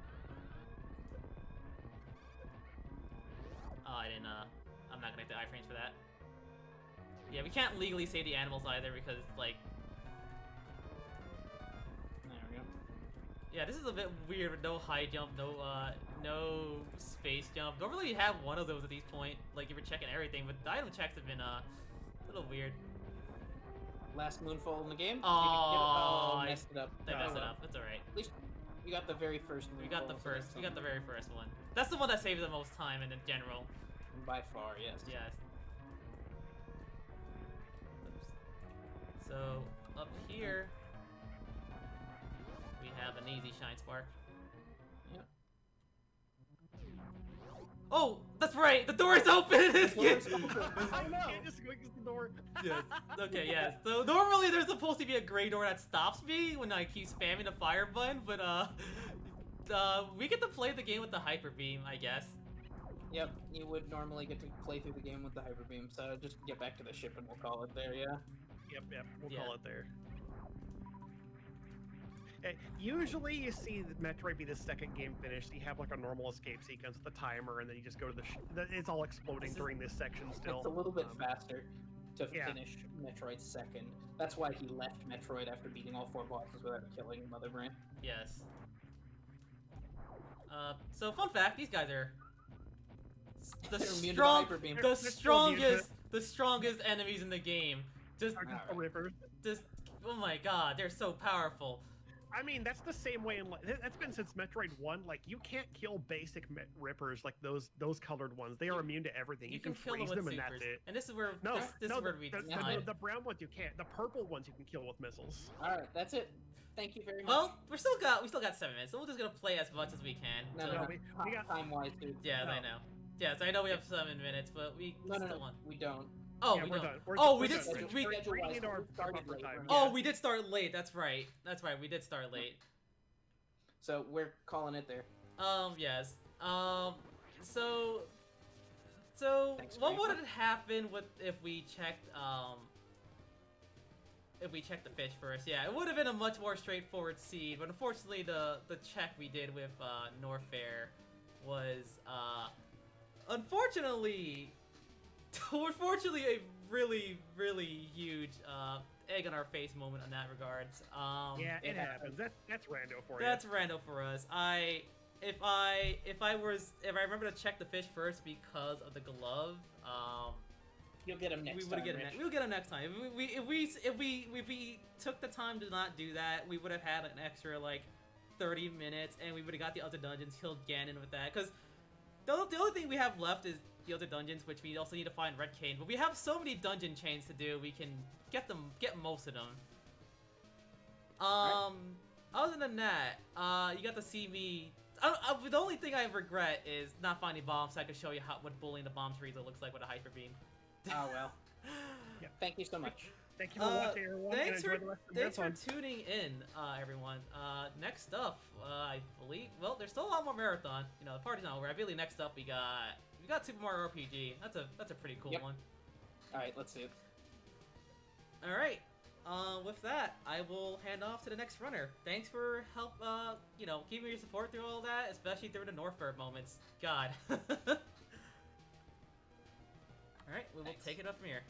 Oh, I didn't. I'm not gonna get the iframes for that. Yeah, we can't legally save the animals either because like. There we go. Yeah, this is a bit weird with no high jump, no space jump. Don't really have one of those at this point. Like, if you're checking everything, but the item checks have been, a little weird. Last moonfall in the game. Oh, I messed it up. They Oh, messed it well. up. That's alright. At least we got the very first moonfall. We got the so first. that's We got the something. very first one. That's the one that saved the most time in general. By far, yes. Yes. Oops. So up here, we have an easy shine spark. Yep. Oh, that's right. The door is open. in this game. I know. It just goes to the door. Yes. Okay, yes. So normally there's supposed to be a gray door that stops me when I keep spamming the fire button, but we get to play the game with the hyper beam, I guess. Yep, you would normally get to play through the game with the Hyper Beam, so just get back to the ship and we'll call it there, yeah? Yep, we'll Yeah. call it there. Usually you see the Metroid be the second game finished. You have like a normal escape sequence with the timer, and then you just go to it's all exploding during this section still. It's a little bit faster to yeah. finish Metroid second. That's why he left Metroid after beating all 4 bosses without killing Mother Brain. Yes. So fun fact, these guys are the They're immune to strong, Hyper Beam. the They're still immune to the strongest enemies in the game. Just, Are just Alright. the river. just, oh my god, they're so powerful. I mean, that's the same way that's been since Metroid 1. Like, you can't kill basic rippers like those colored ones. They are immune to everything. You can kill freeze with them and supers. that's it. And this is where No, this no, is where we decide. the brown ones you can't. The purple ones you can kill with missiles. Alright, that's it. Thank you very much. Well, we still got 7 minutes, so we're just gonna play as much as we can. no, So- no, no, we got- time-wise, dude. Yeah, no. I know. Yes, I know we have 7 minutes, but we No, still want. we don't. Oh, Yeah, we we're don't. done. We're Oh, we're we done. did. We're We, bringing into our started buffer late, time. right? oh, Yeah. we did start late. That's right. That's right. We did start late. So we're calling it there. Yes. So So Thanks, what would Grandpa. have happened if we checked the fish first? Yeah, it would have been a much more straightforward seed, but unfortunately the check we did with Norfair was unfortunately a really huge egg on our face moment in that regards. Yeah, it it happens. That's rando for you. That's random for us. If I remember to check the fish first because of the glove, You'll get him next we time, would get him. Rich. We'll get him next time. If we took the time to not do that, we would have had an extra like 30 minutes, and we would have got the other dungeons, killed Ganon with that. Because the only thing we have left is the other dungeons, which we also need to find Red Cane. But we have so many dungeon chains to do, we can get most of them. Other than that, you got to see me. The only thing I regret is not finding bombs, so I could show you what bullying the bomb tree looks like with a hyper beam. Oh well. Yeah. Thank you so much. Thank you for watching, everyone. Thanks and enjoy the rest of the thanks for marathon. tuning in, everyone. Next up, I believe. Well, there's still a lot more marathon. You know, the party's not over. I believe next up we got Super Mario RPG. That's a pretty cool Yep. one. All right, let's see it. All right. With that, I will hand off to the next runner. Thanks for giving me your support through all that, especially through the Northford moments. God. All right, we will Thanks. take it up from here.